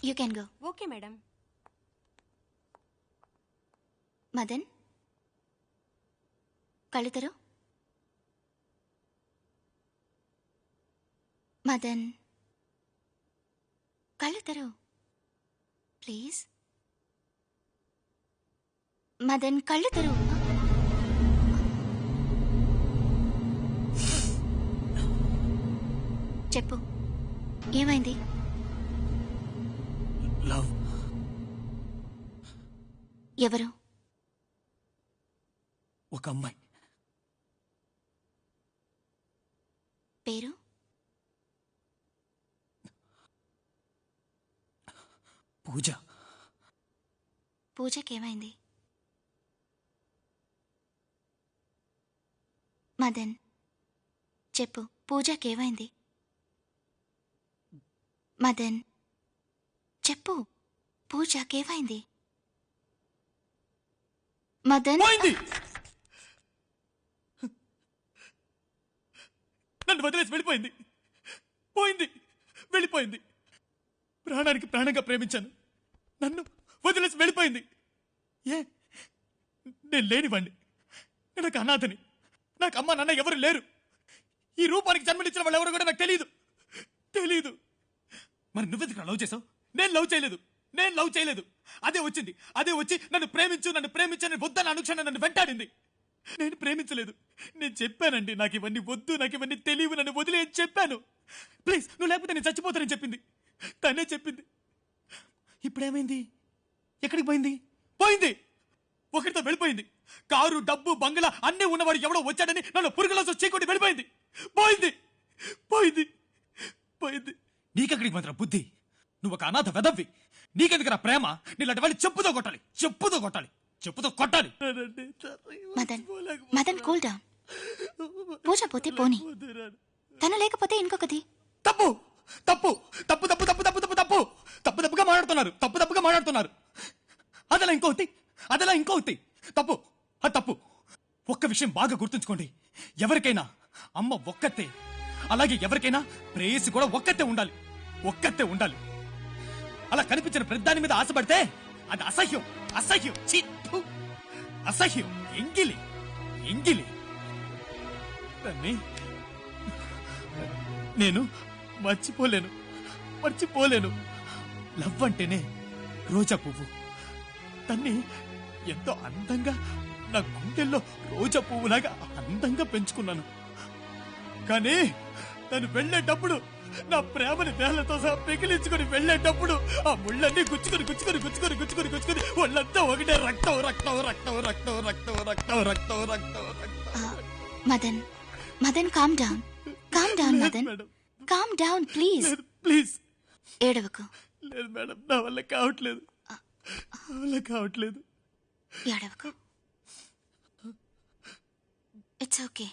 You can go. Okay madam. Madan, కళ్ళు తెరు. మదన్, కళ్ళు తెరు ప్లీజ్. మదన్, కళ్ళు తెరు. చెప్పు, ఏమైంది? లవ్. ఎవరు? ఒక అమ్మాయి. పేరు? పూజ. పూజకేమైంది? మదన్, చెప్పు, పూజకేమైంది? మదన్, చెప్పు, పూజకేమైంది? మదన్, నన్ను వదిలేసి వెళ్ళిపోయింది. పోయింది, వెళ్ళిపోయింది. ప్రాణానికి ప్రాణంగా ప్రేమించాను, నన్ను వదిలేసి వెళ్ళిపోయింది. నేను లేనివ్వండి, నేను ఒక అనాథని. నాకు అమ్మ నాన్న ఎవరు లేరు. ఈ రూపానికి జన్మనిచ్చిన వాళ్ళు ఎవరు కూడా నాకు తెలీదు. మరి నువ్వెందుకు లవ్ చేసావు? నేను లవ్ చేయలేదు. అదే వచ్చి నన్ను ప్రేమించని వద్దని అనుక్షణం నన్ను వెంటాడింది. నేను ప్రేమించలేదు. నేను చెప్పానండి, నాకు ఇవన్నీ వద్దు, నాకు ఇవన్నీ తెలియవు, నన్ను వదిలే అని చెప్పాను. ప్లీజ్, నువ్వు లేకపోతే నేను చచ్చిపోతానని చెప్పింది. తనే చెప్పింది. ఇప్పుడేమైంది? ఎక్కడికి పోయింది? ఒకరితో వెళ్ళిపోయింది. కారు, డబ్బు, బంగ్లా అన్నీ ఉన్నవాడు ఎవడో వచ్చాడని నన్ను పురుగులో చీకొట్టి వెళ్ళిపోయింది. పోయింది. నీకెక్కడికి మాత్రం బుద్ధి? నువ్వు ఒక అనాథ వెదవ్వి. నీకెందుకు ప్రేమ? నీలాంటి వాళ్ళు చెప్పుతో కొట్టాలి. Madan, cool down. పూజ పోతే పోనీ, తను లేకపోతే ఇంకొకటి. తప్పుగా మాట్లాడుతున్నారు. అదలా ఇంకొకటి. తప్పు. ఒక్క విషయం బాగా గుర్తుంచుకోండి. ఎవరికైనా అమ్మ ఒక్కతే, అలాగే ఎవరికైనా ప్రేయసి కూడా ఒక్కతే ఉండాలి. అలా కనిపించిన ప్రతిదాని మీద ఆశపడితే అది అసహ్యం. ఎంగిలి. నేను మర్చిపోలేను. లవ్ అంటేనే రోజా పువ్వు. తన్ని ఎంతో అందంగా నా గుండెల్లో రోజా పువ్వులాగా అందంగా పెంచుకున్నాను. కానీ తను వెళ్ళేటప్పుడు, నా ప్రేమని వేళ్లతో సహా పెకిలించుకుని వెళ్ళేటప్పుడు ఆ ముళ్ళన్నీ గుచ్చుకొని వాళ్ళంతా ఒకటే రక్తం. Madan, calm down Madan, calm down please. ఏడవకు. లేదు మేడం, నా వల్ల కావట్లేదు. ఏడవకు. It's okay.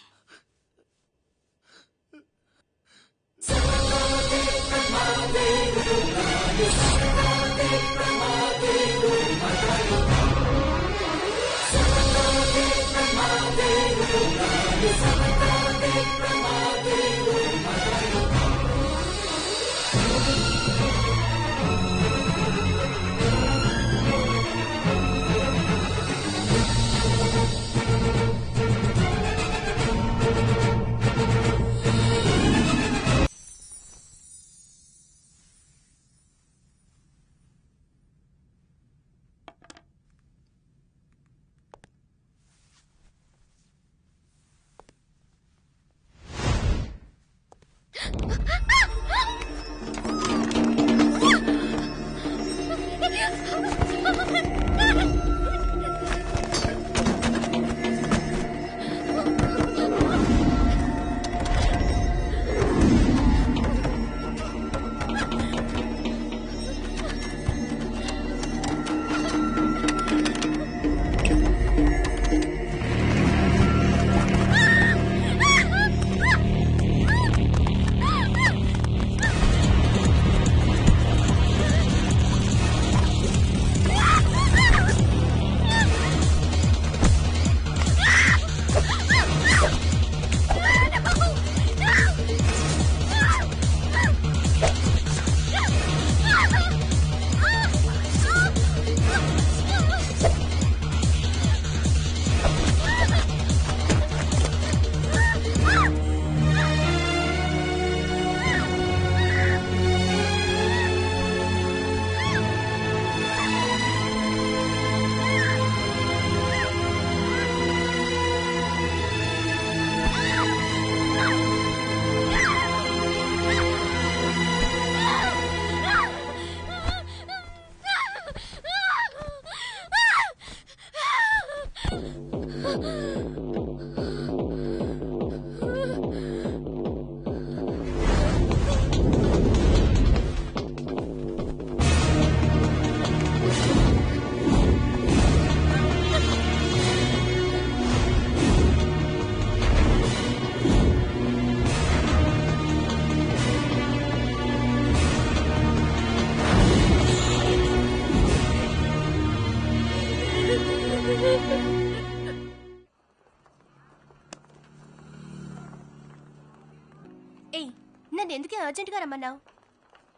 ఏయ్, నన్ను ఎందుకే అర్జెంటుగా రమ్మన్నావు?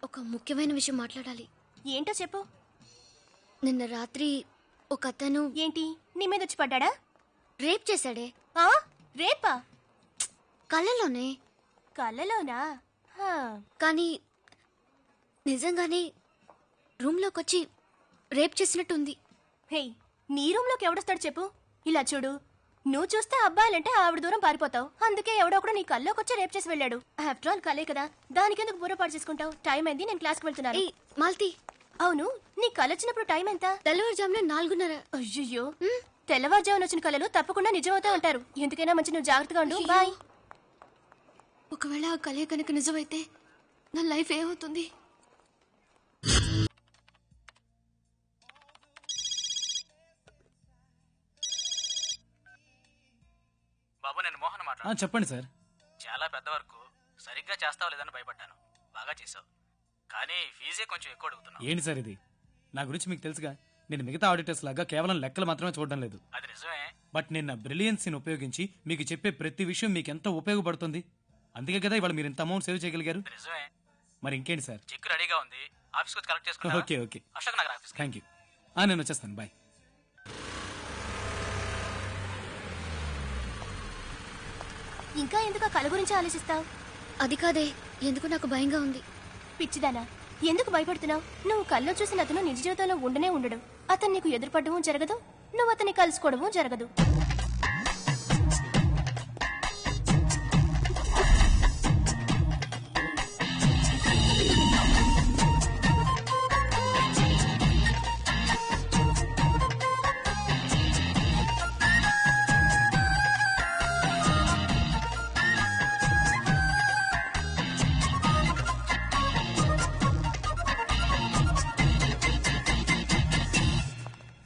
ఒక ముఖ్యమైన విషయం మాట్లాడాలి. ఏంటో చెప్పు. నిన్న రాత్రి ఒక అతను ఏంటి, నీ మీద వచ్చి పడ్డాడా? రేప్ చేశాడే. ఆ, రేపా? కళ్ళలోనే. కళ్ళలోనా? హా. కానీ నిజంగానే రూమ్లోకి వచ్చి రేప్ చేసినట్టుంది. హే, నీ రూమ్లోకి ఎవడొస్తాడు చెప్పు? ఇలా చూడు, నువ్వు చూస్తే అబ్బాయిలంటే ఆవిడ దూరం పారిపోతావు. అందుకే ఎవడొకడు నీ కల్లోకి వచ్చి రేప్ చేసి వెళ్ళాడు. ఆఫ్టర్ ఆల్ కలే కదా, దానికెందుకు బుర్రపాటు చేసుకుంటావు? టైం అయింది, నేను క్లాస్కి వెళ్తున్నాను. ఏయ్ మాల్తి, అవును, నీ కళ్ళు వచ్చినప్పుడు టైం ఎంత? తెల్లవారుజామున 4:30. అయ్యో, తెల్లవారుజామున వచ్చిన కళలు తప్పకుండా నిజమవుతా ఉంటారు. ఎందుకైనా మంచి, నువ్వు జాగ్రత్తగా ఉండు. బాయ్. ఒకవేళ ఆ కలే కనుక నిజమైతే నా లైఫ్ ఏమవుతుంది? బాబు, నేను మోహన్ మాట్లాడు. చెప్పండి సార్. చాలా పెద్ద వరకు సరిగ్గా చేస్తావు లేదని భయపడ్డాను. బాగా చేసావు, కానీ ఫీజే కొంచెం ఎక్కువ అడుగుతున్నావు. ఏంటి సార్ ఇది? నా గురించి మీకు తెలుసుగా, నేను మిగతా ఆడిటర్స్ లాగా కేవలం లెక్కలు మాత్రమే చూడడం లేదు. అది నిజమే. బట్ నేను నా బ్రిలియన్సీని ఉపయోగించి మీకు చెప్పే ప్రతి విషయం మీకు ఎంతో ఉపయోగపడుతుంది. అందుకే కదా ఇవాళ మీరు ఇంత అమౌంట్ సేవ్ చేయగలిగారు. అది నిజమే. మరి ఇంకేంటి సార్? చెక్ రెడీగా ఉంది, ఆఫీస్కి వచ్చి కలెక్ట్ చేసుకుంటా. Okay okay, Ashok Nagar office. Thank you. నేను వచ్చేస్తాను, బాయ్. ఇంకా ఎందుకు ఆ కళ గురించి ఆలోచిస్తావు? అది కాదే, ఎందుకు నాకు భయంగా ఉంది. పిచ్చిదానా, ఎందుకు భయపడుతున్నావు? నువ్వు కల్లో చూసిన అతను నిజ జీవితంలో ఉండనే ఉండడు. అతను నీకు ఎదురుపడము జరగదు, నువ్వు అతన్ని కలుసుకోవడము జరగదు.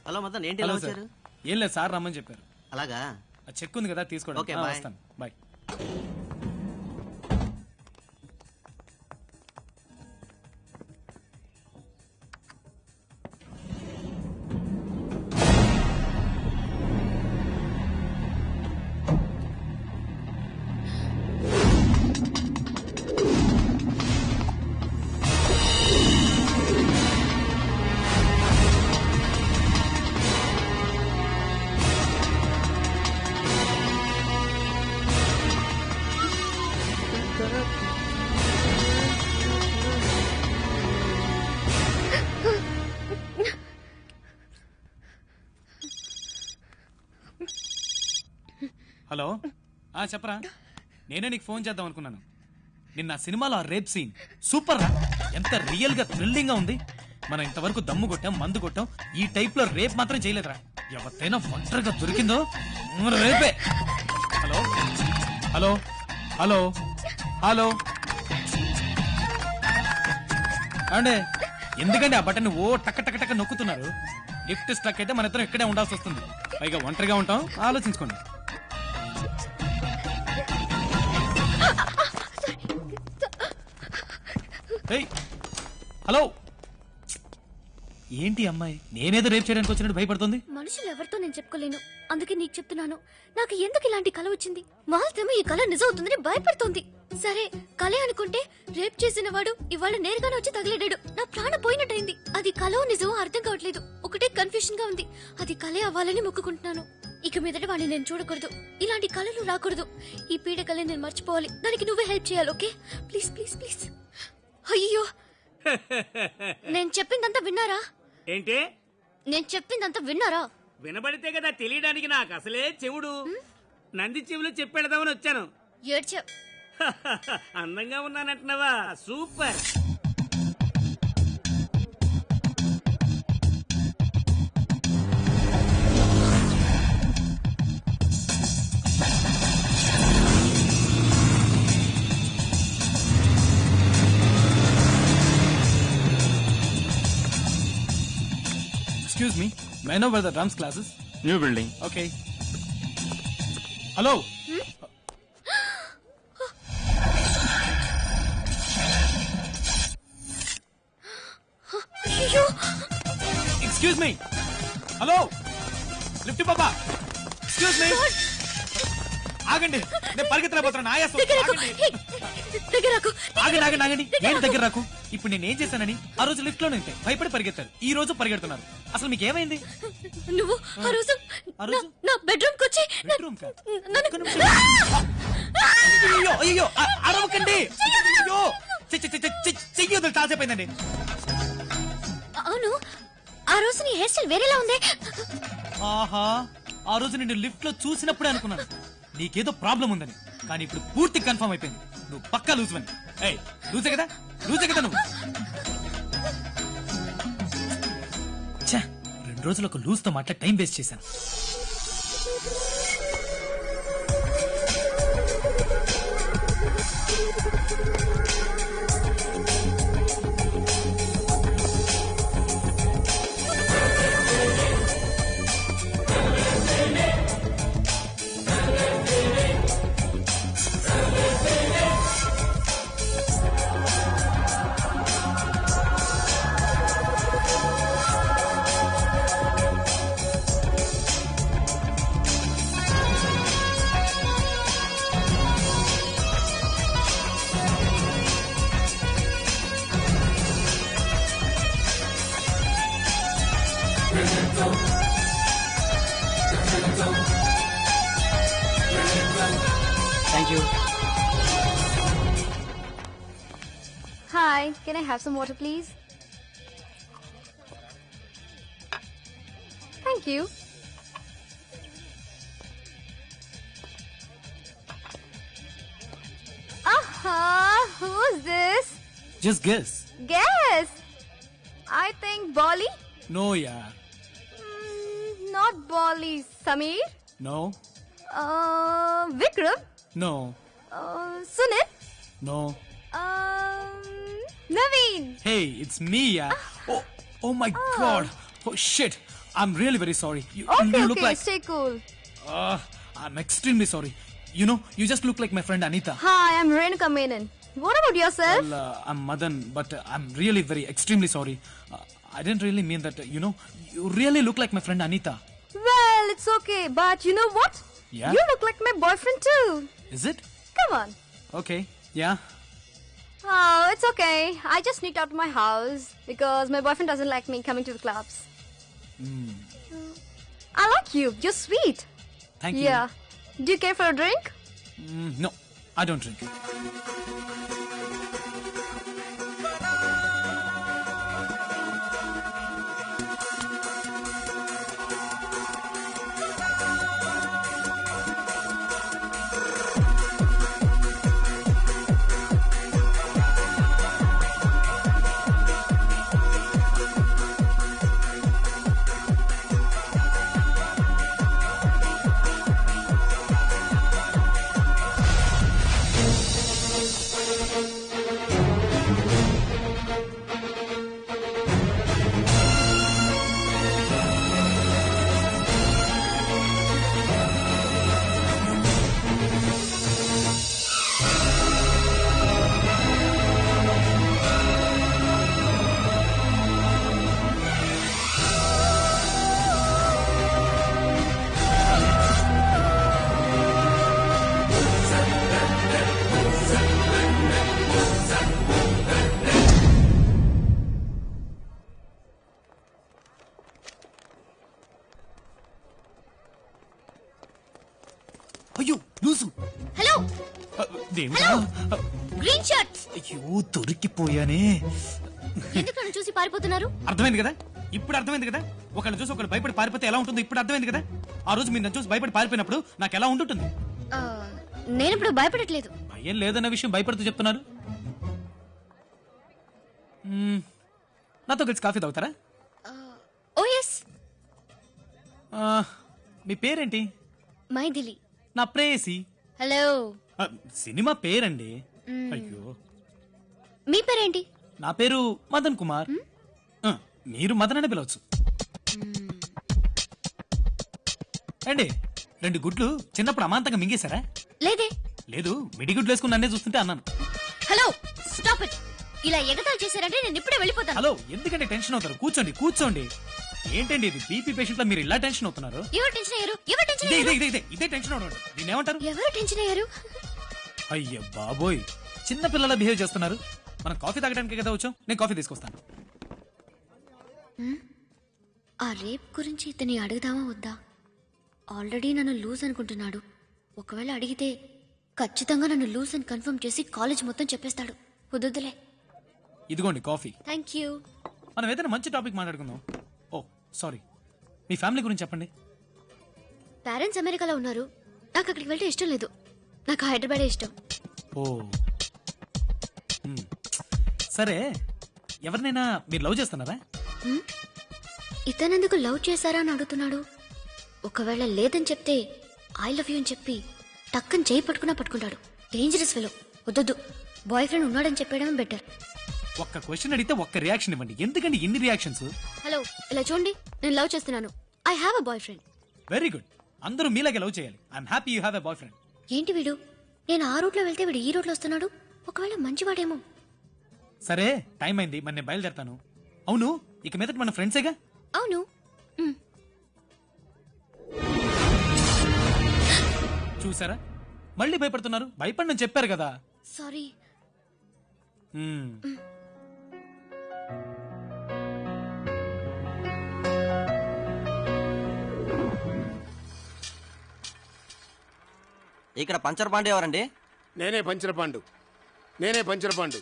హలో మదన్, ఏంటి హలో ఇలా సార్. వచ్చారు? ఏం లేదు సార్, రమ్మని చెప్పారు. అలాగా? ఆ చెక్ ఉంది కదా, తీసుకోండి. Okay, bye. వస్తాను, బాయ్. హలో, చెప్పరా. నేనే నీకు ఫోన్ చేద్దాం అనుకున్నాను. నిన్న సినిమాలో ఆ రేప్ సీన్ సూపర్ రా. ఎంత రియల్ గా థ్రిల్లింగ్ గా ఉంది. మనం ఇంతవరకు దమ్ము కొట్టాం, మందు కొట్టాం, ఈ టైప్ లో రేప్ మాత్రం చేయలేదురా. ఎవరికైనా ఒంటరిగా దొరికిందో రేపే. హలో హలో హలో హలో అంటే ఎందుకంటే ఆ బటన్ ఓ టక్క టక్క టక్క నొక్కుతున్నారు. లిఫ్ట్ స్ట్రక్ అయితే మన ఇద్దరం ఇక్కడే ఉండాల్సి వస్తుంది. పైగా ఒంటరిగా ఉంటాం, ఆలోచించుకోండి. హలో, ఏంటి అమ్మాయి నేనేదో రేపు చేయడానికి వచ్చినట్టు భయపడుతుంది? మనుషులు ఎవరితో నేను చెప్పుకోలేను, అందుకే నీకు చెప్తున్నాను. నాకు ఎందుకు ఇలాంటి కళ వచ్చింది? వాళ్ళతేమో ఈ కళ నిజం అవుతుందని భయపడుతోంది. సరే కళే అనుకుంటే రేప్ చేసిన వాడు ఇవాళ నేరుగానే వచ్చి తగిలేడాడు. నా ప్రాణం పోయినట్టయింది. అది కళో నిజమో అర్థం కావట్లేదు. ఒకటే కన్ఫ్యూషన్ గా ఉంది. అది కళే అవ్వాలని మొక్కుకుంటున్నాను. ఇక మీదట వాడిని నేను చూడకూడదు, ఇలాంటి కళలు రాకూడదు. ఈ పీడ కళ నేను మర్చిపోవాలి. దానికి నువ్వే హెల్ప్ చేయాలి, ఓకే? Please please please. అయ్యో, నేను చెప్పిందంతా విన్నారా? ఏంటి? నేను చెప్పిందంతా విన్నారా? వినబడితే కదా తెలియడానికి. నాకు అసలే చెవుడు. నంది చెవులు చెప్పెడదామని వచ్చాను. ఏడ్చా. అందంగా ఉన్నానంటున్నావా? Super. Excuse me, may I know where the drums classes? New building. Okay. Hello. Excuse me. Hello. Lift Papa. Excuse me. ఆగండి నేను పరిగెత్తలేకపోతున్నాను ఆయాసం దగ్గరకు ఆగండి. హే, దగ్గరకు ఆగండి ఆగండి ఆగండి నేను దగ్గర రాకు ఇప్పుడు నేను ఏం చేశానని ఆ రోజు లిఫ్ట్ లోనే ఉంటే భయపడి పరిగెత్తారు ఈ రోజు పరిగెడుతున్నారు అసలు మీకు ఏమైంది నువ్వు ఆ రోజు ఆ రోజు? నా బెడ్రూమ్ కి వచ్చి బెడ్రూమ్ కా? నన్ను- ఒక్క నిమిషం. అయ్యో అయ్యో అరవకండి అయ్యో చెయ్యొద్దు చాలాసేపోయిందండి అవును ఆ రోజు నీ హెయిర్ స్టైల్ వేరేలా ఉంది. ఆహా ఆ రోజు నిన్ను లిఫ్ట్ లో చూసినప్పుడే అనుకున్నాను నీకేదో ప్రాబ్లం ఉందని కానీ ఇప్పుడు పూర్తి కన్ఫర్మ్ అయిపోయింది నువ్వు పక్కా లూజువని ఏయ్ లూజే కదా నువ్వు ఛే, 2 రోజులు ఒక లూజ్ తో మాట్లా టైం వేస్ట్ చేశాను thank you. Hi, can I have some water please? Thank you. Who's this? Just guess Guess. I think Bolly. No yeah Not Bolly. Sameer. No Vikram. No Sunil. No Naveen. Hey, it's me, yeah. Oh my God. Oh shit. I'm really very sorry. You look like. Stay cool. I'm extremely sorry. You know, you just look like my friend Anita. Hi, I'm Renuka Menon. What about yourself? Well, I'm Madan, but I'm really very extremely sorry. I didn't really mean that. You know, you really look like my friend Anita. Well, it's okay, but you know what? Yeah? You look like my boyfriend too. Is it? Come on. Okay. Yeah. Oh, it's okay. I just sneaked out of my house because my boyfriend doesn't like me coming to the clubs. I like you. You're sweet. Thank you. Yeah. Do you care for a drink? No, I don't drink. అయ్యో loose Hello. దేవుడా Green shirts. అయ్యో దొరికిపోయానే ఎందుకు నన్ను చూసి పారిపోతున్నారు? అర్థమైంది కదా ఇప్పుడు అర్థమైంది కదా ఒకళ్ళు చూసి ఒకళ్ళు భయపడి పారిపోతే ఎలా ఉంటుందో ఇప్పుడు అర్థమైంది కదా ఆ రోజు మీరు నన్ను చూసి భయపడి పారిపోయినప్పుడు నాకు ఎలా ఉంటుంటుంది నేను ఇప్పుడు భయపడట్లేదు. భయం లేదన్న విషయం భయపడుతూ చెప్తున్నారు నాతో కలిసి కాఫీ తాగుతారా ఓ ఎస్. మీ పేరేంటి మైథిలి. నా ప్రేయసి హలో. సినిమా పేరండి అయ్యో మీ పేరేంటి? నా పేరు మదన్ కుమార్ మీరు మదన్ అని పిలవచ్చు అండి 2 గుడ్లు చిన్నప్పుడు అమాంతంగా మింగేశారా లేదే. లేదు మిడిగుడ్లు వేసుకుని నన్నే చూస్తుంటే అన్నాను హలో స్టాప్ ఇట్. ఇలా ఎగతాళి చేశారంటే నేను ఇప్పుడే వెళ్ళిపోతాను. హలో ఎందుకంటే టెన్షన్ అవుతారు కూర్చోండి కూర్చోండి ఏంటండి ఇది బీపీ పేషెంట్ లా మీరు ఇలా టెన్షన్ అవుతున్నారు? ఎవరు టెన్షన్ అయ్యారు? ఎవరు టెన్షన్ ఇదే అయ్యారు? ఇదే ఇదే ఇదే టెన్షన్ అవడం. దీన్ని ఏమంటారు? ఎవరు టెన్షన్ అయ్యారు? అయ్య బాబోయ్, చిన్న పిల్లల బిహేవ్ చేస్తున్నారు. మనం కాఫీ తాగడానికి కదా వచ్చాం, నేను కాఫీ తీసుకొస్తాను. ఆ రేప్ గురించి ఇతని అడుగుదామా వద్దా? ఆల్రెడీ నన్ను లూజ్ అనుకుంటున్నాడు. ఒకవేళ అడిగితే ఖచ్చితంగా నన్ను లూజ్ అని కన్ఫర్మ్ చేసి కాలేజ్ మొత్తం చెప్పేస్తాడు. వద్దులే. ఇదిగోండి కాఫీ. Thank you. మనం ఏదైనా మంచి టాపిక్ మాట్లాడుకుందాం. ఓ సారీ, మీ ఫ్యామిలీ గురించి చెప్పండి. పేరెంట్స్ అమెరికాలో ఉన్నారు. నాకు అక్కడికి వెళ్తే ఇష్టం లేదు. నాకు హైదరాబాదే ఇష్టం. ఓ మ్. సరే, ఎవరినైనా మీరు లవ్ చేస్తున్నారా? ఇతనెందుకు లవ్ చేశారా అని అడుగుతున్నాడు. ఒకవేళ లేదని చెప్తే ఐ లవ్ యూ అని చెప్పి టక్కని చేయి పట్టుకున్నా పట్టుకుంటాడు. Dangerous fellow. వద్దొద్దు. బాయ్ ఫ్రెండ్ ఉన్నాడని చెప్పడం బెటర్. ఒక్క క్వశ్చన్ అడిగితే ఒక్క రియాక్షన్ ఇవ్వండి. ఎందుకండి ఇన్ని రియాక్షన్స్? హలో, ఇలా చూడండి, నేను లవ్ చేస్తున్నాను. I have a boy friend. Very good. అందరూ మీలాగే లవ్ చేయాలి. I'm happy you have a boy friend. ఏంటి వీడు? నేను ఆ రూట్లో వెళ్తే వీడు ఈ రూట్లో వస్తున్నాడు. ఒకవేళ మంచివాడేమో. సరే, టైం అయింది, మరి నేను బయలుదేరతాను. అవును, ఇక మీదట మన ఫ్రెండ్సేగా? అవును. చూసారా, మళ్ళీ భయపడుతున్నారు. భయపడని చెప్పారు కదా. సారీ. మ్మ్. ఇక్కడ పంచర్ పాండే ఎవరండి? నేనే పంచర్ పాండు. నేనే పంచర్ పాండు.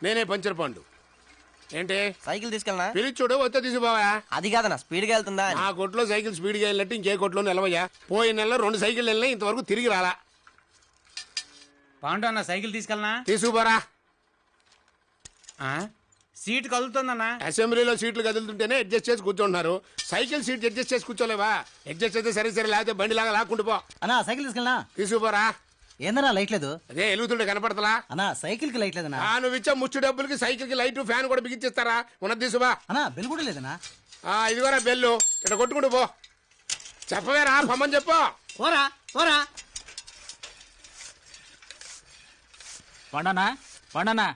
నేనే పంచర్ పాండు. ఏంటి సైకిల్ తీసుకెళ్ళనా? పిలిచుడు వస్తే తీసుకుపోవా? అది కాదన్నా, స్పీడ్ గా వెళ్తుందా అని. ఆ కొట్లో సైకిల్ స్పీడ్ గా వెళ్ళినట్టు ఇంకే కొట్లో నిలవయ్యా. పోయిన నెలలో 2 సైకిల్ వెళ్ళినా ఇంతవరకు తిరిగి రాలా. పాండు అన్న సైకిల్ తీసుకెళ్ళనా? తీసుకుపోరా. సీట్ కదులుతుందన్నా. అసెంబ్లీలో సీట్లు కదులుతుంటేనే అడ్జస్ట్ చేసి కూర్చుంటున్నారు. సైకిల్ సీట్ అడ్జస్ట్ చేసి కూర్చోలేవా? అడ్జస్ట్ అయితే సరే సరే, లేకపోతే బండిలాగా లాక్కుంటూ పో. అన్నా సైకిల్ తీసుకెళ్ళనా? తీసుకుపోరా. ఏందన్నా లైట్ లేదు? అదే ఎలుగుతుంటే కనపడతలా? అన్నా సైకిల్ కి లైట్ లేదన్నా. నువ్వు ఇచ్చా ముచ్చు డబ్బులకి సైకిల్ కి లైట్ ఫ్యాన్ కూడా బిగించేస్తారా? ఉన్నది తీసుకుపా. అన్నా బెల్ కూడా లేదన్నా. ఇదిగోరా బెల్లు, ఇక్కడ కొట్టుకుంటూ పో. చెప్పవేరా, పొమ్మని చెప్పు. పోరా పోరా. పండనా పండనా,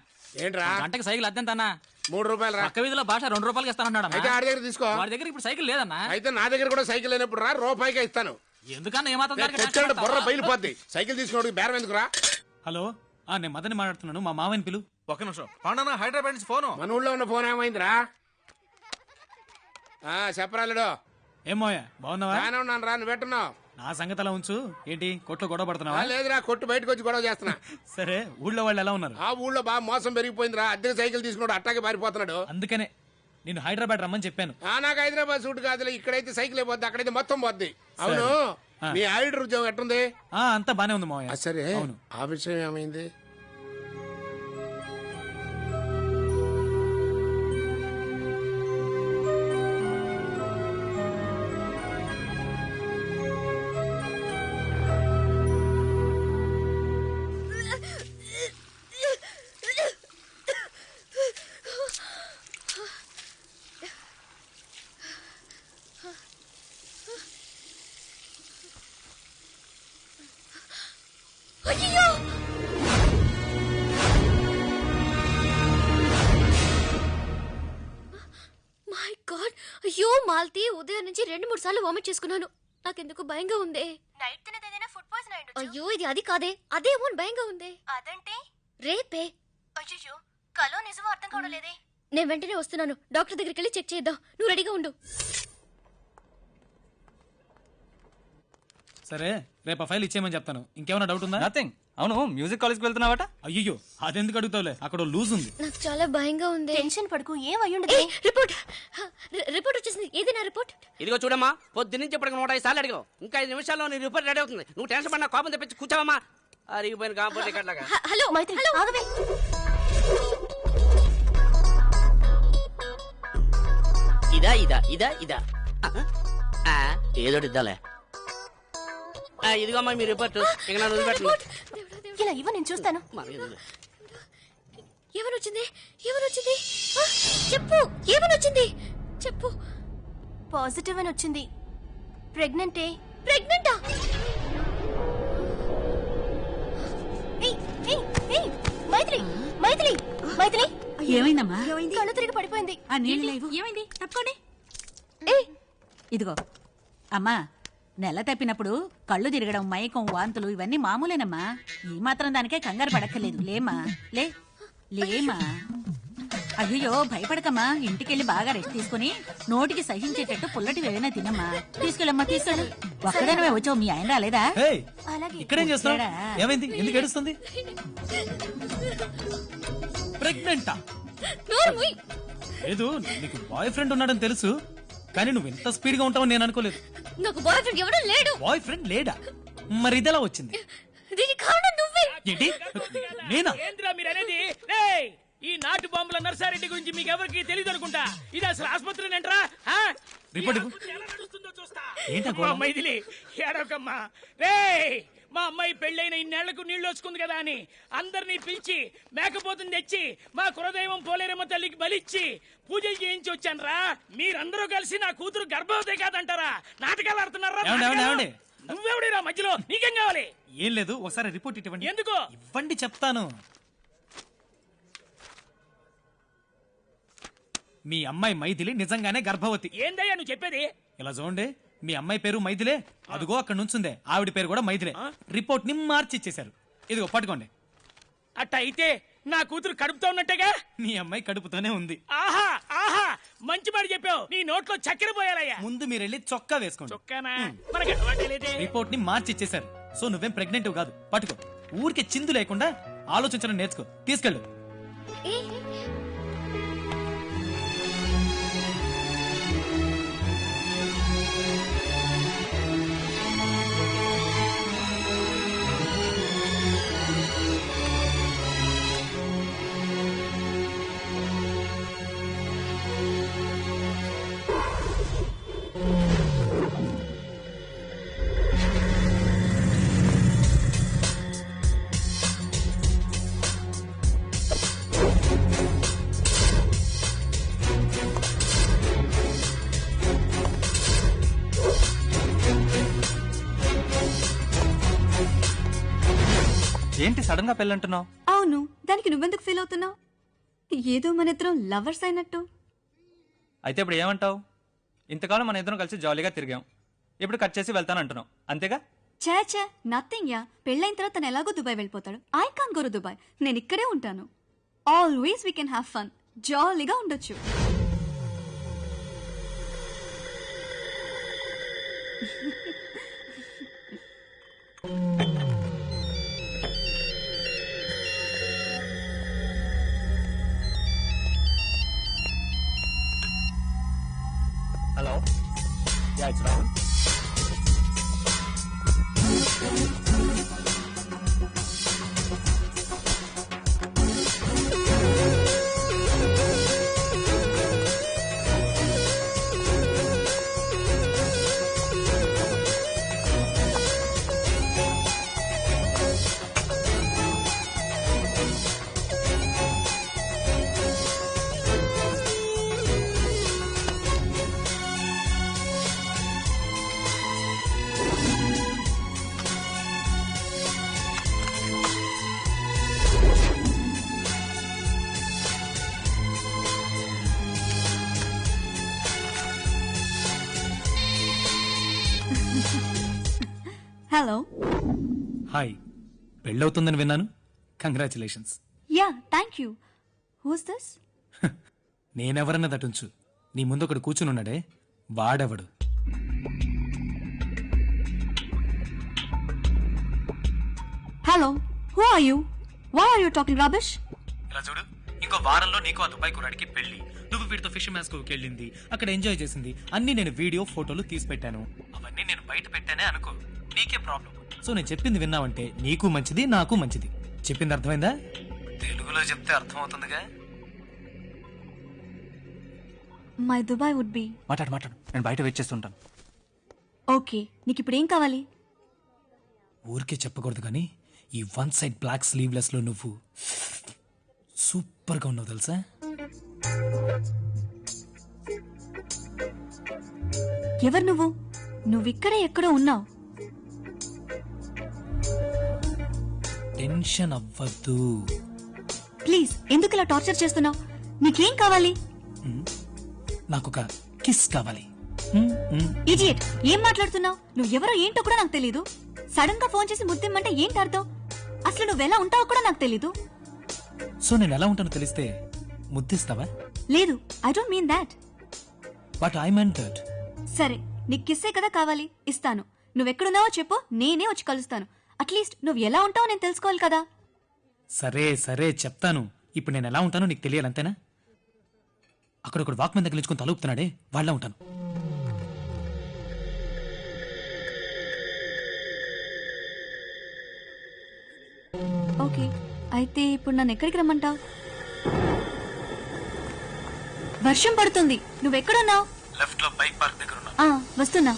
ఏంట్రా గంటకి సైకిల్ అద్దెంతన్నా? 3 రూపాయలు రా. పక్క వీధిలో భాష 2 రూపాయలకి ఇస్తానన్నాడు. అయితే ఆడి దగ్గర తీసుకో. వాడి దగ్గర ఇప్పుడు సైకిల్ లేదన్నా. అయితే నా దగ్గర కూడా సైకిల్ లేనప్పుడు రా, రూపాయికే ఇస్తాను. ఎందుకన్నా ఏమాత్రం దానికి తెచ్చాడు బుర్ర బయలుపోద్ది. సైకిల్ తీసుకున్నాడు బేరం ఎందుకురా? హలో, నేను మదన్ని మాట్లాడుతున్నాను. మా మావని పిలు. ఒక్క నిమిషం. పాండనా హైదరాబాద్ నుంచి ఫోను. మన ఊళ్ళో ఉన్న ఫోన్ ఏమైందిరా? చెప్పరాలేడు. ఏం మోయా, బాగున్నావా? బాగానే ఉన్నాను రా. నువ్వు పెట్టున్నావు. నా సంగతి అలా ఉంచు. ఏంటి కొట్లో గొడవ పడుతున్నావా? లేదురా, కొట్టు బయటకు వచ్చి గొడవ చేస్తున్నా. సరే, ఊళ్ళో వాళ్ళు ఎలా ఉన్నారు? ఆ ఊళ్ళో బాగా మోసం పెరిగిపోయిందిరా. అద్దె సైకిల్ తీసుకున్నాడు, అట్టాగే పారిపోతున్నాడు. అందుకనే నేను హైదరాబాద్ రమ్మని చెప్పాను. నాకు హైదరాబాద్ సూట్ కాదులే. ఇక్కడైతే సైకిల్ అయిపోద్ది, అక్కడైతే మొత్తం పోద్ది. అవును, మీ ఆవిడ ఉద్యోగం ఎట్టుంది? అంతా బానే ఉంది మావయ్య. సరే, అవును. ఆ విషయం ఏమైంది? అయ్యో! My God! అయ్యో మాల్తి, ఉదయం నుంచి 2-3 సార్లు వామిట్ చేసుకున్నాను. నాకెందుకు భయంగా ఉంది. నైట్ తినేది ఏదైనా ఫుడ్ పాయిజన్ అయ్యి ఉండొచ్చు. అయ్యో, ఇది అది కాదే. అదేమో అని భయంగా ఉంది. అదంటే రేపే. అయ్యో, కలో నిజమో అర్థం కావడం లేదే. నేను వెంటనే వస్తున్నాను. డాక్టర్ దగ్గరికి వెళ్ళి చెక్ చేద్దాం. నువ్వు రెడీగా ఉండు. సరే, రేపు ఆ ఫైల్ ఇచ్చేయమని చెప్తాను. ఇంకేమైనా డౌట్ ఉందా? నథింగ్. అవును, మ్యూజిక్ కాలేజ్కి వెళ్తున్నావట? అయ్యో, అదెందుకు అడుగుతావులే, అక్కడ లూజ్ ఉంది. నాకు చాలా భయంగా ఉంది. టెన్షన్ పడుకు, ఏం అయ్యుండదు. రిపోర్ట్ రిపోర్ట్ వచ్చేసింది. ఏది నా రిపోర్ట్? ఇదిగో చూడమ్మా, పొద్దున్నుంచి ఇప్పటికి 105 సార్లు అడిగావు. ఇంకా 5 నిమిషాల్లో నీ రిపోర్ట్ రెడీ అవుతుంది. నువ్వు టెన్షన్ పడినా కోపం తెప్పించి కూర్చోవమ్మా. అరిగిపోయిన కాంపౌండ్ ఇక్కడలాగా. హలో మైత్రి, హలో, ఆగవే. ఇదా ఇదా ఇదా ఇదా ఏదో ఇద్దాలే. ఇదిగోమ్మా మీ రిపోర్ట్. ఇక నన్ను వదిలిపెట్టండి. ఇలా ఇవ్వ, నేను చూస్తాను. ఏమనొచ్చింది? ఏమనొచ్చింది? చెప్పు, ఏమనొచ్చింది? చెప్పు. పాజిటివ్ అని వచ్చింది. ప్రెగ్నెంటే. ప్రెగ్నెంటా? మైత్రి, మైత్రి, మైత్రి. ఏమైందమ్మా? కళ్ళు తిరిగి పడిపోయింది. ఆ నీళ్ళు లేవు. ఏమైంది? తప్పుకోండి. ఇదిగో అమ్మా, నెల తప్పినప్పుడు కళ్ళు తిరగడం, మైకం, వాంతులు ఇవన్నీ మామూలేనమ్మా. ఈ మాత్రం దానికే కంగారు పడక్కర్లేదు. లేమా, లేమా. అయ్యో భయపడకమ్మా. ఇంటికెళ్ళి బాగా రెస్ట్ తీసుకుని నోటికి సహించేటట్టు పుల్లటి ఏమైనా తినమ్మా. తీసుకెళ్ళమ్మా, తీసుకెళ్ళు. ఒక్కడనే వచ్చావు, మీ ఆయన రాలేదా? ఇక్కడేం చేస్తున్నావు? ఏమైంది? ఎందుకు ఏడుస్తుంది? ప్రెగ్నెంటా? లేదు, నీకు బాయ్ ఫ్రెండ్ ఉన్నాడని తెలుసు, కానీ నువ్వు ఎంత స్పీడ్ గా ఉంటావని నేను అనుకోలేదు. నాకు బాయ్ ఫ్రెండ్ ఎవడూ లేడు. బాయ్ ఫ్రెండ్ లేడా? మరి ఇదెలా వచ్చింది? దీనికి కారణం నువ్వే. ఏంటి? నేనా? ఏంద్రా మీరు అనేది? ఈ నాటు బాంబుల నర్సారెడ్డి గురించి మీకు ఎవరికి తెలియదు అనుకుంటా. ఇది అసలు ఆసుపత్రి ఏంట్రా? రిపోర్ట్ ఇవ్వు. ఏంటా గోల? మైథిలి ఏడవకమ్మా. రే, మా అమ్మాయి పెళ్ళైన ఇన్నేళ్లకు నీళ్లు వచ్చుకుంది కదా అని అందరినీ పిలిచి మేకపోతుని తెచ్చి మా కులదైవం పోలేరమ్మ తల్లికి బలిచ్చి పూజలు చేయించి వచ్చానరా. మీరందరూ కలిసి నా కూతురు గర్భవతి కాదంటారా? నాటకాలు ఆడుతున్నారా? నువ్వెవడిరా మధ్యలో? నీకేం కావాలి? ఏం లేదు, ఒకసారి రిపోర్ట్ ఇవ్వండి. ఎందుకు? ఇవ్వండి, చెప్తాను. మీ అమ్మాయి మైథిలి నిజంగానే గర్భవతి. ఏందయ్యా నువ్వు చెప్పేది? ఇలా చూడండి, మీ అమ్మాయి పేరు మైథిలే, అదిగో అక్కడ నుంచుందే ఆవిడ పేరు కూడా మైథిలే. రిపోర్ట్ ని మార్చి ఇచ్చేశారు. ఇదిగో పట్టుకోండి. అట్ట అయితే నా కూతురు కడుపుతో ఉన్నట్టేగా? మీ అమ్మాయి కడుపుతోనే ఉంది. ఆహా ఆహా, మంచి మాట చెప్పావు. నీ నోట్లో చక్కెర పోయాలయ్యా. ముందు మీరు వెళ్ళి చొక్కా వేసుకోండి. చొక్కానా? మనకి అలవాటే లేదే. రిపోర్ట్ ని మార్చి ఇచ్చేశారు. సో నువ్వేం ప్రెగ్నెంట్ కాదు. పట్టుకో. ఊరికే చిందు లేకుండా ఆలోచించడం నేర్చుకో. తీసుకెళ్ళు. ఏంటి సడన్ గా పెళ్ళంటున్నావు? అవును, దానికి నువ్వెందుకు ఫీల్ అవుతున్నావు? ఏదో మన ఇద్దరం లవర్స్ అయినట్టు. అయితే ఇప్పుడు ఏమంటావు? ఇంతకాలం మన ఇద్దరం కలిసి జాలీగా తిరిగాం, ఇప్పుడు కట్ చేసి వెళ్తానంటున్నావు, అంతేగా? చే నథింగ్ యా. పెళ్ళైన తర్వాత తను ఎలాగో దుబాయ్ వెళ్ళిపోతాడు. I can go to Dubai. నేను ఇక్కడే ఉంటాను. Always we can have fun. జాలీగా ఉండొచ్చు. Hello, yeah it's Rahul. Hello. Hi. పెళ్ళవుతుందని విన్నాను. Congratulations. Yeah, thank you. Who's this? నేనెవరన్నా దటుంచు, నీ ముందు ఒకడు కూర్చునున్నాడే, వాడెవడు? Hello, who are you? Why are you talking rubbish? ఇలా చూడు, ఇంకో వారంలో నీకు ఆ దుబాయ్ కుర్రాడికి పెళ్లి. నువ్వు వీడితో ఫిష్ మ్యాన్స్ కు వెళ్ళింది, అక్కడ ఎంజాయ్ చేసింది అన్ని నేను వీడియో ఫోటోలు తీసి పెట్టాను. అవన్నీ నేను బయట పెట్టానే అనుకో, నీకే ప్రాబ్లం. సో నేను చెప్పింది విన్నావంటే నీకు మంచిది, నాకు మంచిది. చెప్పింది అర్థమైందా? తెలుగులో చెప్తే అర్థమవుతుందిగా. My Dubai would be. మాట్లాడు, నేను బయట వెయిట్ చేస్తుంటాను. ఓకే, నీకు ఇప్పుడు ఏం కావాలి? ఊరికే చెప్పకూడదు కానీ ఈ వన్ సైడ్ బ్లాక్ స్లీవ్లెస్ లో నువ్వు సూపర్ గా ఉన్నావు తెలుసా. ఎవరు నువ్వు? నువ్విక్కడే ఎక్కడో ఉన్నావు. టెన్షన్ అవ్వద్దు ప్లీజ్. ఎందుకు ఇలా టార్చర్ చేస్తున్నావు? నీకేం కావాలి? నాకొక కిస్ కావాలి. ఇడియట్, ఏం మాట్లాడుతున్నావు? నువ్వు ఎవరో ఏంటో కూడా నాకు తెలీదు. సడన్ గా ఫోన్ చేసి ముద్దిమ్మంటే ఏంటి అర్థం? అసలు నువ్వెలా ఉంటావో కూడా నాకు తెలీదు. సో నేను ఎలా ఉంటానో తెలిస్తే ముద్దిస్తావా? లేదు, I don't mean that. But I meant that. సరే, నీకు కిస్సే కదా కావాలి, ఇస్తాను. నువ్వెక్కడున్నావో చెప్పు, నేనే వచ్చి కలుస్తాను. అట్లీస్ట్ నువ్వు ఎలా ఉంటావో నేను తెలుసుకోవాలి కదా. సరే సరే చెప్తాను. ఇప్పుడు నేను ఎలా ఉంటానో నీకు తెలియాలి అంతేనా? అక్కడొకడు వాక్ మీద తగిలించుకుని తలూపుతున్నాడే, వాళ్ళ ఉంటాను. ఓకే, అయితే ఇప్పుడు నన్ను ఎక్కడికి రమ్మంటావు? వర్షం పడుతుంది, నువ్వెక్కడున్నావు? లెఫ్ట్ లో బైక్ పార్క్ దగ్గర ఉన్నా. వస్తున్నా.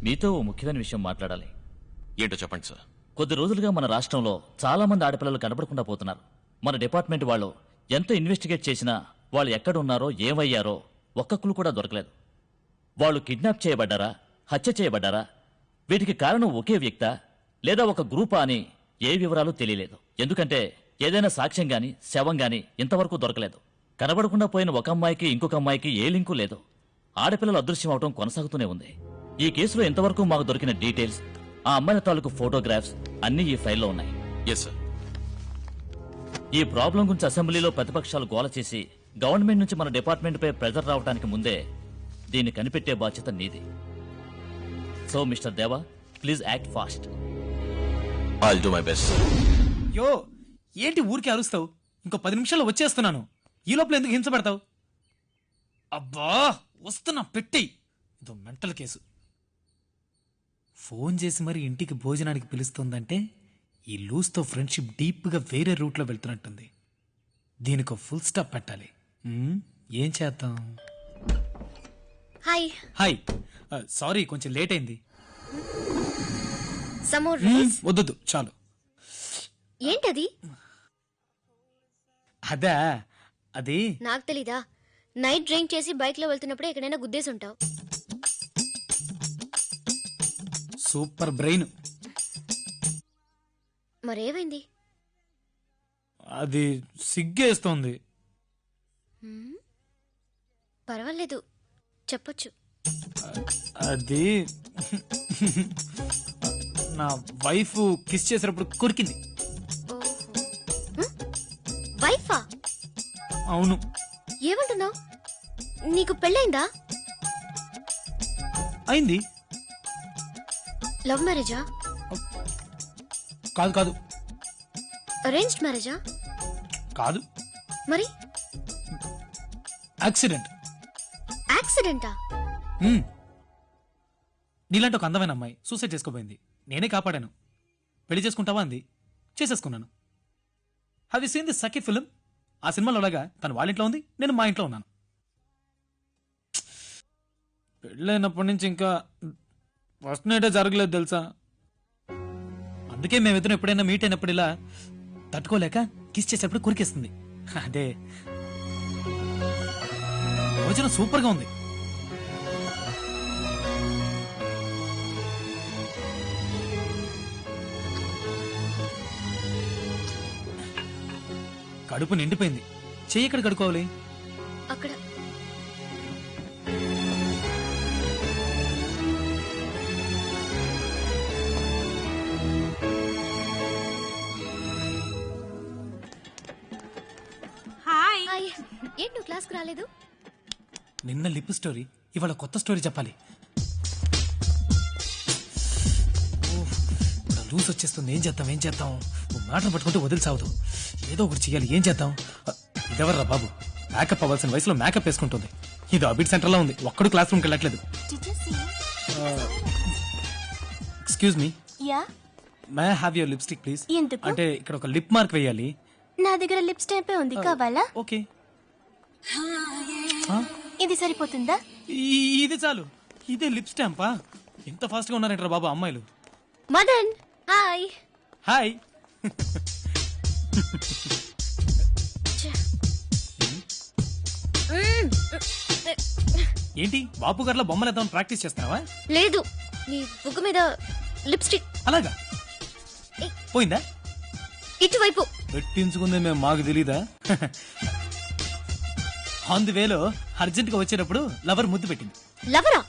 మీతో ఓ ముఖ్యమైన విషయం మాట్లాడాలి. ఏంటో చెప్పండి సార్. కొద్ది రోజులుగా మన రాష్ట్రంలో చాలా మంది ఆడపిల్లలు కనబడకుండా పోతున్నారు. మన డిపార్ట్మెంట్ వాళ్ళు ఎంత ఇన్వెస్టిగేట్ చేసినా వాళ్ళు ఎక్కడున్నారో ఏమయ్యారో ఒక్క క్లూ కూడా దొరకలేదు. వాళ్ళు కిడ్నాప్ చేయబడ్డారా, హత్య చేయబడ్డారా, వీటికి కారణం ఒకే వ్యక్తా లేదా ఒక గ్రూపా అని ఏ వివరాలు తెలియలేదు. ఎందుకంటే ఏదైనా సాక్ష్యం గాని శవం గాని ఇంతవరకు దొరకలేదు. కనబడకుండా పోయిన ఒక అమ్మాయికి ఇంకొక అమ్మాయికి ఏ లింకు లేదు. ఆడపిల్లలు అదృశ్యం అవటం కొనసాగుతూనే ఉంది. ఈ కేసులో ఇంతవరకు మాకు దొరికిన డీటెయిల్స్, ఆ అమ్మాయిల తాలూకు ఫోటోగ్రాఫ్స్ అన్నీ ఈ ఫైల్లో ఉన్నాయి. Yes sir. ఈ ప్రాబ్లం గురించి అసెంబ్లీలో ప్రతిపక్షాలు గోల చేసి గవర్నమెంట్ నుంచి మన డిపార్ట్మెంట్ పై ప్రెజర్ రావడానికి ముందే దీన్ని కనిపెట్టే బాధ్యత నీది. సో మిస్టర్ దేవా, please act fast. I'll do my best. యో, ఏంటి ఊరికే అరుస్తావు? ఇంకో 10 నిమిషాల్లో వచ్చేస్తున్నాను. ఈ లోపల ఎందుకు హింసపడతావు? అబ్బా, వస్తున్నా, పెట్టేయ్. ఇదో మెంటల్ కేసు. ఫోన్ చేసి మరి ఇంటికి భోజనానికి పిలుస్తుందంటే ఈ లూజ్తో ఫ్రెండ్షిప్ డీప్గా వేరే రూట్లో వెళ్తున్నట్టుంది. దీనికి ఫుల్ స్టాప్ పెట్టాలి. ఏం చేద్దాం? హాయ్. హాయ్, సారీ కొంచెం లేట్ అయింది. వద్దు చాలు. ఏంటది? అదా, అది నాకు తెలీదా? నైట్ డ్రింక్ చేసి బైక్ లో వెళ్తున్నప్పుడే ఎక్కడైనా గుద్దేసి ఉంటావు. Super brain. మరేమైంది? అది సిగ్గేస్తోంది. పర్వాలేదు, చెప్పొచ్చు. అది నా వైఫ్ కిస్ చేసేటప్పుడు కొరికింది. వైఫా? అవును. ఏమంటున్నావు? నీకు పెళ్ళైందా? అయింది. లవ్ మ్యారేజా? కాదు కాదు. అరేంజ్డ్ మ్యారేజా? కాదు. మరి? యాక్సిడెంట్. యాక్సిడెంటా? నీలాంటి ఒక అందమైన అమ్మాయి సూసైడ్ చేసుకోబోయింది. నేనే కాపాడాను. పెళ్లి చేసుకుంటావా అంది. చేసేసుకున్నాను. Have you seen the Sakhi film? ఆ సినిమాలో లాగా తను వాళ్ళ ఇంట్లో ఉంది, నేను మా ఇంట్లో ఉన్నాను. పెళ్ళైనప్పటి నుంచి ఇంకా ఫస్ట్ నైటే జరగలేదు తెలుసా. అందుకే మేమిద్దరం ఎప్పుడైనా మీట్ అయినప్పుడు ఇలా తట్టుకోలేక కిస్ చేసేప్పుడు కురికేస్తుంది. అదే భోజనం సూపర్ గా ఉంది. కడుపు నిండిపోయింది. చెయ్యి ఎక్కడ కడుకోవాలి? అక్కడ. హాయ్. ఏంటి నువ్వు క్లాస్కి రాలేదు? నిన్న లిప్ స్టోరీ, ఇవాళ కొత్త స్టోరీ చెప్పాలి. లూస్ వచ్చేస్తుంది. ఏం చేద్దాం? మాటలు పట్టుకుంటే వదిలి సావదు. ఏదో ఒకటి చెయ్యాలి. ఏం చేద్దాం? ఇదెవర్రా బాబు, మేకప్ అవ్వాల్సిన వయసులో మేకప్ వేసుకుంటుంది. ఇది అబిట్ సెంటర్ లో ఉంది. ఒక్కడు క్లాస్ రూమ్కి వెళ్ళట్లేదు. Excuse me, yeah may have your lipstick please? ఎందుకు? అంటే ఇక్కడ ఒక లిప్ మార్క్ వేయాలి. నా దగ్గర లిప్ స్టాంపే ఉంది, కావాలా? ఓకే, ఇది సరిపోతుందా? ఇది చాలు. ఇదే లిప్ స్టాంపా? ఇంత ఫాస్ట్ గా ఉన్నారంటారా బాబు అమ్మాయిలు? మదన్ హాయ్. హాయ్. ఏంటి బాపు గారిలో బొమ్మలు వేద్దామని ప్రాక్టీస్ చేస్తున్నావా? లేదు, నీ బుగ్గ మీద లిప్స్టిక్. అలాగా? పోయిందా? ఇటువైపు పెట్టించుకుంది మేము, మాకు తెలీదా? ఆన్ ది వేలో అర్జెంట్ గా వచ్చేటప్పుడు లవర్ ముద్దు పెట్టింది. లవరా?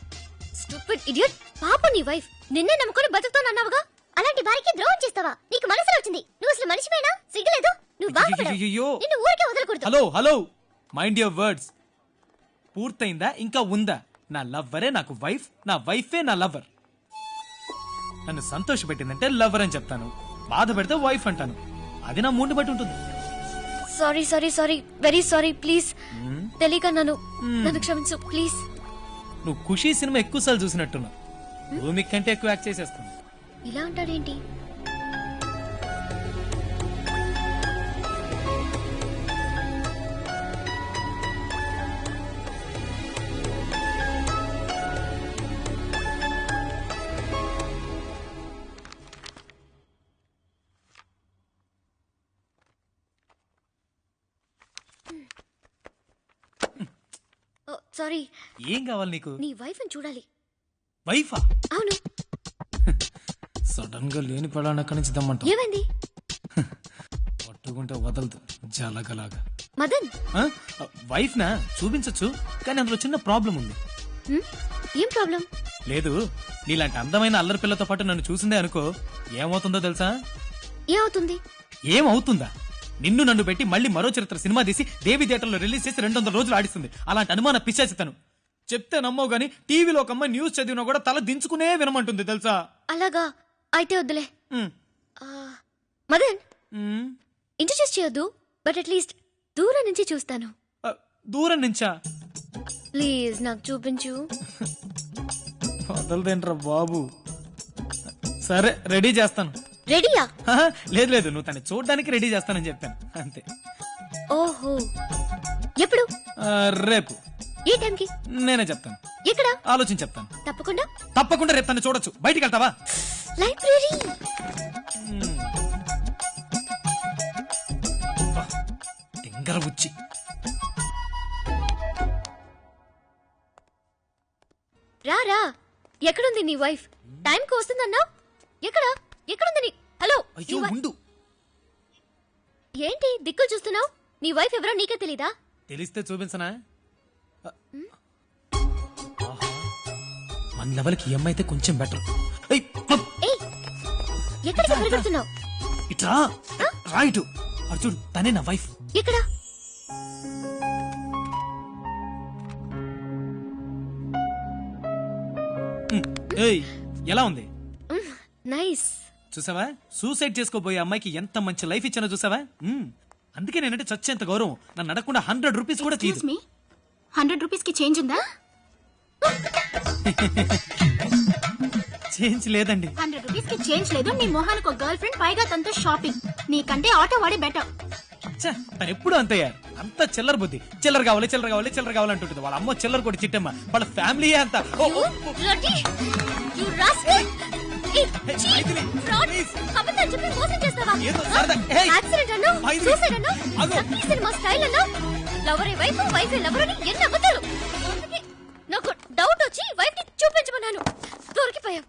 Stupid idiot. పాప నీ వైఫ్ నిన్నే నమ్ముకొని బతుకుతానన్నావుగా. అలాంటి భార్యకి ద్రోహం చేస్తావా? నీకు మనసులో వచ్చింది. నువ్వు అసలు మనిషివేనా? సిగ్గులేదు? నువ్వు బాగుపడవు. నిన్ను ఊరికే వదలకూడదు. Hello mind your words. పూర్తయిందా ఇంకా ఉందా? నా లవ్వరే నాకు వైఫ్, నా వైఫే నా లవ్వర్. నన్ను సంతోష పెట్టిందంటే లవ్వర్ అని చెప్తాను, బాధ పెడితే వైఫ్ అంటాను. అది నా మూడ్ని బట్టి ఉంటుంది. Sorry very sorry. ప్లీజ్ తెలియక నన్ను క్షమించు ప్లీజ్. నువ్వు ఖుషీ సినిమా ఎక్కువసార్లు చూసినట్టున్నావు. భూమి కంటే ఎక్కువ యాక్ట్ చేసేస్తాను. ఇలా అంటాడేంటి? సారీ. ఏం కావాలి నీకు? నీ వైఫ్ ని చూడాలి. వైఫా? అవును. సడన్ గా లేని పడాను అక్కడి నుంచి దమ్మంటావు. ఏమైంది? పట్టుకుంటే వదలదు జలగలాగా. మదన్ వైఫ్ నా చూపించచ్చు, కానీ అందులో చిన్న ప్రాబ్లం ఉంది. ఏం ప్రాబ్లం? లేదు, నీలాంటి అందమైన అల్లరి పిల్లతో పాటు నన్ను చూసిందే అనుకో, ఏమవుతుందో తెలుసా? ఏమవుతుంది? ఏమవుతుందా? నిన్ను నన్ను పెట్టి మళ్ళీ మరో చరిత్ర సినిమా తీసి దేవి థియేటర్లో రిలీజ్ చేసి 200 రోజులు ఆడిస్తుంది. అలాంటి అనుమాన పిశాచితను. చెప్తే నమ్మవు గానీ టీవీలో ఒక అమ్మాయి న్యూస్ చదివినా కూడా తల దించుకునే వినమంటుంది తెలుసా? అలాగా? అయితే వద్దులే. మదన్ ఇంట్రడ్యూస్ చేయొద్దు, బట్ అట్లీస్ట్ దూరం నుంచి చూస్తాను. దూరం నుంచా? ప్లీజ్ నాకు చూపించు. వదలదేంట్రా బాబు. సరే రెడీ చేస్తాను. రెడీయా? లేదు, నువ్వు తను చూడడానికి రెడీ చేస్తానని చెప్పాను అంతే. ఓహో, ఎప్పుడు? రేపు. ఏ టైంకి? నేనే చెప్తాను. ఎక్కడ? ఆలోచించి చెప్తాను. తప్పకుండా రేపు తను చూడొచ్చు. బయటికి వెళ్తావా? లైబ్రరీ. టింగర బుచ్చి. రా. ఎక్కడుంది నీ వైఫ్? టైంకి వస్తుందన్నావు. ఎక్కడుంది నీ? హలో. అయ్యో ఉండు. ఏంటి దిక్కులు చూస్తున్నావు? నీ వైఫ్ ఎవరో నీకే తెలీదా? తెలిస్తే చూపించనా? మన లెవెల్కి ఈ అమ్మాయి అయితే కొంచెం బెటర్. ఎక్కడికి పరిగెడుతున్నావు? ఇట్రా రైట్. చూడు, తనే నా వైఫ్. ఎక్కడ? ఎలా ఉంది? నైస్. చూసావా, సూసైడ్ చేసుకోబోయే అమ్మాయికి ఎంత మంచి లైఫ్ ఇచ్చానో చూసావా? అందుకే నేనంటే చచ్చేంత గౌరవం. నన్ను అడగకుండా 100 రూపీస్ కూడా తీయదు. 100 రూపీస్ కి చేంజ్ ఉందా? చేంజ్ లేదండి. 100 రూపీస్ కి చేంజ్ లేదు. నీ మొహానికి ఒక గర్ల్ ఫ్రెండ్, పైగా తనతో షాపింగ్. నీకంటే ఆటో వాడి బెటర్. తను ఎప్పుడు అంతయ్యా, అంత చిల్లర బుద్ధి. చిల్లర కావాలంటుంటుంది. వాళ్ళ అమ్మ చిల్లర కొట్టి చిట్టమ్మ, వాళ్ళ ఫ్యామిలీ అంతా. నాకు డౌట్ వచ్చి వైఫ్ ని చూపించమన్నాను. దొరికిపోయాం.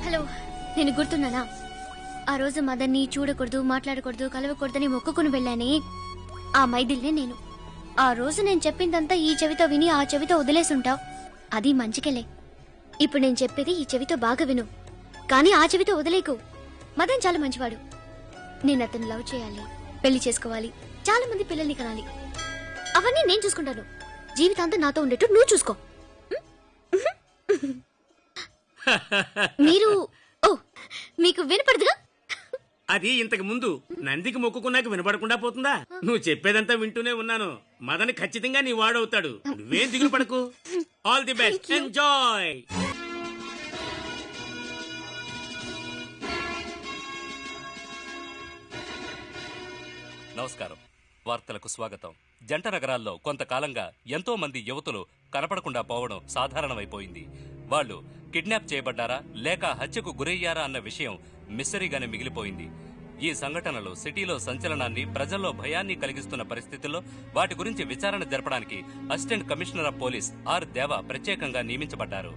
హలో, నేను గుర్తున్నానా? ఆ రోజు మదన్ని చూడకూడదు, మాట్లాడకూడదు, కలవకూడదని మొక్కుకుని వెళ్ళానే, ఆ మైదిల్నే నేను. ఆ రోజు నేను చెప్పిందంతా ఈ చెవితో విని ఆ చెవితో వదిలేసుంటావు. అది మంచికెలే. ఇప్పుడు నేను చెప్పేది ఈ చెవితో బాగా విను, కానీ ఆ చెవితో వదిలేకు. మదన్ చాలా మంచివాడు. నేను అతను లవ్ చేయాలి, పెళ్లి చేసుకోవాలి, చాలా మంది పిల్లల్ని కనాలి. అవన్నీ నేను చూసుకుంటాను. జీవితాంతం నాతో ఉండేట్టు నువ్వు చూసుకో. మీరు ఓ మీకు వినపడదుగా? అది ఇంతకు ముందు నందికి మొక్కుకున్నాక వినపడకుండా పోతుందా? నువ్వు చెప్పేదంతా వింటూనే ఉన్నాను. మదన్ ఖచ్చితంగా నీ వాడవుతాడు. నువ్వేం దిగులు పడకు. All the best, enjoy. నమస్కారం. వార్తలకు స్వాగతం. జంట నగరాల్లో కొంతకాలంగా ఎంతో మంది యువతులు కనపడకుండా పోవడం సాధారణమైపోయింది. వాళ్ళు కిడ్నాప్ చేయబడ్డారా లేక హత్యకు గురయ్యారా అన్న విషయం మిస్టరీగానే మిగిలిపోయింది. ఈ సంఘటనలు సిటీలో సంచలనాన్ని, ప్రజల్లో భయాన్ని కలిగిస్తున్న పరిస్థితుల్లో వాటి గురించి విచారణ జరపడానికి assistant commissioner of police R Deva ప్రత్యేకంగా నియమించబడ్డారు.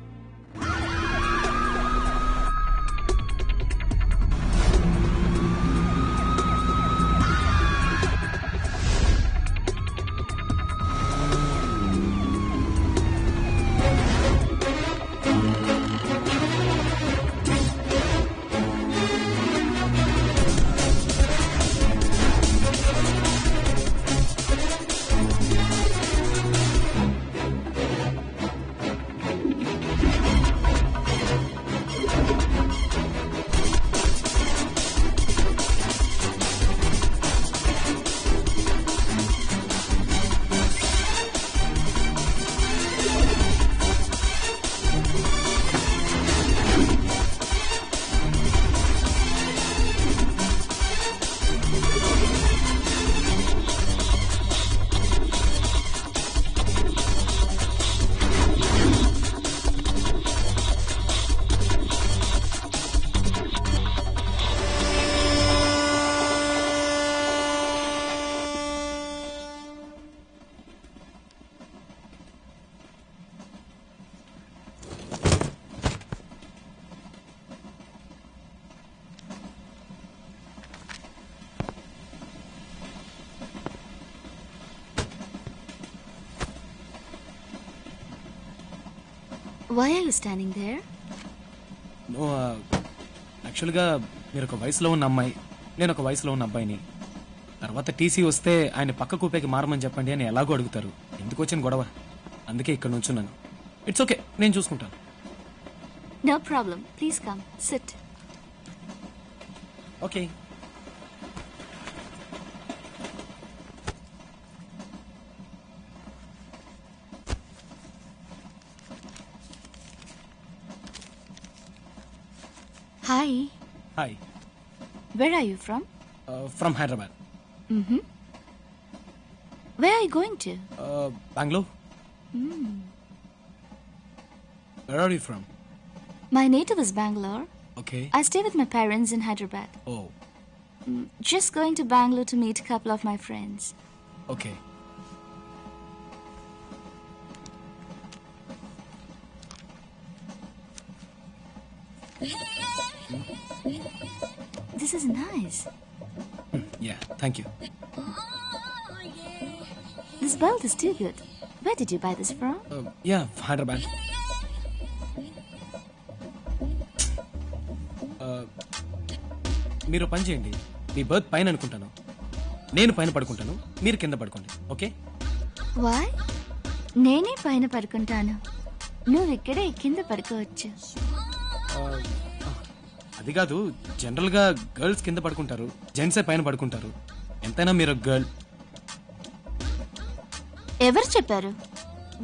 Why are you standing there? No, యాక్చువల్గా మీరు ఒక వయసులో ఉన్న అమ్మాయి, నేను ఒక వయసులో ఉన్న అబ్బాయిని. తర్వాత టీసీ వస్తే ఆయన పక్క కూపేకి మారమని చెప్పండి అని ఎలాగో అడుగుతారు. ఎందుకు వచ్చిన గొడవ? అందుకే ఇక్కడ నుంచున్నాను. ఇట్స్ ఓకే, నేను చూసుకుంటాను. No problem. Please come. Sit. Okay. Hi. Hi. Where are you from? From Hyderabad. Mm-hmm. Where are you going to? Bangalore. Mm. Where are you from? My native is Bangalore. Okay. I stay with my parents in Hyderabad. Oh. Just going to Bangalore to meet a couple of my friends. Okay. This is nice. Yeah, thank you. This belt is too good. Where did you buy this from? Yeah, Hyderabad. మీరు పని చేయండి. మీ birth పైన అనుకుంటాను, నేను పైన పడుకుంటాను, మీరు కింద పడుకోండి. ఓకే? Why? నేనే పైన పడుకుంటాను, నువ్వు ఇక్కడే కింద పడుకోవచ్చు. అది కాదు, జనరల్ గా గర్ల్స్ కింద పడుకుంటారు, జెంట్సే పైన పడుకుంటారు. ఎంతైనా మీరు గర్ల్. ఎవరు చెప్పారు?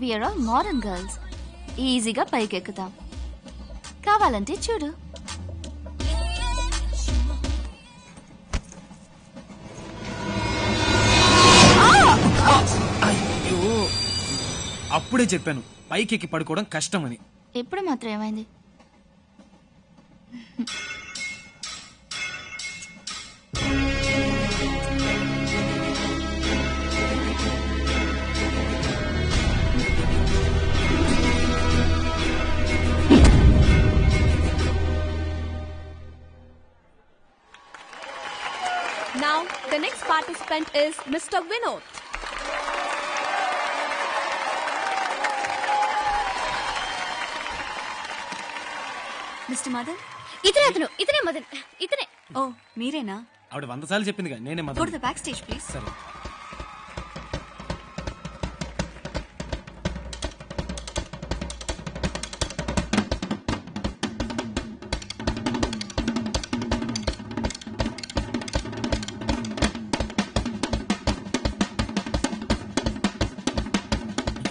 We're all modern girls. ఈజీగా పైకి ఎక్కుతాం. కావాలంటే చూడు. అయ్యో, అప్పుడే చెప్పాను పైకి ఎక్కి పడుకోవడం కష్టమని. ఎప్పుడు మాత్రం ఏమైంది? Now, the next participant is Mr. Vinod. Mister Madan, ఇతనే అతను, ఇతనే మదన్, ఇతనే. ఓ మీరేనా? ఆవిడ 100 సార్లు చెప్పిందిగా నేనే go to the back stage please. సరే.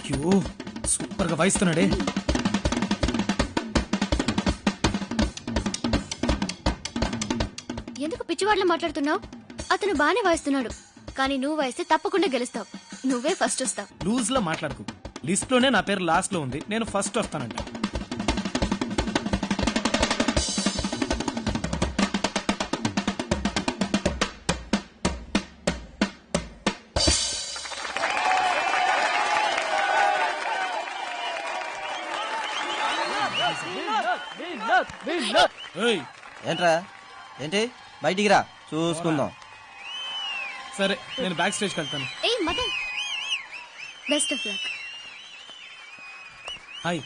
అయ్యో సూపర్ గా వాయిస్తున్నాడే. ఎందుకు పిచ్చివాడ్లా మాట్లాడుతున్నావు? అతను బానే వాయిస్తున్నాడు, కానీ నువ్వు వాయిస్తే తప్పకుండా గెలుస్తావు. నువ్వే ఫస్ట్ వస్తావు. లూజ్ లో మాట్లాడుకు. లిస్ట్ లోనే నా పేరు లాస్ట్ లో ఉంది, నేను ఫస్ట్ వస్తానంట. ఏయ్, ఏంట్రా ఏంటి బయటికి రా చూసుకుందాం. సరే నేను బ్యాక్ స్టేజ్కి వెళ్తాను. ఏ Madan, best of luck. Hi,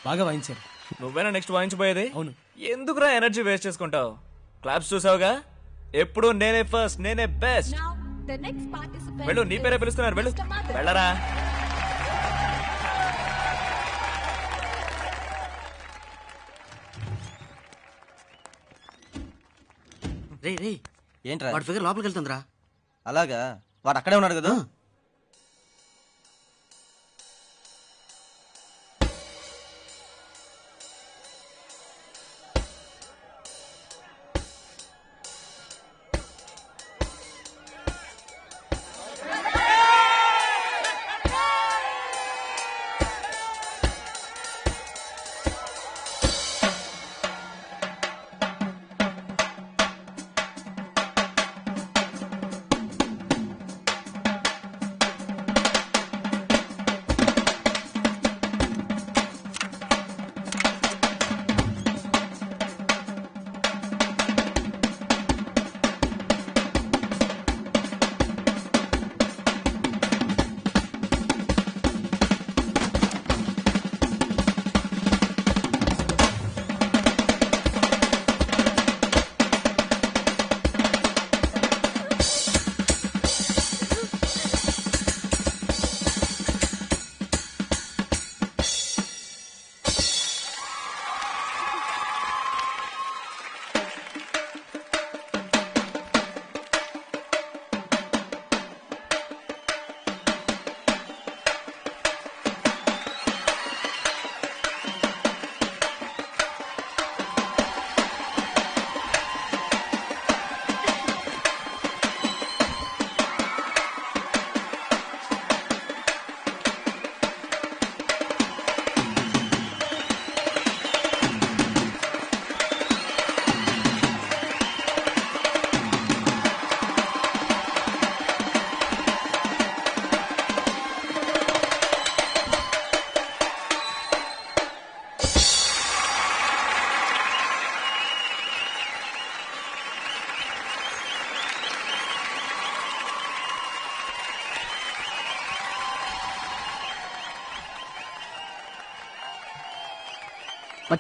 బాగా వాయించారు. నువ్వేనా నెక్స్ట్ వాయించబోయేది? అవును. ఎందుకురా ఎనర్జీ వేస్ట్ చేసుకుంటావు? క్లాప్స్ చూసావుగా, ఎప్పుడు నేనే ఫస్ట్, నేనే బెస్ట్. వెళ్ళు, నీ పేరే పిలుస్తున్నారు, వెళ్ళు. వెళ్ళరా. రే రే ఏంట్రా వాడి ఫిగర్ లోపలికి వెళ్తుందిరా. అలాగా, వాడు అక్కడే ఉన్నాడు కదా.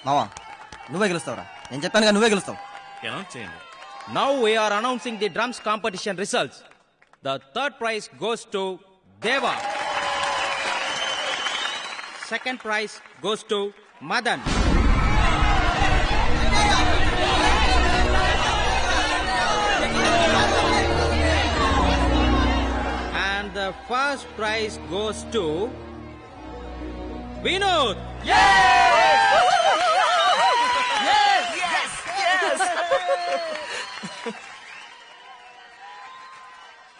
మావా నువ్వే గెలుస్తావురా, నేను చెప్పానుగా నువ్వే గెలుస్తావు. Now we are announcing the drums competition results. The third prize goes to Deva. Second prize goes to Madan. And the first prize goes to Vinod.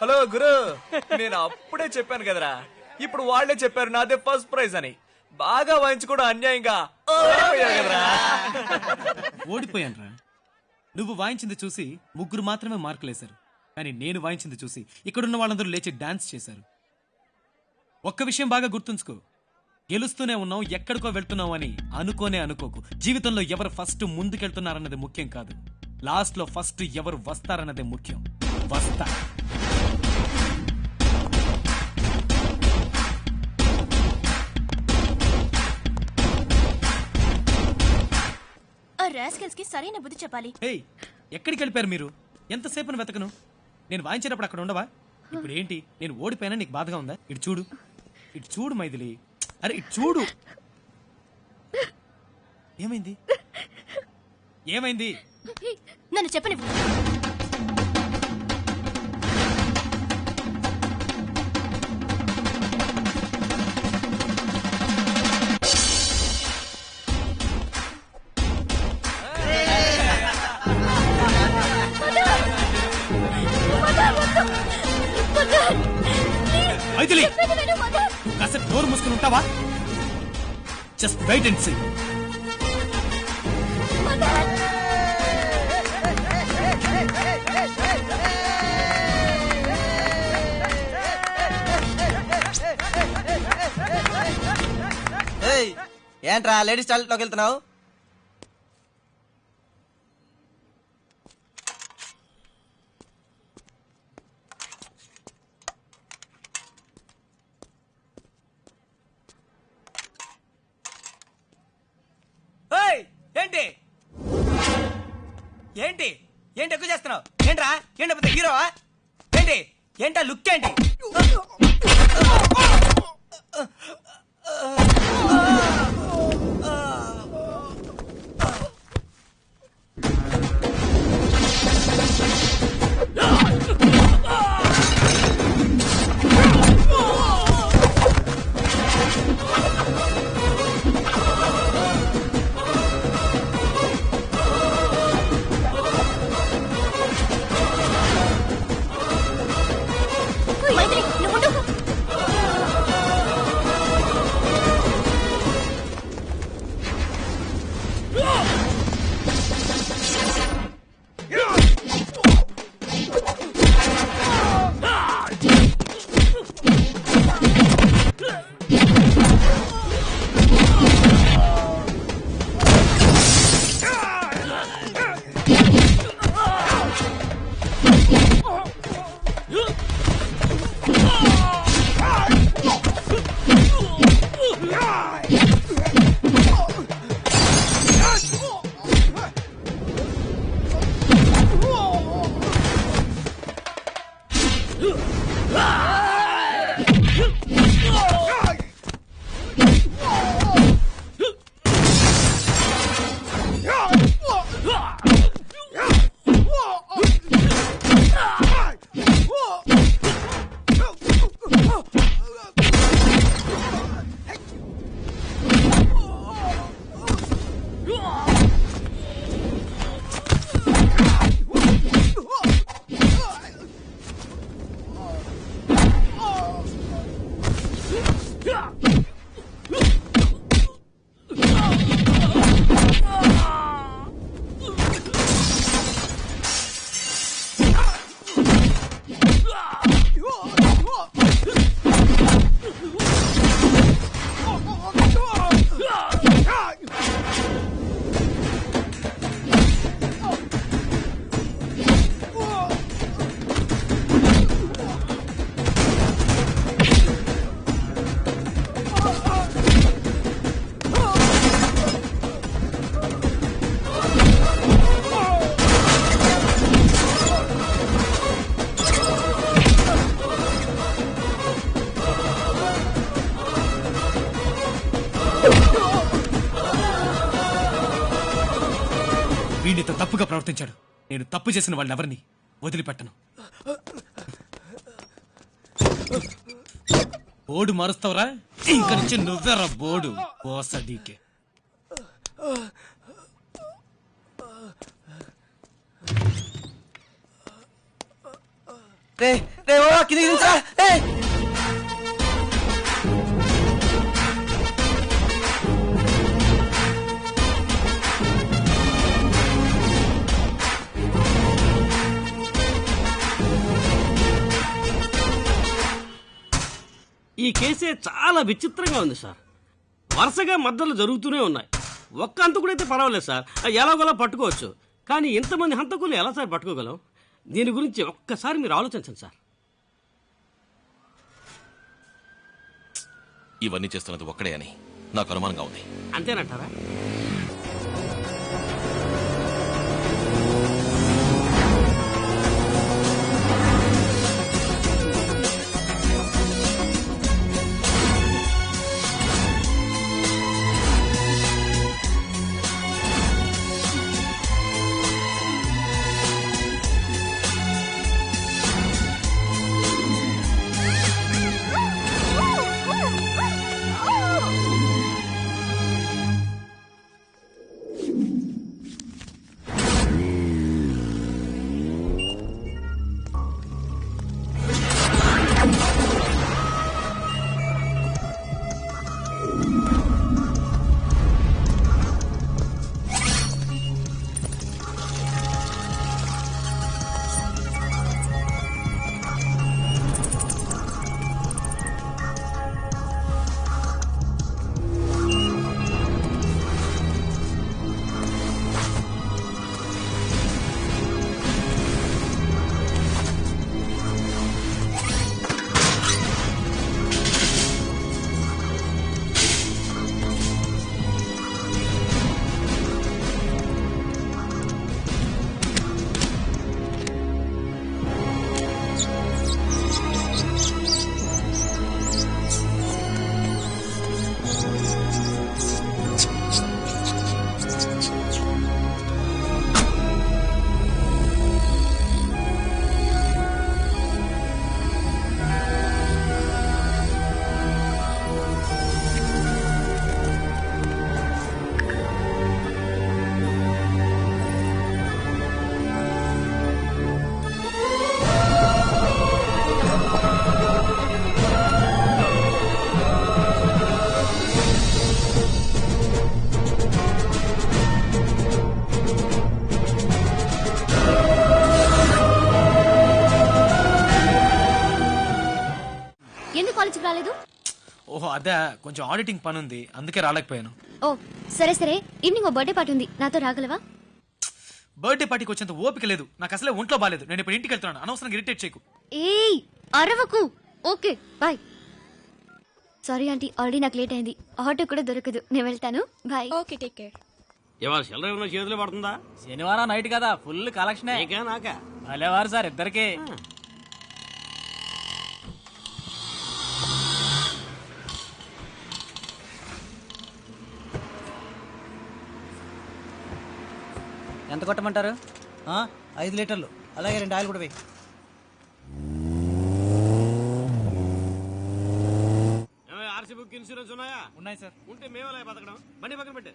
Hello గురు, నేను అప్పుడే చెప్పాను కదరా, ఇప్పుడు వాళ్ళే చెప్పారు నాదే ఫస్ట్ ప్రైజ్ అని. బాగా వాయించుకోవడం అన్యాయంగా కదరా. ఓడిపోయానురా. నువ్వు వాయించింది చూసి ముగ్గురు మాత్రమే మార్కులేశారు, కానీ నేను వాయించింది చూసి ఇక్కడున్న వాళ్ళందరూ లేచి డాన్స్ చేశారు. ఒక్క విషయం బాగా గుర్తుంచుకో, గెలుస్తూనే ఉన్నావు, ఎక్కడికో వెళ్తున్నావు అని అనుకోకు. జీవితంలో ఎవరు ఫస్ట్ ముందుకెళ్తున్నారన్నది ముఖ్యం కాదు, లాస్ట్ లో ఫస్ట్ ఎవరు వస్తారన్నదే ముఖ్యం. వస్తా. ఆ రాస్కెల్స్ కి సరైన బుద్ధి చెప్పాలి. ఏయ్, ఎక్కడికి వెళ్ళిపోయారు మీరు? ఎంతసేపు వెతకను? నేను వాయించేటప్పుడు అక్కడ ఉండవా? ఇప్పుడు ఏంటి, నేను ఓడిపోయినా నీకు బాధగా ఉందా? ఇటు చూడు, ఇటు చూడు మైథిలి. అరే ఇటు చూడు. ఏమైంది? ఏమైంది? నన్ను చెప్పని మైథిలి కాసేపు నోరు మూసుకుని ఉంటావా? Just wait and see. ఏంట్రా లేడీస్ టాయిలెట్ లోకి వెళ్తున్నావు? ఏంటి ఏంటి ఏంటి ఎక్కువ చేస్తున్నావు? ఏంట్రా ఏంటి పెద్ద హీరోవా ఏంటి? ఏంటా లుక్ ఏంటి? వీడితో తప్పుగా ప్రవర్తించాడు. నేను తప్పు చేసిన వాళ్ళని ఎవరిని వదిలిపెట్టను. బోర్డు మారుస్తావురా? ఇంక నుంచి నువ్వెరా బోర్డు. ఓసడీకే ఈ కేసే చాలా విచిత్రంగా ఉంది సార్. వరుసగా మద్దతులు జరుగుతూనే ఉన్నాయి. ఒక్క హంతకుడైతే పర్వాలేదు సార్, ఎలాగోలా పట్టుకోవచ్చు. కానీ ఇంతమంది హంతకులు ఎలా సార్ పట్టుకోగలం? దీని గురించి ఒక్కసారి మీరు ఆలోచించండి సార్. ఇవన్నీ చేస్తున్నది ఒక్కడే అని నాకు అనుమానంగా ఉంది. అంతేనంటారా? ఎందుకు కాలేజీకి రాలేదు? ఓహో అదే, కొంచెం ఆడిటింగ్ పని ఉంది, అందుకే రాలేకపోయాను. ఓ సరే సరే, ఈవినింగ్ ఓ బర్త్డే పార్టీ ఉంది, నాతో రాగలవా? బర్త్డే పార్టీకి వచ్చేంత ఓపిక లేదు, నాకు అసలే ఒంట్లో బాలేదు. నేను ఇప్పుడు ఇంటికి వెళ్తున్నాను, అనవసరంగా ఇరిటేట్ చేయకు. ఏయ్ అరవకు. Okay bye. Sorry aunty, already నాకు లేట్ అయింది, ఆటో కూడా దొరకదు, నేను వెళ్తాను. బాయ్. Okay take care. ఇవాళ చిల్లర ఏమన్నా చేతిలో పడుతుందా? శనివారం నైట్ కదా, ఫుల్ కలెక్షన్. నీకా నాకా? అలేవారు సార్ ఇద్దరికి. ఎంత కొట్టమంటారు? 5 లీటర్లు, అలాగే 2 ఆయిల్ కూడా వేయి. ఆర్సీ బుక్ ఇన్సూరెన్స్ ఉన్నాయా? ఉన్నాయి సార్. ఉంటే మేమే బతకడం. బండి పక్కన పెట్టు.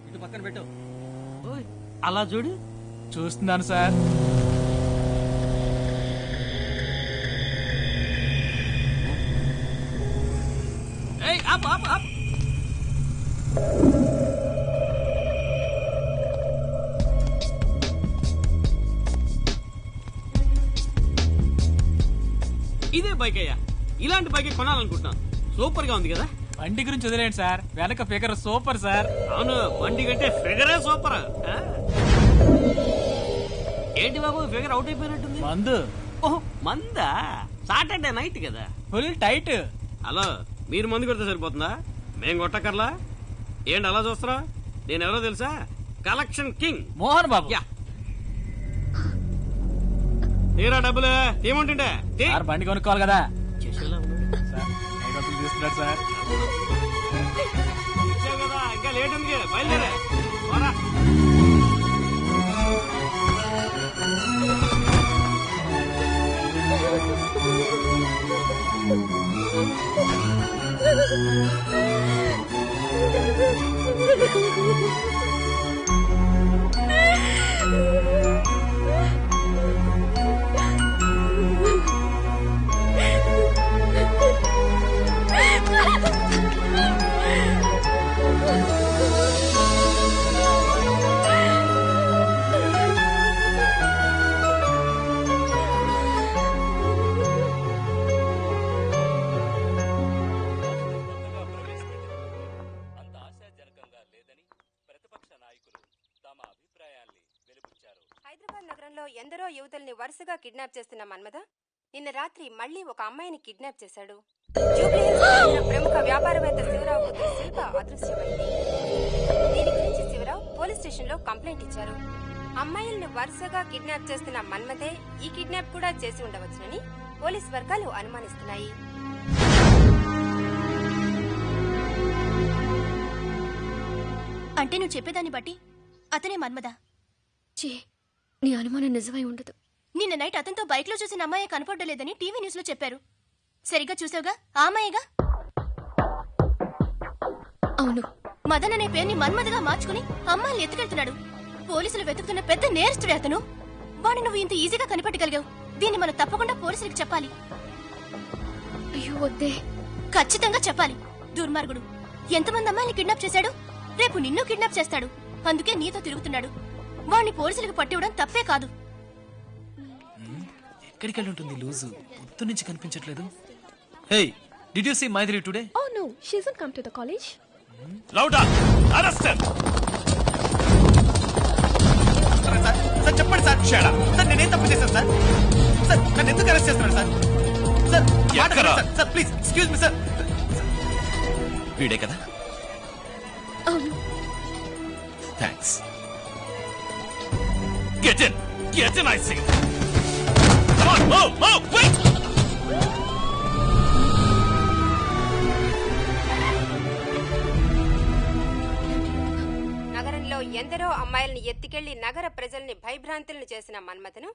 ఇటు పక్కన పెట్టు. అలా చూడు. చూస్తున్నాను సార్. ఏయ్ ఆప్ ఆప్ ఆప్. ఇదే బైక్ అయ్యా, ఇలాంటి బైక్ కొనాలనుకుంటున్నాను. సూపర్ గా ఉంది కదా. బండి గురించి వదిలేండి సార్, వెనక ఫిగర్ సూపర్ సార్. అవును, బండి కంటే ఫిగరే సూపర్. ఏంటి బాబు, ఫిగర్ అవుట్ అయిపోయినట్టుంది. మందు. ఓహో మందా? సాటర్డే నైట్ కదా, ఫుల్ టైట్. హలో, మీరు మందు కొడితే సరిపోతుందా? మేం కొట్టకర్లా. ఏంటి అలా చూస్తారా? నేను ఎవరో తెలుసా? Collection king Mohan Babu. Yeah, తీరా డబ్బులు ఏముంటుండే బండి కొనుక్కోవాలి కదా. సార్ కదా, ఇంకా లేట్ ఉంది, బయలుదేరే. హైదరాబాద్ నగరంలో ఎందరో యువతుల్ని వరుసగా కిడ్నాప్ చేస్తున్న మన్మథ నిన్న రాత్రి మళ్లీ ఒక అమ్మాయిని కిడ్నాప్ చేశాడు. ప్రముఖ వ్యాపారవేత్త శివరావు కూతురు శిల్ప అదృశ్యమైంది. దీని గురించి శివరావు పోలీస్ స్టేషన్ లో కంప్లైంట్ ఇచ్చారు. అమ్మాయిల్ని వరుసగా కిడ్నాప్ చేస్తున్న మన్మథే ఈ కిడ్నాప్ కూడా చేసి ఉండవచ్చునని పోలీస్ వర్గాలు అనుమానిస్తున్నాయి. అంటే నువ్వు చెప్పేదాన్ని బట్టి అతనే మన్మథ. నీ అనుమానం నిజమై ఉండదు. నిన్న నైట్ అతనితో బైక్ లో చూసిన అమ్మాయి కనపడలేదని టీవీ న్యూస్ లో చెప్పారు. సరిగ్గా చూసావుగా, ఆ అమ్మాయిగా. అవును, మదన్ అనే పేరుని మన్మథగా మార్చుకుని అమ్మాయిని ఎత్తుకెళ్తున్నాడు. పోలీసులు వెతుకుతున్న పెద్ద నేరస్తుడే అతను. వాడిని నువ్వు ఇంత ఈజీగా కనిపెట్టగలిగావు. దీన్ని మనం తప్పకుండా పోలీసులకు చెప్పాలి. అయ్యో వద్దే. ఖచ్చితంగా చెప్పాలి. దుర్మార్గుడు ఎంతమంది అమ్మాయిని కిడ్నాప్ చేశాడు. రేపు నిన్ను కిడ్నాప్ చేస్తాడు. అందుకే నీతో తిరుగుతున్నాడు. వాడిని పోలీసులకు పట్టివ్వడం తప్పే కాదు. ఎక్కడికి వెళ్ళి ఉంటుంది లూజు? పొద్దు నుంచి కనిపించట్లేదు. Hey, did you see Maithili today? Oh no, she hasn't come to the college. లౌడా అరెస్ట్. సార్ చెప్పండి సార్. షడా సార్, నేనేం తప్పు చేశాను సార్? సార్ నన్ను ఎందుకు అరెస్ట్ చేస్తున్నారు sir? Sir sir please excuse me sir. వీడే కదా? అవును. Thanks. Get in! Get in, I say! Come on, move, move, wait! నగరంలో ఎందరో అమ్మాయిల్ని ఎత్తికెళ్లి నగర ప్రజల్ని భయభ్రాంతులను చేసిన మన్మథను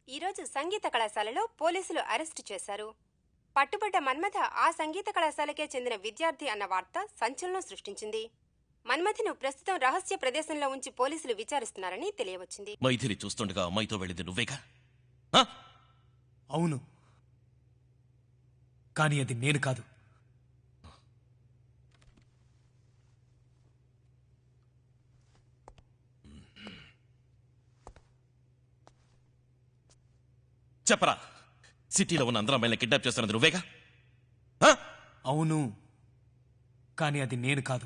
ఈరోజు సంగీత కళాశాలలో పోలీసులు అరెస్టు చేశారు. పట్టుబడ్డ మన్మథ ఆ సంగీత కళాశాలకే చెందిన విద్యార్థి అన్న వార్త సంచలనం సృష్టించింది. మన్మథను ప్రస్తుతం రహస్య ప్రదేశంలో ఉంచి పోలీసులు విచారిస్తున్నారని తెలియవచ్చింది. మైథిలి చూస్తుండగా అమ్మాయితో వెళ్ళింది నువ్వేగా? అవును, కానీ అది నేను కాదు. చెప్పరా, సిటీలో ఉన్న అందరూ అమ్మాయిని కిడ్నాప్ చేస్తున్నది నువ్వేగా? అవును, కానీ అది నేను కాదు.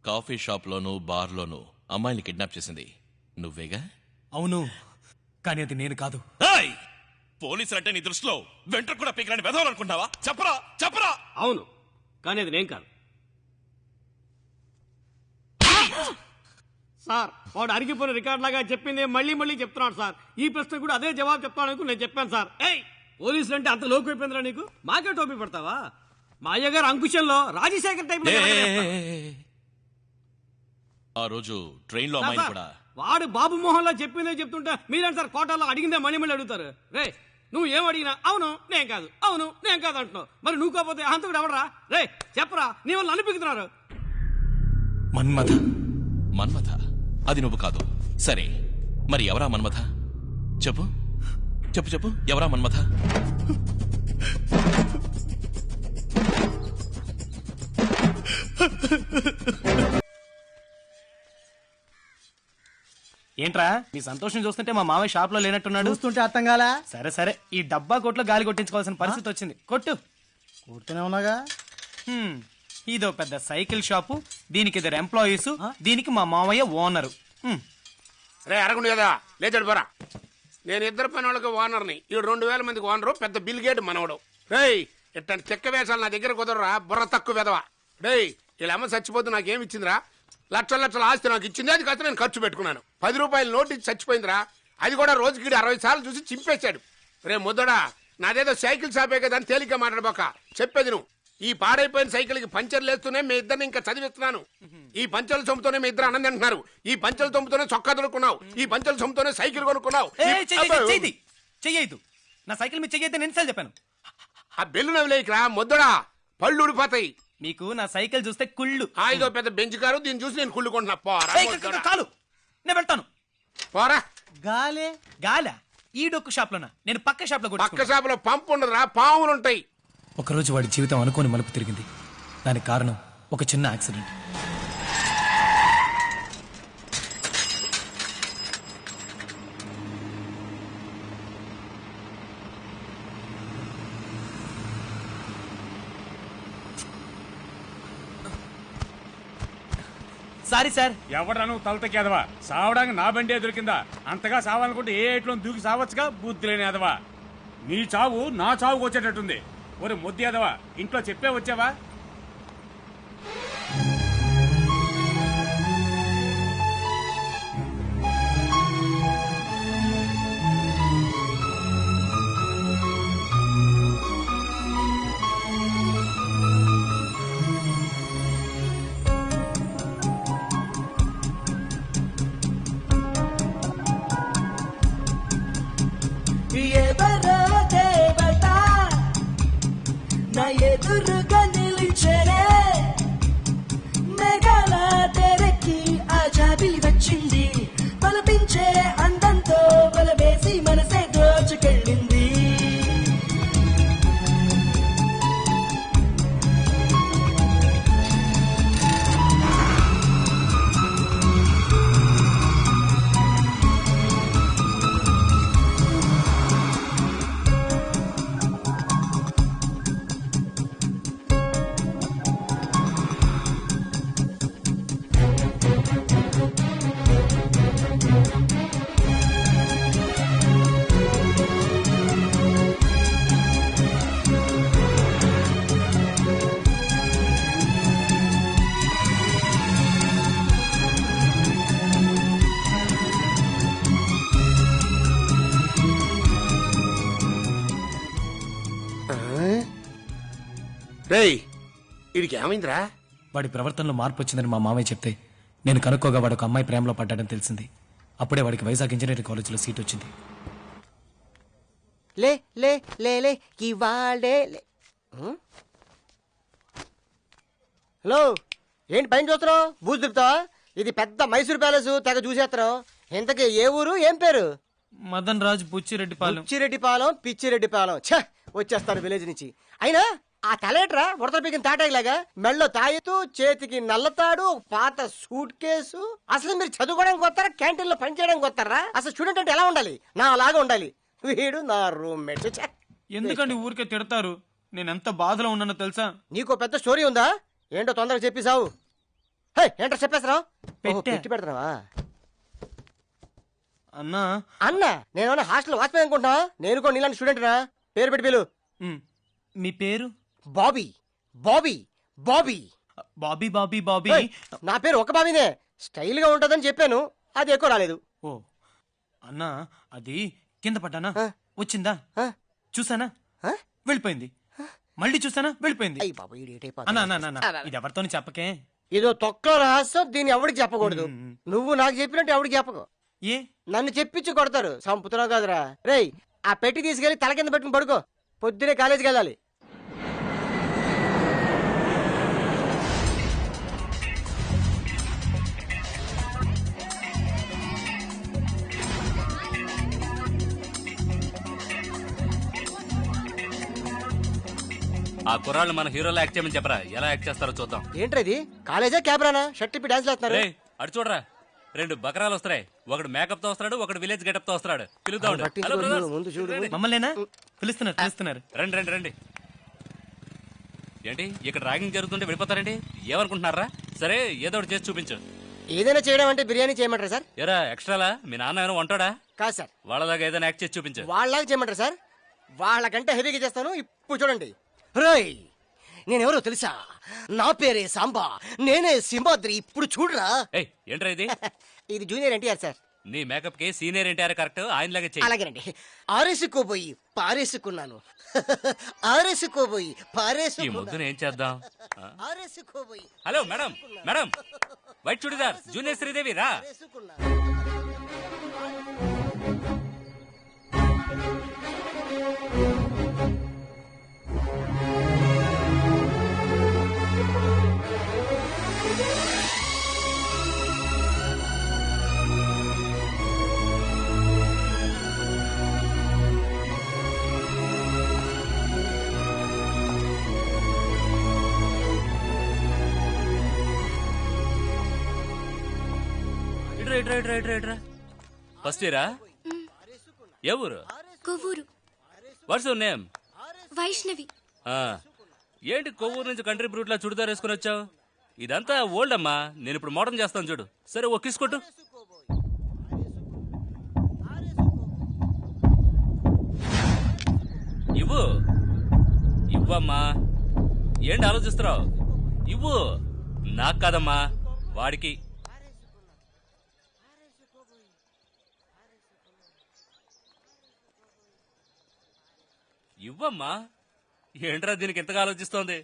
కాఫీ షాప్లోను బార్లోను అమ్మాయిని కిడ్నాప్ చేసింది నువ్వేగా? అవును, కానీ అది నేను కాదు. పోలీసులు అంటే నీ దృష్టిలో వెంట్ర కూడా పీకరాని వెదవాలనుకుంటావా? చెప్పరా చెప్పరా. అవును, కానీ అది నేను కాదు సార్. వాడు అరిగిపోయిన రికార్డ్ లాగా చెప్పింది మళ్ళీ మళ్ళీ చెప్తున్నాడు సార్. ఈ ప్రశ్న కూడా అదే జవాబు చెప్తాను అనుకుని నేను చెప్పాను సార్. పోలీసులు అంటే అంత లోకు అయిపోయిందిరా నీకు? మాకే టోపీ పెడతావా? మా అయ్యగారు అంకుశంలో రాజశేఖర్ టైప్ ఆ రోజు ట్రైన్ లో అమ్మాయిని కూడా వాడు బాబు మోహన్ లా చెప్పిందే చెప్తుంటే మీరేంటి సార్ కోటాలో అడిగిందే మళ్ళీ మళ్ళీ అడుగుతారు? రే నువ్వు ఏం అడిగినా అవును నేను కాదు, అవును నేను కాదు అంటున్నావు. మరి నువ్వు కాకపోతే అంతకుడు ఎవడరా? రే చెప్పరా, నీ వాళ్ళు అనిపిస్తున్నారు. మన్మథ. మన్మథ? అది నువ్వు కాదు. సరే, మరి ఎవరా మన్మథ? చెప్పు చెప్పు చెప్పు, ఎవరా మన్మథ? ఏంట్రా నీ సంతోషం చూస్తుంటే మా మామయ్య షాప్ లో లేనట్టున్నాడు. చూస్తుంటే అర్థం కాలా? సరే సరే, ఈ డబ్బా కొట్లో గాలి కొట్టించుకోవాల్సిన పరిస్థితి వచ్చింది. కొట్టు. కొడుతూనే ఉన్నాగా. ఇదో పెద్ద సైకిల్ షాపు, దీనికి ఇద్దరు ఎంప్లాయీస్, దీనికి మా మామయ్య ఓనరు. రే అరగుండు కదా, లేచాడు పోరా. నేను ఇద్దరు పని వాళ్ళకి ఓనర్ని, ఈడు 2000 మందికి ఓనరు, పెద్ద బిల్ గేట్ మనవడు. రేయ్ ఇట్లాంటి చెక్క వేషాలు నా దగ్గర కుదరరా, బుర్ర తక్కువ వెదవా. రేయ్ వీళ్ళ అమ్మ చచ్చిపోతే నాకేమి ఇచ్చిందిరా? లక్షల లక్షల ఆస్తి నాకు ఇచ్చింది, అది కాస్త నేను ఖర్చు పెట్టుకున్నాను. 10 రూపాయల నోటు ఇచ్చి చచ్చిపోయిందిరా, అది కూడా రోజుకి 60 సార్లు చూసి చింపేశాడు. రే ముద్దడా, నాదేదో సైకిల్ షాపే కదా అని తేలిగ్గా మాట్లాడబోక. చెప్పేది నువ్వు, ఈ పాడైపోయిన సైకిల్ కి పంచర్లు వేస్తూనే మీ ఇద్దరిని ఇంకా చదివిస్తున్నాను. ఈ పంచల సొమ్ముతోనే మీ ఇద్దరు అన్నం తింటున్నారు. ఈ పంచల సొమ్ముతోనే చొక్కా దొరుకున్నావు, ఈ పంచల సొమ్ముతోనే సైకిల్ కొనుక్కున్నావు. చెయ్యదు, నా సైకిల్ మీద చెయ్యొద్దని ఎన్నిసార్లు చెప్పాను. ఆ బెల్లు నవ్వులేకరా ముద్దడా, పళ్ళు ఊడిపోతాయి. మీకు నా సైకిల్ చూస్తే కుళ్ళు. ఇదో పెద్ద బెంచ్ కారు, దీన్ని చూసి నేను కుళ్ళుకుంటున్నా. పోరా కాలు, నేను వెళ్తాను. పోరా. గాలే గాలా? ఈ డొక్కు షాప్ లోనా? నేను పక్క షాప్ లో. పక్క షాప్ లో పంపు ఉండదురా, పాములుంటాయి. ఒకరోజు వాడి జీవితం అనుకోని మలుపు తిరిగింది. దానికి కారణం ఒక చిన్న యాక్సిడెంట్. Sorry sir. ఎవడరా నువ్వు తలతెక్కేదవా? సావడానికి నా బండి దొరికిందా? అంతగా సావాలనుకుంటే ఏ ఏట్లో దూకి సావచ్చుగా, బుద్ధి లేని ఎదవా. నీ చావు నా చావుకు వచ్చేటట్టుంది. ఒరే ముద్ది ఎదవా, ఇంట్లో చెప్పే వచ్చావా? ఎదురుగా నిలిచనే మేఘాల తెరకి ఆ జాబిలి వచ్చింది. బలపించే అందంతో బలవేసి మనసే దోచుకెళ్ళింది. రేయ్ వీడికి ఏమైందిరా? వాడి ప్రవర్తనలో మార్పు వచ్చిందని మా మామయ్య చెప్తే నేను కనుక్కోగా వాడు ఒక అమ్మాయి ప్రేమలో పడ్డాడని తెలిసింది. అప్పుడే వాడికి వైజాగ్ ఇంజనీరింగ్ కాలేజీలో సీట్ వచ్చింది. లే లే లే లే ఇవాళే లే. హలో, ఏంటి పైన చూస్తున్నావు? బూజు దిపుతావా? ఇది పెద్ద మైసూర్ ప్యాలెస్, తెగ చూసేస్తున్నావు. ఇంతకీ ఏ ఊరు, ఏం పేరు? మదన్ రాజ్ బుచ్చిరెడ్డిపాలెం. బుచ్చిరెడ్డిపాలెం, పిచ్చిరెడ్డిపాలెం. ఛ, వచ్చేస్తాను విలేజ్ నుంచి. అయినా ఆ తలేట్రా ఉడత పీకిన తాటాయిలాగా మెళ్ళో తాయెత్తు, చేతికి నల్లతాడు, పాత సూట్ కేసు. అసలు మీరు చదువుకోవడానికి వస్తారా, క్యాంటీన్ లో పనిచేయడానికి వస్తారా? అసలు స్టూడెంట్ అంటే ఎలా ఉండాలి? నా అలాగా ఉండాలి. వీడు నా రూమ్మేట్. ఎందుకండి ఊరికే తిడతారు? నేను ఎంత బాధలో ఉన్నానో తెలుసా? నీకో పెద్ద స్టోరీ ఉందా? ఏంటో తొందరగా చెప్పేసావు. ఏంటో చెప్పేసరావు. పెట్టి పెడతావా? అన్నా అన్నా నేను హాస్టల్ వాచ్మెన్ అనుకుంటున్నా. నేను కూడా నీలాంటి స్టూడెంట్ రా. పేరు పెట్టి పిలు. మీ పేరు? బాబీ. బాబీ బాబీ బాబీ బాబీ బాబీ. నా పేరు ఒక బాబీనే. స్టైల్ గా ఉంటదని చెప్పాను, అది ఎక్కువ రాలేదు. ఓ అన్నా, అది కింద పడ్డానా, వచ్చిందా, చూసానా, వెళ్ళిపోయింది. మళ్ళీ చూసానా, వెళ్ళిపోయింది. అన్నా అన్నా అన్నా, ఇది ఎవరితోని చెప్పకే. ఇదో తొక్క రహస్యం, దీన్ని ఎవరికి చెప్పకూడదు. నువ్వు నాకు చెప్పినట్టు ఎవరికి చెప్పకు. ఏ నన్ను చెప్పించి కొడతారు. సంపుతున్నావు కదరా. రేయ్, ఆ పెట్టి తీసుకెళ్లి తల కింద పెట్టుకుని పడుకో. పొద్దునే కాలేజీకి వెళ్ళాలి. ఆ కుర్రాళ్ళు మన హీరోలో యాక్ట్ చేయమని చెప్పరా, ఎలా యాక్ట్ చేస్తారో చూద్దాం. ఏంట్రది? కాలేజా క్యాబ్రానా? షర్ట్ ఇప్పి డాన్స్ వేస్తున్నారు. అటు చూడరా, 2 బకరాలు వస్తున్నాయి. ఒకడు మేకప్ తో వస్తున్నాడు, ఒకడు విలేజ్ గెటప్ తో వస్తున్నాడు. పిలుద్దాం. మమ్మల్నేనా పిలుస్తున్నారు? రండి రండి రండి. ఏంటి ఇక్కడ ర్యాగింగ్ జరుగుతుంటే వెళ్ళిపోతారండి? ఏమనుకుంటున్నారా? సరే ఏదో ఒకటి చేసి చూపించు. ఏదైనా చేయడం అంటే బిర్యానీ చేయమంటారా సార్? ఎరా ఎక్స్ట్రాలా? మీ నాన్న ఏమైనా వంటాడా? కాదు సార్. వాళ్ళలాగా ఏదైనా యాక్ట్ చేసి చూపించు. వాళ్ళలాగా చేయమంటారా సార్? వాళ్ళకంటే హెవీగా చేస్తాను. ఇప్పుడు చూడండి. రేయ్, నేనెవరో తెలుసా? నా పేరే సాంబా, నేనే సింహాద్రి. ఇప్పుడు చూడరా. ఏంట్రా ఇది? ఇది జూనియర్ ఎన్టీఆర్ సార్. నీ మేకప్ కి సీనియర్ ఎన్టీఆర్ కరెక్ట్, ఆయనలాగే చెయ్యి. అలాగేనండి. ఆరేసుకోబోయి పారేసుకున్నాను. ఆరేసుకోబోయి ఈ ముద్దును ఏం చేద్దాం? ఆరేసుకోబోయి. Hello madam, madam, white churidar junior Sridevi రా. ఫస్ట్ ఇయరా? ఏ ఊరు? Kovvur. What's your name? Vaishnavi. ఏంటి కొవ్వూరు నుంచి కంట్రీ బ్రూట్ లా చుడిదార్ వేసుకుని వచ్చావు? ఇదంతా ఓల్డ్ అమ్మా, నేను ఇప్పుడు మోడర్న్ చేస్తాను చూడు. సరే ఓ కిస్ కొట్టు. ఇవ్వు ఇవ్వమ్మా. ఏంటి ఆలోచిస్తున్నావు? ఇవ్వు. నాకు కాదమ్మా, వాడికి. ఇవ్వమ్మా. ఏంట్రా దీనికి ఎంతగా ఆలోచిస్తోంది?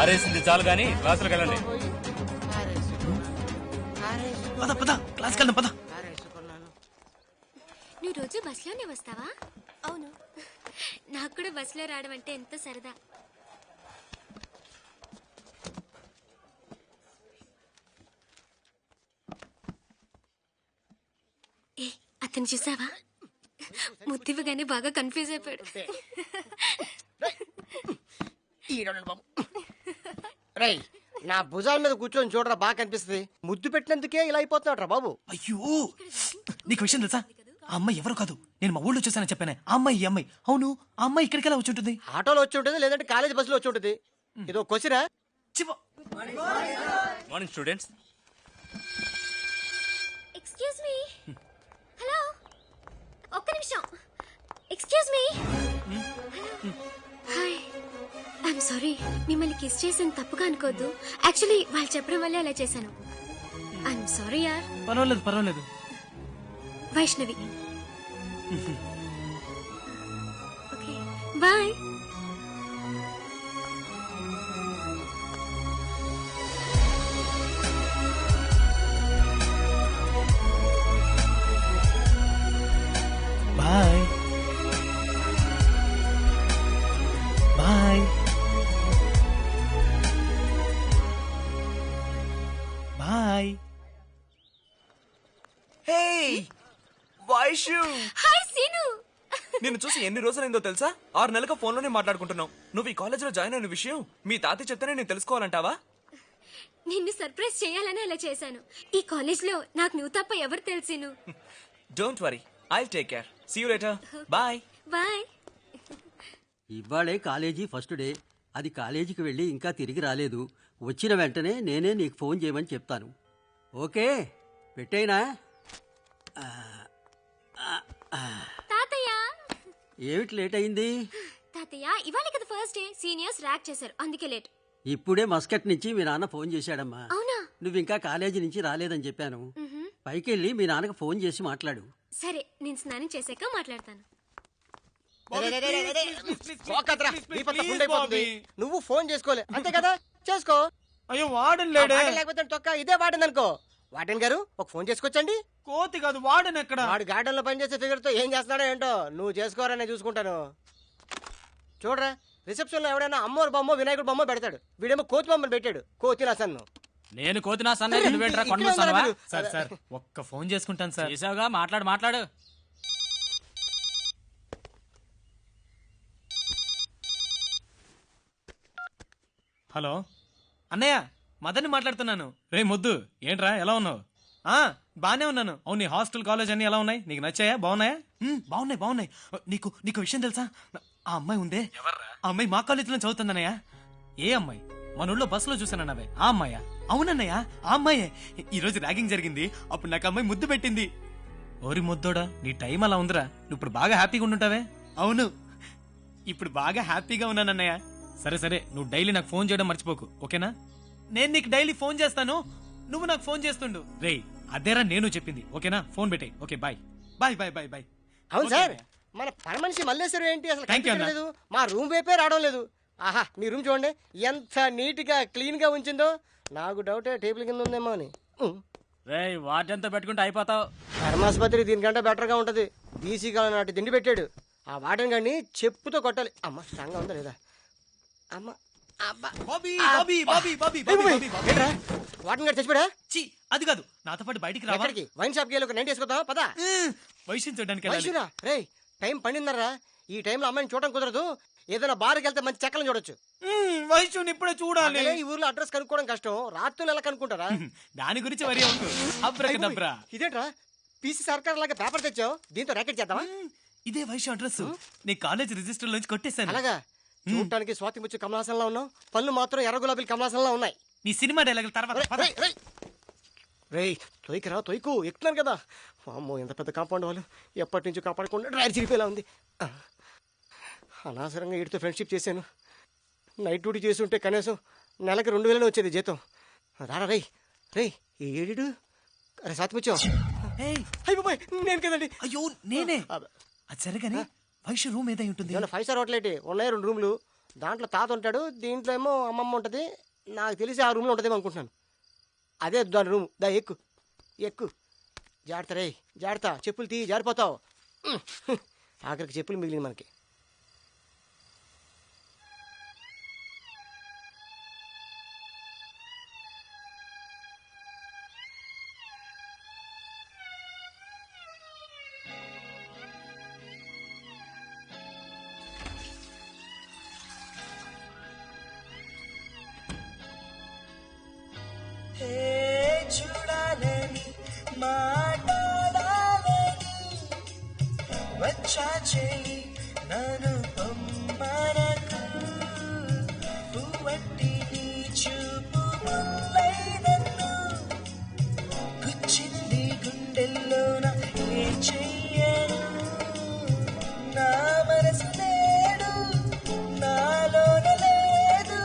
ఆరేసింది చాలు గాని క్లాసులకు వెళ్ళండి. క్లాస్కి వెళ్దాం పద. నువ్వు రోజు బస్లోనే వస్తావా? అవును. నాకు కూడా బస్లో రావడం అంటే ఎంతో సరదా. ఏ అతను చూసావా? ముద్దివ్వగానే బాగా కన్ఫ్యూజ్ అయిపోయాడు. రై, నా భుజాల మీద కూర్చొని చూడరా, బాగా కనిపిస్తుంది. ముద్దు పెట్టినందుకే ఇలా అయిపోతున్నాడు రా బాబు. అయ్యో, నీకు విషయం తెలుసా? ఆ అమ్మాయి ఎవరు కాదు, నేను మా ఊళ్ళో చూసానని చెప్పానే. ఆ అమ్మాయి ఈ అమ్మాయి. అవును, ఆ అమ్మాయి ఇక్కడికి ఎలా వచ్చి ఉంటుంది? ఆటోలో వచ్చి ఉంటుంది, లేదంటే కాలేజ్ బస్సులో వచ్చి ఉంటుంది. ఇదో క్వశ్చనా? Morning students. Excuse me. Hello, ఒక్క నిమిషం. Excuse me. Hi, I'm sorry. మిమ్మల్ని కిస్ చేసిన తప్పుగా అనుకోద్దు. యాక్చువల్లీ వాళ్ళు చెప్పడం వల్లే అలా చేశాను. ఐఎమ్ సారీ యార్. పర్వాలేదు పర్వాలేదు. Vaishnavi. Okay bye. Bye bye bye. Hey Vaishu, hi Seenu. నిన్ను చూసి ఎన్ని రోజులైందో తెలుసా? 6 నెలలుగా ఫోన్లోనే మాట్లాడుకుంటున్నాం. నువ్వు ఈ కాలేజీలో జాయిన్ అయిన విషయం మీ తాతయ్య చెప్తేనే నేను తెలుసుకోవాలంటావా? నిన్ను సర్ప్రైజ్ చేయాలని అలా చేశాను. ఈ కాలేజ్ లో నాకు నువ్వు తప్ప ఎవరు తెలిసిను. Don't worry, I'll take care. See you later. Bye bye. ఇవాళే కాలేజీ ఫస్ట్ డే. అది కాలేజీకి వెళ్ళి ఇంకా తిరిగి రాలేదు. వచ్చిన వెంటనే నేనే నీకు ఫోన్ చేయమని చెప్తాను. ఓకే, పెట్టేనా? తాతయ్య. ఏమిటి లేట్ అయింది? తాతయ్య ఇవాళ కదా ఫస్ట్ డే. సీనియర్స్ ర్యాక్ చేశారు, అందుకే లేట్. ఇప్పుడే మస్కట్ నుంచి మీ నాన్న ఫోన్ చేశాడమ్మా. అవునా? నువ్వు ఇంకా కాలేజీ నుంచి రాలేదని చెప్పాను. పైకెళ్ళి మీ నాన్నకు ఫోన్ చేసి మాట్లాడు. సరే, నేను స్నానం చేశాక మాట్లాడతాను. నువ్వు ఫోన్ చేసుకోలే అంతే కదా, చేసుకో. అయ్యో వాడన్ లేడే. లేకపోతే తొక్క ఇదే వాడన్ అనుకో. వార్డెన్ గారు ఒక ఫోన్ చేసుకొచ్చండి. కోతి కాదు వార్డెన్. ఎక్కడ? వాడు గార్డెన్ లో పనిచేసే ఫిగర్ తో ఏం చేస్తున్నాడో ఏంటో. నువ్వు చేసుకోరా, నేను చూసుకుంటాను. చూడరా, రిసెప్షన్ లో ఎవడైనా అమ్మోరు బొమ్మ వినాయకుడు బొమ్మ పెడతాడు. వీడేమో కోతి బొమ్మను పెట్టాడు. కోతి నా సన్ను. నేను కోతి నా సన్న. నువ్వేంట్రా కొండమూస్తావా? సార్ సార్ ఒక్క ఫోన్ చేసుకుంటాను సార్. చేసావుగా, మాట్లాడు. హలో అన్నయ్య, మదన్ని మాట్లాడుతున్నాను. రే ముద్దు, ఏంట్రా ఎలా ఉన్నావు? బానే ఉన్నాను. అవును, నీ హాస్టల్ కాలేజ్ అన్ని ఎలా ఉన్నాయి? నీకు నచ్చాయా? బాగున్నాయా? బాగున్నాయి. నీకు విషయం తెలుసా? ఆ అమ్మాయి ఉందే, ఆ అమ్మాయి మా కాలేజీలో చదువుతుందన్నయ్య. ఏ అమ్మాయి? మన ఊళ్ళో బస్సులో చూసానన్నవే ఆ అమ్మాయా? అవునన్నయ్య, ఆ అమ్మాయే. ఈ రోజు ర్యాగింగ్ జరిగింది. అప్పుడు నాకు అమ్మాయి ముద్దు పెట్టింది. ఓరి ముద్దోడా, నీ టైం అలా ఉందిరా. నువ్వు ఇప్పుడు బాగా హ్యాపీగా ఉంటుంటావే. అవును, ఇప్పుడు బాగా హ్యాపీగా ఉన్నానన్నయ్య. సరే, నువ్వు డైలీ నాకు ఫోన్ చేయడం మర్చిపోకు, ఓకేనా? నేను నీకు డైలీ ఫోన్ చేస్తాను, నువ్వు నాకు ఫోన్ చేస్తుండు. రే అదేరా నేను చెప్పింది, ఓకేనా? ఫోన్ పెట్టాయి. Okay bye. అవును సార్, మన పని మనిషి మల్లేశ్వరం ఏంటి అసలు Thank you, కనిపించలేదు. మా రూమ్ వైపే రావడం లేదు. ఆహా, మీ రూమ్ చూడండి ఎంత నీట్ గా క్లీన్ గా ఉంచిందో. నాకు డౌట్ టేబుల్ కింద ఉందేమో అని. రే వాటంతా పెట్టుకుంటే అయిపోతావు. ధర్మాసుపత్రి దీనికంటే బెటర్ గా ఉంటది. బీసీ కాలం నాటి తిండి పెట్టాడు. ఆ వాటన్ గారిని చెప్పుతో కొట్టాలి. అమ్మ స్ట్రాంగ్ గా ఉందా లేదా? అమ్మ వాటన్ గారు చచ్చిపోడా? అది కాదు, నాతో పాటు బయటికి రా. వైన్ షాప్ కి ఒక 90 వేసుకొద్దాం పదా. వైషన్ చూడడానికి వైషురా, రే టైం పన్నెండున్నరా. ఈ టైంలో అమ్మాయిని చూడడం కుదరదు. ఏదైనా బార్కి వెళ్తే మంచి చెక్కలను చూడొచ్చు. వైషుని ఇప్పుడే చూడాలి. ఈ ఊర్లో అడ్రస్ కనుక్కోవడం కష్టం. రాత్రులు ఎలా కనుక్కుంటారా? దాని గురించి వరి అవును. ఇదేంట్రా, పీసీ సర్కార్ లాగా పేపర్ తెచ్చావు. దీంతో ర్యాకెట్ చేద్దామా? ఇదే వైషు అడ్రస్. నీ కాలేజ్ రిజిస్టర్ నుంచి కొట్టేశాను. అలాగా? చూడటానికి స్వాతి ముచ్చు కమలాసంలో ఉన్నావు, పళ్ళు మాత్రం ఎర్ర గులాబీలు కమలాసంలో ఉన్నాయి. నీ సినిమా డైలాగుల తర్వాత రేయ్ తొయ్యకరా, తొయ్యకు ఎక్కుతున్నాను కదా. అమ్మో, ఎంత పెద్ద కాంపౌండ్ వాళ్ళు. ఎప్పటి నుంచో కాపాడకుండా డ్రైర్ చిరిపేలా ఉంది. అనవసరంగా వీటితో ఫ్రెండ్షిప్ చేశాను. నైట్ డ్యూటీ చేసి ఉంటే కనీసం నెలకి 2000 వచ్చేది జీతం. రారా రేయ్. ఏడు అరే సాతిముచ్చో. అయిపోయి నేను కదండి. అయ్యో నేనే. అది సరే కానీ వైషు రూమ్ ఏదై ఉంటుంది? 5 స్టార్ హోటల్ ఏంటి? ఉన్నాయి 2 రూమ్లు. దాంట్లో తాత ఉంటాడు, దీంట్లో ఏమో అమ్మమ్మ ఉంటుంది. నాకు తెలిసి ఆ రూమ్లో ఉంటుందేమో అనుకుంటున్నాను. అదే దాని రూమ్. దా ఎక్కు. జాగ్రత్త రే, జాగ్రత్త. చెప్పులు తీ, జారిపోతావు. ఆఖరికి చెప్పులు మిగిలింది మనకి. చూడాలని మాట్లాడాలని వచ్చా చెయ్యి నన్ను పొమ్మనకు. పువ్వట్టి నీ చూపు ముల్లైనన్ను గుచ్చింది గుండెల్లోన ఏ చెయ్యను. నా మనసు నేడు నాలోన లేదు.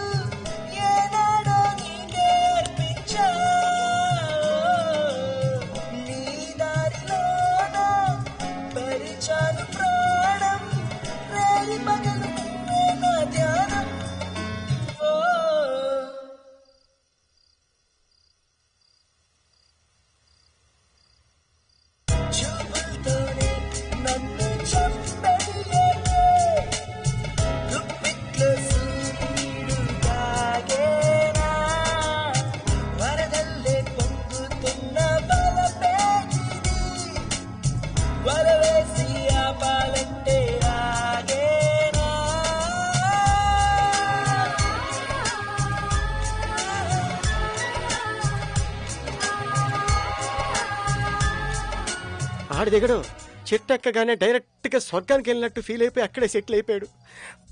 ఆడి దిగడు చెట్టు ఎక్కగానే డైరెక్ట్ గా స్వర్గానికి వెళ్ళినట్టు ఫీల్ అయిపోయి అక్కడే సెటిల్ అయిపోయాడు.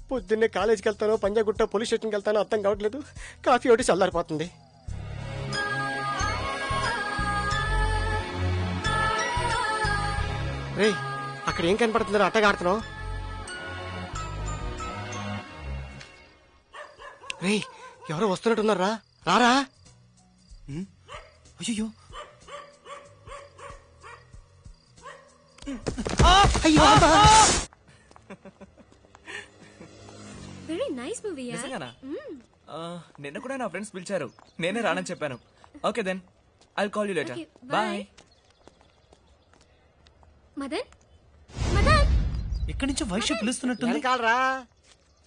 పొద్దున్నే కాలేజీకి వెళ్తానో పంజాగుట్ట పోలీస్ స్టేషన్కి వెళ్తానో అర్థం కావట్లేదు. కాఫీ ఒకటి చల్లారిపోతుంది. రే అక్కడ ఏం కనపడుతుందో అట్టగా ఆడుతున్నావు? రే ఎవరో వస్తున్నట్టున్నారా? రారా. అయ్యో అయ్యో వెరీ నైస్ మూవీ యార్. నిజంగానా? నిన్న కూడా నా ఫ్రెండ్స్ పిలిచారు, నేనే రానని చెప్పాను. Okay then I'll call you later. Bye. Madan Madan ఇక్కడి నుంచి వైశ్య పిలుస్తున్నట్టుంది. కాలరా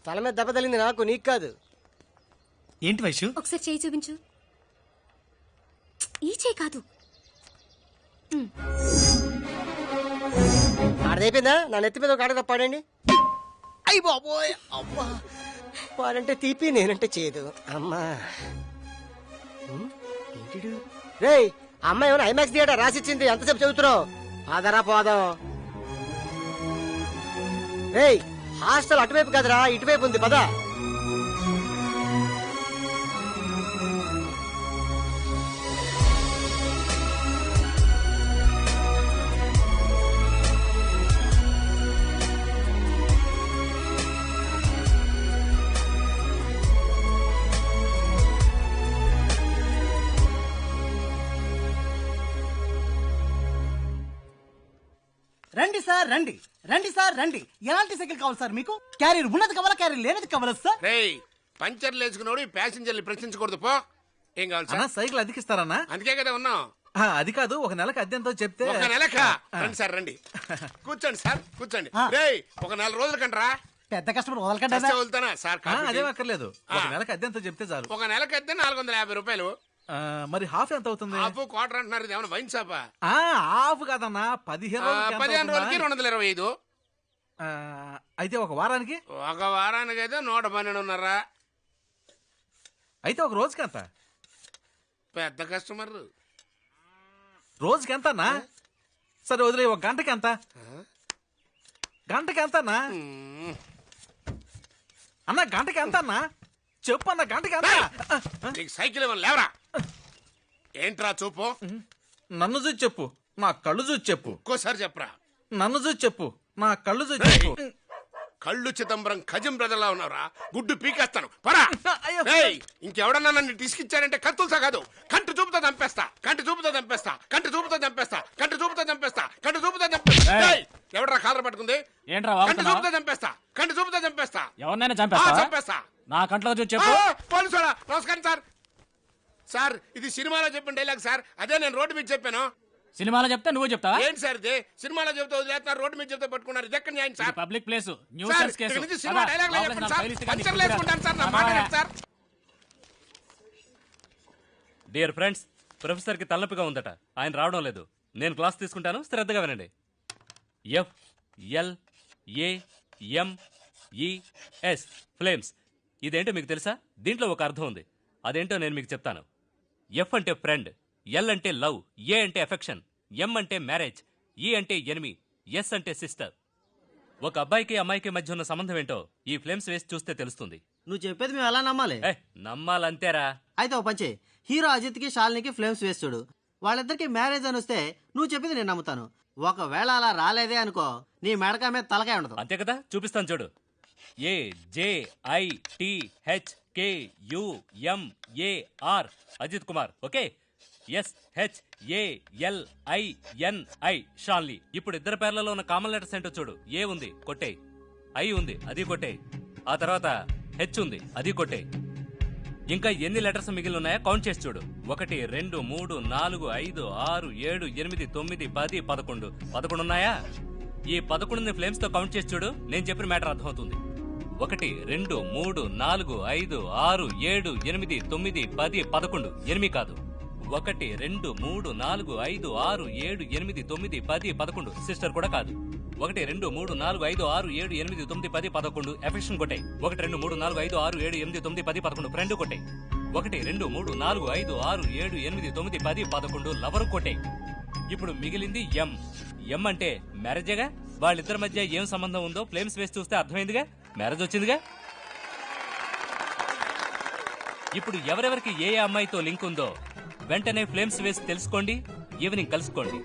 తల మీద దెబ్బ తగిలింది నాకు, నీకు కాదు. ఏంటి వైశ్య? ఒకసారి చేయి చూపించు. ఈ చేయి కాదు. ఆడదైపోయిందా? నా నెత్తి మీద ఒక ఆడ పాడండి. అయ్యి బాబోయ్ అమ్మా. వాడంటే తీపి నేనంటే చేయదు అమ్మా. రే అమ్మాయి ఏమైనా ఐమాక్స్ థియేటర్ రాసిచ్చింది, ఎంతసేపు చదువుతున్నావు? ఆదరా పోదాం. రే హాస్టల్ అటువైపు కదరా, ఇటువైపు ఉంది పదా. రండి సార్ రండి, రండి సార్ రండి. ఎలాంటి సైకిల్ కావాలి సార్ మీకు? క్యారియర్ ఉన్నది కావాలా, క్యారియర్ లేనిది కావాలా సార్? రేయ్ పంచర్లు వేసుకున్నాడు ఈ ప్యాసింజర్లు ప్రశ్నించకూడదు పో. ఏం కావాలి సార్? సైకిల్ అదికిస్తారన్నా? అందుకే కదా ఉన్నాం. అది కాదు, ఒక నెలకు అద్దెంతో చెప్తే. ఒక నెలకా? రండి సార్ రండి, కూర్చోండి సార్ కూర్చోండి. రేయ్ ఒక 4 రోజుల కంటరా. పెద్ద కస్టమర్ వదలకండి వదులుతానా సార్? అదేం అక్కర్లేదు, ఒక నెలకు అద్దెంతో చెప్తే చాలు. ఒక నెలకి అద్దె 450 రూపాయలు. మరి హాఫ్ ఎంత అవుతుంది? హాఫ్ క్వార్టర్ అంటున్నారు, ఇది ఏమైనా వైన్ షాపా? హాఫ్ కాదన్నా, 15 రోజులకి 225. అయితే ఒక వారానికి? ఒక వారానికి అయితే 112.5. అయితే ఒక రోజుకి ఎంత? పెద్ద కస్టమర్. రోజుకి ఎంత అన్నా? సరే వదిలే, ఒక గంటకి ఎంత? గంటకి ఎంత అన్నా? అన్నా గంటకి ఎంత అన్నా? చెప్పు అన్న, గంటకి ఎంత? నీకు సైకిల్ ఏమన్నా లేవరా? ఏంట్రా చూపు? నన్ను చూసి చెప్పు, నా కళ్ళు చూసి చెప్పు. ఇంకోసారి చెప్పరా? నన్ను చూసి చెప్పు, నా కళ్ళు చూసి చెప్పు. కళ్ళు చిదంబరం ఖజం బ్రదర్లా ఉన్నారా? గుడ్డు పీకేస్తాను పరా. ఇంకెవడన్నా నన్ను తీసుకిచ్చారంటే కత్తులసా కాదు, కంటి చూపుతో చంపేస్తా, కంటి చూపుతో చంపేస్తా, కంటి చూపుతో చంపేస్తా, కంటి చూపుతో చంపేస్తా, కంటి చూపుతో చంపేస్తా. ఎవడరా కాలర్ పట్టుకుంది? కంటి చూపుతో చంపేస్తా, కంటి చూపుతో చంపేస్తా. ఎవరినైనా చంపేస్తా. నా కంట్లో చూసి చెప్పు. పోలీసులా నమస్కారం సార్. సార్ ఇది సినిమాలో చెప్పిన డైలాగ్ సార్, అదే నేను రోడ్డు మీద చెప్పాను. సినిమాలో చెప్తే నువ్వు చెప్తావా? ఏంటి సార్ ఇది? సినిమాలో చెప్తే వదిలేస్తున్నారు, రోడ్డు మీద చెప్తే పట్టుకున్నారు. ఇది ఎక్కడ న్యాయం sir? Public place, sir, nuisance case. ఇక్కడ నుంచి సినిమా డైలాగ్ చెప్పండి సార్, పంచర్లు వేసుకుంటాను సార్, నా మాట వినండి సార్. డియర్ ఫ్రెండ్స్, ప్రొఫెసర్కి తలనొప్పిగా ఉందట, ఆయన రావడం లేదు. నేను క్లాస్ తీసుకుంటాను, శ్రద్ధగా వినండి. FLAMES flames. ఇదేంటో మీకు తెలుసా? దీంట్లో ఒక అర్థం ఉంది, అదేంటో నేను మీకు చెప్తాను. ఎఫ్ అంటే ఫ్రెండ్, ఎల్ అంటే లవ్, ఏ అంటే ఎఫెక్షన్, ఎం అంటే మ్యారేజ్, ఈ అంటే ఎనిమి, ఎస్ అంటే సిస్టర్. ఒక అబ్బాయికి అమ్మాయికి మధ్య ఉన్న సంబంధం ఏంటో ఈ ఫ్లేమ్స్ వేసి చూస్తే తెలుస్తుంది. నువ్వు చెప్పేది మేము ఎలా నమ్మాలి? నమ్మాలంతేరా. అయితే ఓ పంచే, హీరో అజిత్కి శాలినికి ఫ్లేమ్స్ వేస్తుడు, వాళ్ళిద్దరికి మ్యారేజ్ అని వస్తే నువ్వు చెప్పింది నేను నమ్ముతాను. ఒకవేళ అలా రాలేదే అనుకో, నీ మెడక మీద తలకాయ ఉండదు. అంతే కదా, చూపిస్తాను చూడు. AJITHKUMAR Ajit Kumar. Okay. SHALINI షాన్లీ. ఇప్పుడు ఇద్దరు పేర్లలో ఉన్న కామన్ లెటర్స్ ఏంటో చూడు. ఏ ఉంది, కొట్టే. ఐ ఉంది, అది కొట్టే. ఆ తర్వాత హెచ్ ఉంది, అది కొట్టే. ఇంకా ఎన్ని లెటర్స్ మిగిలి ఉన్నాయో కౌంట్ చేసి చూడు. 1 2 3 4 5 6 7 8 9 10 11 11 ఉన్నాయా? ఈ 11ని ఫ్లేమ్స్ తో కౌంట్ చేసి చూడు, నేను చెప్పిన మ్యాటర్ అర్థమవుతుంది. 1 2 3 4 5 6 7 8 9 10 11 8 కాదు. 1 2 3 4 5 6 7 8 9 10 11 సిస్టర్ కూడా కాదు. 1 2 3 4 5 6 7 8 9 10 11 ఎఫెక్షన్ కొట్టే. 1 2 3 4 5 6 7 8 9 10 11 ఫ్రెండ్ కొట్టే. 1 2 3 4 5 6 7 8 9 10 11 లవర్ కొట్టే. ఇప్పుడు మిగిలింది ఎం. ఎం అంటే మ్యారేజేగా. వాళ్ళిద్దరి మధ్య ఏం సంబంధం ఉందో ఫ్లేమ్స్ వేసి చూస్తే అర్థమైందిగా. మ్యారేజ్ వచ్చిందిగా. ఇప్పుడు ఎవరెవరికి ఏ అమ్మాయితో లింక్ ఉందో వెంటనే ఫ్లేమ్స్ వేసి తెలుసుకోండి. ఈవినింగ్ కలుసుకోండి.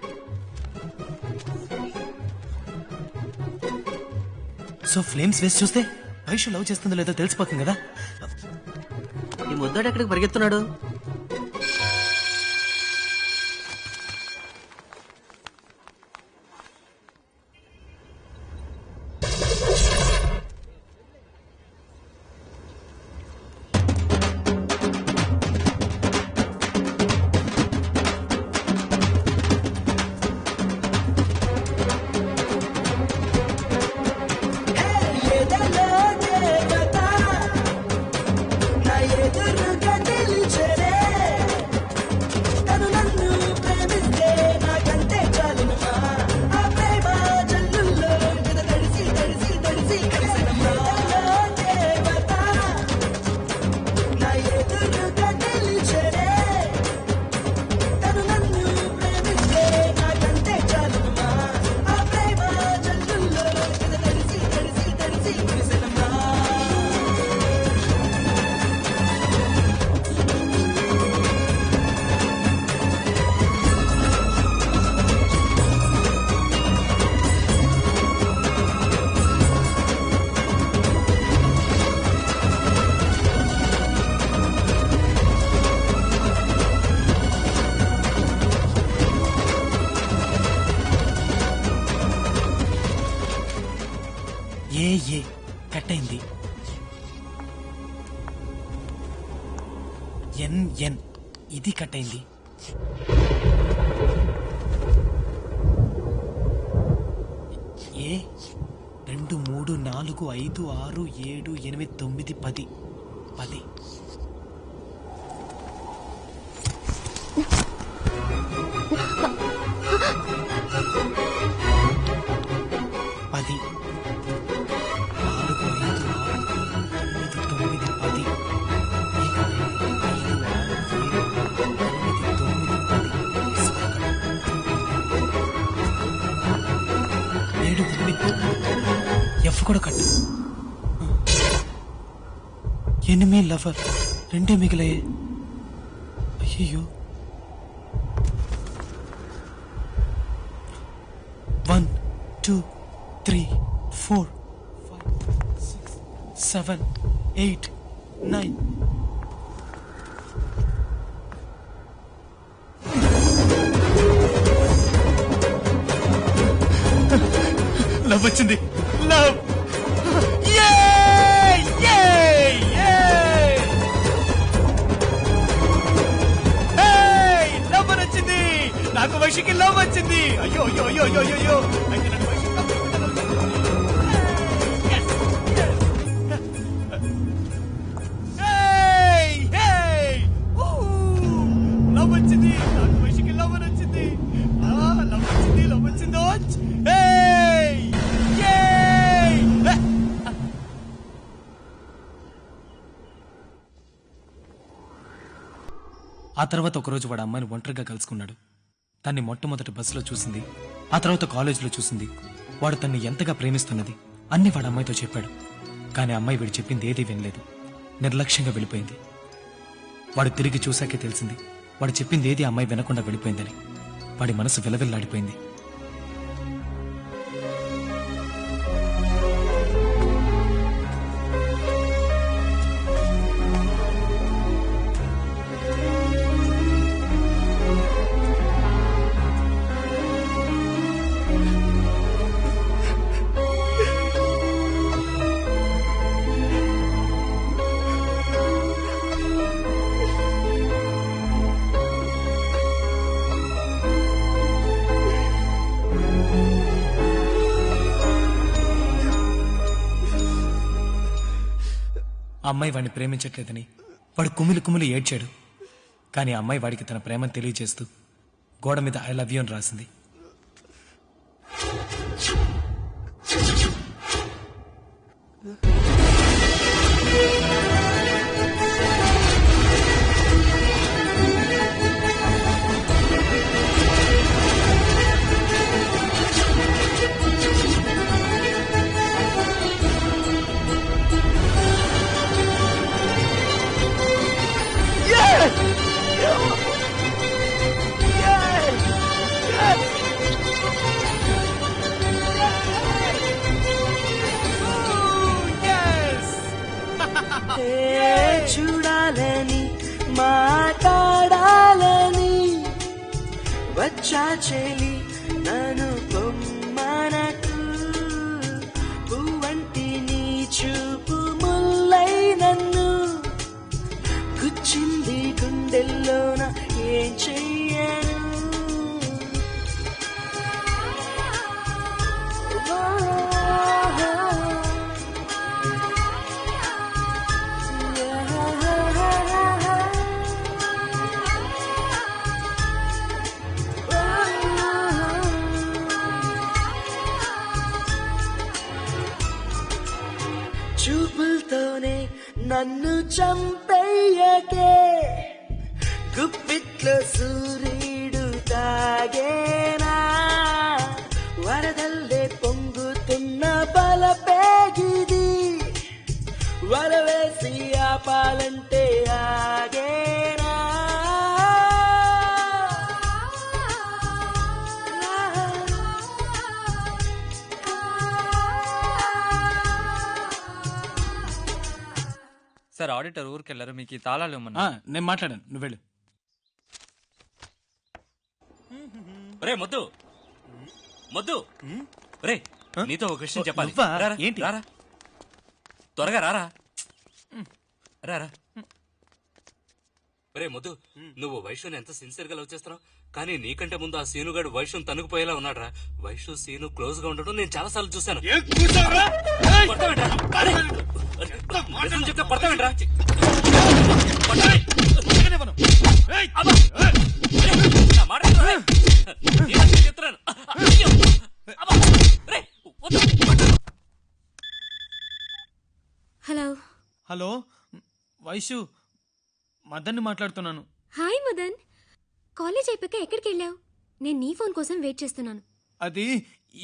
సో ఫ్లేమ్స్ వేసి చూస్తే వైషు లవ్ చేస్తుందో లేదో తెలిసిపోతుంది కదా. ఈ ముద్దాడు ఎక్కడికి పరిగెత్తున్నాడు? ఏ కట్ అయింది. ఎన్ ఇది కట్ అయింది. ఏ 2 3 4 5 6 7 8 9 10 10. ఎఫ్ కూడా కట్టు. ఎనిమి లవర్ రెండే మిగిలాయి. అయ్యో 1 2 3 4 5 6 7 8 9. లవ్ వచ్చింది. లవ్ లవ్ వచ్చింది. నాకు వైషుకి లవ్ వచ్చింది. అయ్యో అయ్యో అయ్యో అయ్యో అయ్యో. లవ్ వచ్చింది. నాకు వైషుకి లవ్ వచ్చింది. లవ్ వచ్చింది. లవ్ వచ్చిందో. ఆ తర్వాత ఒకరోజు వాడు అమ్మాయిని ఒంటరిగా కలుసుకున్నాడు. తన్ని మొట్టమొదటి బస్సులో చూసింది. ఆ తర్వాత కాలేజీలో చూసింది. వాడు తన్ని ఎంతగా ప్రేమిస్తున్నది అన్ని వాడు అమ్మాయితో చెప్పాడు. కానీ అమ్మాయి వీడు చెప్పింది ఏదీ వినలేదు. నిర్లక్ష్యంగా వెళ్ళిపోయింది. వాడు తిరిగి చూశాకే తెలిసింది వాడు చెప్పింది ఏది అమ్మాయి వినకుండా వెళ్ళిపోయిందని. వాడి మనసు విలవిల్లాడిపోయింది. అమ్మాయి వాడిని ప్రేమించట్లేదని వాడు కుమిలి కుమిలి ఏడ్చాడు. కానీ అమ్మాయి వాడికి తన ప్రేమను తెలియజేస్తూ గోడ మీద ఐ లవ్ యూ అని రాసింది. వచ్చా చెలి నన్ను పొమ్మనకు పువ్వంటి నీ చూపు ముల్లై నన్ను గుచ్చింది గుండెల్లోన ఏం చెయ్యను చూపులతోనే నన్ను చంపేయకే గుప్పిట్లో సూర్యుడు తాగేనా వరదల్లే పొంగుతున్న బలపేగిది వరవేసి ఆపాలంటే ఆగేనా సార్ ఆడిటర్ ఊరికి వెళ్ళారు, మీకు ఈ తాళాలు ఇవ్వమన్నా. నేను మాట్లాడాను, నువ్వు వెళ్ళు. రే మొద్దు మొద్దు రే నీతో ఒక విషయం చెప్పాలి. నువ్వా? రారా, ఏంటి? రారా త్వరగా రారా రారా. రే మొద్దు, నువ్వు వైష్ణుని ఎంత సిన్సియర్ గా లవ్ చేస్తున్నావు, కానీ నీకంటే ముందు ఆ సీనుగాడు వైష్ణుని తనుకుపోయేలా ఉన్నాడు రా. వైష్ణు సీను క్లోజ్ గా ఉండడం నేను చాలా సార్లు చూశాను. చెప్తే పడతావేంట్రా? హలో హలో వైషు, మదన్ని మాట్లాడుతున్నాను. హాయ్ మదన్, కాలేజ్ అయిపోయాక ఎక్కడికి వెళ్ళావు? నేను నీ ఫోన్ కోసం వెయిట్ చేస్తున్నాను. అది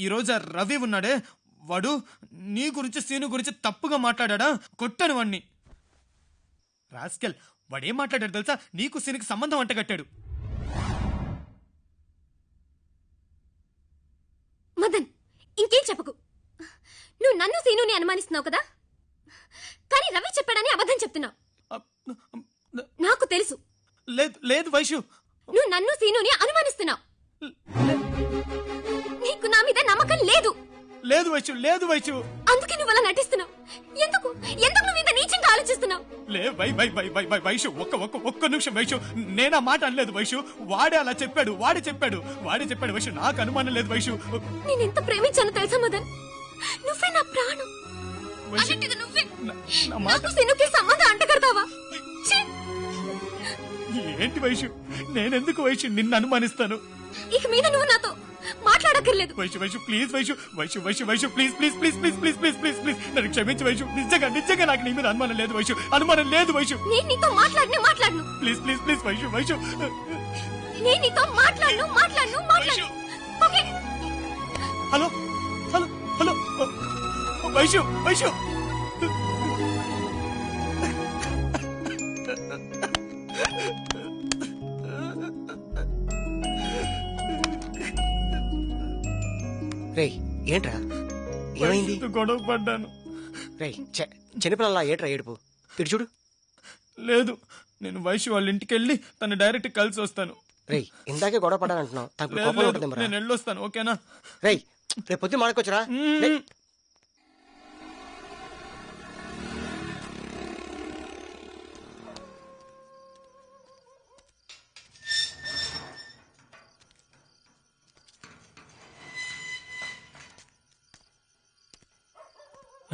ఈరోజు ఆ రవి ఉన్నాడే, వాడు నీ గురించి సీను గురించి తప్పుగా మాట్లాడా, కొట్టాను వాణ్ణి. రాస్కెల్, వాడేం మాట్లాడాడు తెలుసా? నీకు సీనుకి సంబంధం అంటగట్టాడు. మదన్, ఇంకేం చెప్పకు. నువ్వు నన్ను సీనుని అనుమానిస్తున్నావు కదా, కానీ రవి చెప్పాడని అబద్ధం చెప్తున్నావు. నాకు తెలుసు. లేదు లేదు వైషు, నువ్వు నన్ను సీనుని అనుమానిస్తున్నావు. నీకు నా మీద నమ్మకం లేదు. లేదు వైషు, లేదు వైషు. అందుకే నువ్వు అలా నటిస్తున్నావు. ఎందుకు ఎందుకు నువ్వు ఇంత నీచంగా ఆలోచిస్తున్నావు? లే వైషు, ఒక్క నిమిషం వైషు. నేనా మాట అనలేదు వైషు, వాడే అలా చెప్పాడు, వాడే చెప్పాడు వైషు. నాకు అనుమానం లేదు వైషు. నేను ఎంత ప్రేమించానో తెలుసా మదన్? నువ్వే నా ప్రాణం. అలాంటిది నువ్వే నాకు సీనుకి సంబంధం అంటగడతావా? ఏంటి వైషు, నేనెందుకు వైషు నిన్ను అనుమానిస్తాను? ఇక మీద నువ్వు నాతో మాట్లాడక్కర్లేదు. వైషు ప్లీజ్ వైషు ప్లీజ్ నన్ను క్షమించు వైషు. నిజంగా నాకు నీ మీద అనుమానం లేదు వైషు. నేను నీతో మాట్లాడను. ప్లీజ్ వైషు. నేను నీతో మాట్లాడను. ఓకే. హలో వైషు. రేయ్ ఏంట్రా, ఏమైంది? గొడవ పడ్డాను. రేయ్ చిన్నపిల్లలా ఏంట్రా ఏడుపు? ఇటు చూడు. లేదు, నేను వైషు వాళ్ళ ఇంటికి వెళ్ళి తను డైరెక్ట్ కలిసి వస్తాను. రేయ్ ఇందాకే గొడవ పడ్డానంటున్నావు, తనకు కోపం ఉంటుంది. నేను వెళ్ళొస్తాను, ఓకేనా? రేయ్ రేపు పొద్దున్న మాడుకోవచ్చురా.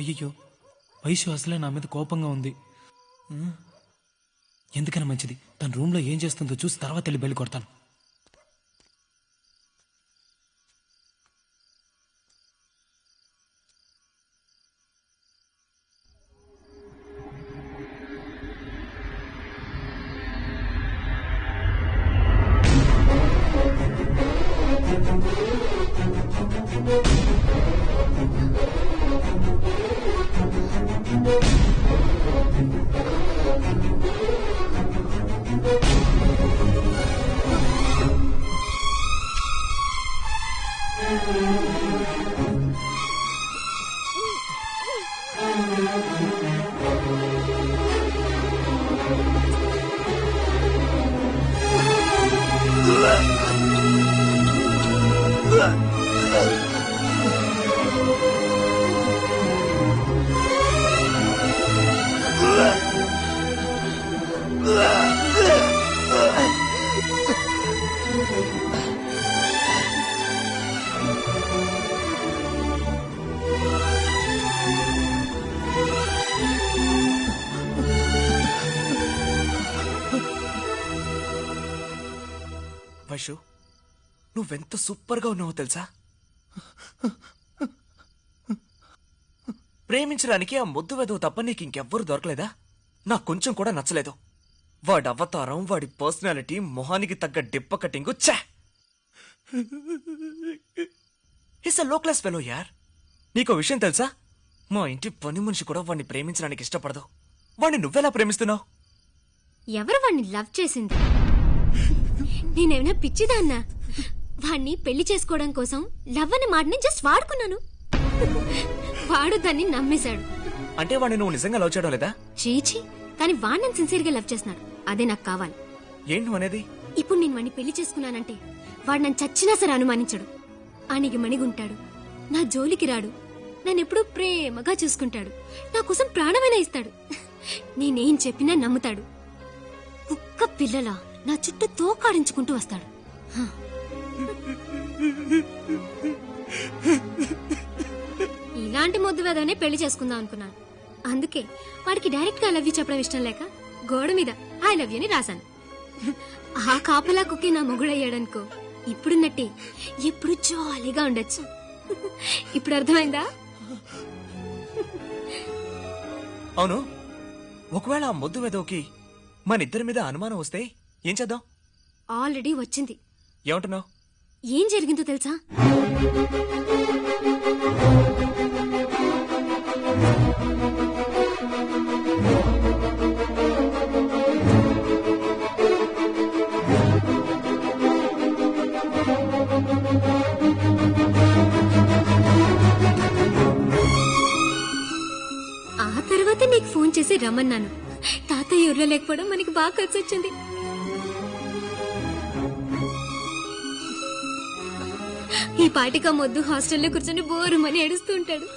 అయ్యో, వైషు అసలే నా మీద కోపంగా ఉంది. ఎందుకైనా మంచిది తన రూమ్లో ఏం చేస్తుందో చూసి తర్వాత వెళ్ళి బెల్లి కొడతాను. Let వైషు, నువ్వెంత సూపర్గా ఉన్నావో తెలుసా? ప్రేమించడానికి ఆ ముద్దు వెదవు తప్ప నీకు ఇంకెవ్వరూ దొరకలేదా? నాకు కొంచెం కూడా నచ్చలేదు. వాడి అవతారం, వాడి పర్సనాలిటీ, మొహానికి తగ్గ డిప్ప కటింగు, ఛా! ఇస్ అ లో క్లాస్ ఫెలో యార్. నీకో విషయం తెలుసా? మా ఇంటి పని మనిషి కూడా వాడిని ప్రేమించడానికి ఇష్టపడదు. వాడిని నువ్వెలా ప్రేమిస్తున్నావు? ఎవరు వాడిని లవ్ చేసింది? నేనేమైనా పిచ్చిదాన్నా? వాడిని పెళ్లి చేసుకోవడం కోసం లవ్ అనే మాటని జస్ట్ వాడుకున్నాను. వాడు దాన్ని నమ్మేశాడు. అంటే వాడిని నువ్వు నిజంగా లవ్ చేయడం లేదా? చీచి, కానీ వాడు నన్ను సిన్సియర్ గా లవ్ చేస్తున్నాడు. అదే నాకు కావాలి. ఏంటి నువ్వు అనేది? ఇప్పుడు నేను వాడిని పెళ్లి చేసుకున్నానంటే వాడు నన్ను చచ్చినా సరే అనుమానించడు. అణిగి మణిగుంటాడు, నా జోలికి రాడు, నన్ను ఎప్పుడూ ప్రేమగా చూసుకుంటాడు, నా కోసం ప్రాణమైనా ఇస్తాడు. నేనేం చెప్పినా నమ్ముతాడు. కుక్క పిల్లలా నా చుట్టూ తోకాడించుకుంటూ వస్తాడు. ఇలాంటి మొద్దు వేదవనే పెళ్లి చేసుకుందాం అనుకున్నాను. అందుకే వాడికి డైరెక్ట్ గా ఐ లవ్ యూ చెప్పడం ఇష్టం లేక గోడ మీద ఐ లవ్ యూ అని రాశాను. ఆ కాపలా కుక్కి నా మొగుడయ్యాడనుకో, ఇప్పుడున్నట్టే ఎప్పుడు జాలీగా ఉండొచ్చు. ఇప్పుడు అర్థమైందా? అవును, ఒకవేళ ఆ ముద్దు వెదవుకి మన ఇద్దరి మీద అనుమానం వస్తే ఏం చేద్దాం? ఆల్రెడీ వచ్చింది. ఏమంటున్నావు? ఏం జరిగిందో తెలుసా? ఆ తర్వాత నీకు ఫోన్ చేసి రమ్మన్నాను. తాతయ్య ఊర్లో లేకపోవడం మనకి బాగా కలిసి వచ్చింది. ఈ పాటిగా మొద్దు హాస్టల్లో కూర్చొని బోరుమని ఏడుస్తూ ఉంటాడు.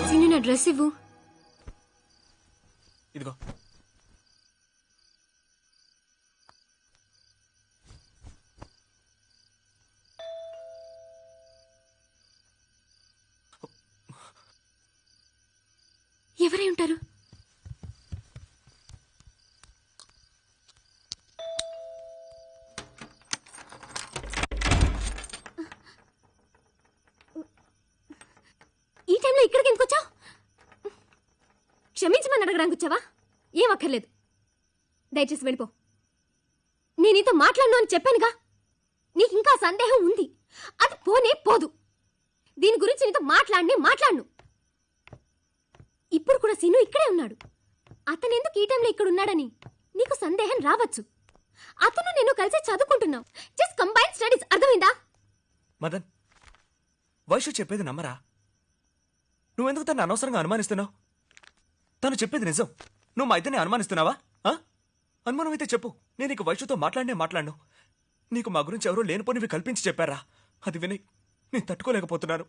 సీను, నా డ్రెస్ ఇవ్వు. ఇదిగో. ఎవరై ఉంటారు? ఈ టైంలో ఇక్కడికి ఎందుకు వచ్చావు? క్షమించమని అడగడానికి వచ్చావా? ఏం అక్కర్లేదు, దయచేసి వెళ్ళిపో. నేను నీతో మాట్లాడను అని చెప్పానుగా. నీకు ఇంకా సందేహం ఉంది, అది పోనే పోదు. దీని గురించి నీతో మాట్లాడను. ఇప్పుడు కూడా సీను ఇక్కడే ఉన్నాడు. అతను ఎందుకు ఈ టైంలో ఇక్కడ ఉన్నాడని నీకు సందేహం రావచ్చు. అతను నేను కలిసి చదువుకుంటున్నాం. Just combine studies. అర్థమైందా? మదన్, వైషు చెప్పేది నమ్మరా? నువ్వెందుకు తను అనవసరంగా అనుమానిస్తున్నావు? తను చెప్పేది నిజం. నువ్వు మా ఇద్దరిని అనుమానిస్తున్నావా? అనుమానం అయితే చెప్పు. నేను ఇక వైషుతో మాట్లాడను. నీకు మా గురించి ఎవరో లేనిపోనివి కల్పించి చెప్పారా? అది విని నేను తట్టుకోలేకపోతున్నాను.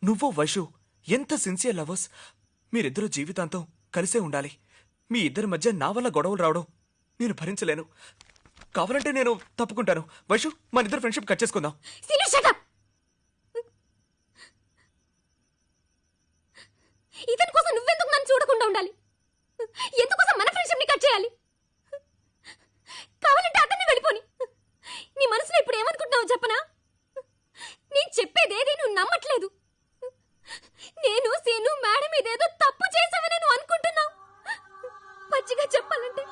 నువ్వు వైషు ఎంత సిన్సియర్ లవర్స్. మీరిద్దరూ జీవితాంతం కలిసే ఉండాలి. మీ ఇద్దరి మధ్య నా వల్ల గొడవలు రావడం నేను భరించలేను. కావాలంటే నేను తప్పుకుంటాను. వైషు, మన ఇద్దరు ఫ్రెండ్షిప్ కట్ చేసుకుందాం. ఇతని కోసం నువ్వెందుకు నన్ను చూడకుండా ఉండాలి? ఎందుకోసం మన ఫ్రెండ్షిప్ ని కట్ చేయాలి? కావాలంటే అతన్ని వెళ్ళిపోని. నీ మనసులో ఇప్పుడు ఏమనుకుంటున్నావు చెప్పనా? నేను చెప్పేదేది నువ్వు నమ్మట్లేదు. నేను సీను మేడం ఇదేదో తప్పు చేసావని నువ్వు అనుకుంటున్నావు. పచ్చిగా చెప్పాలంటే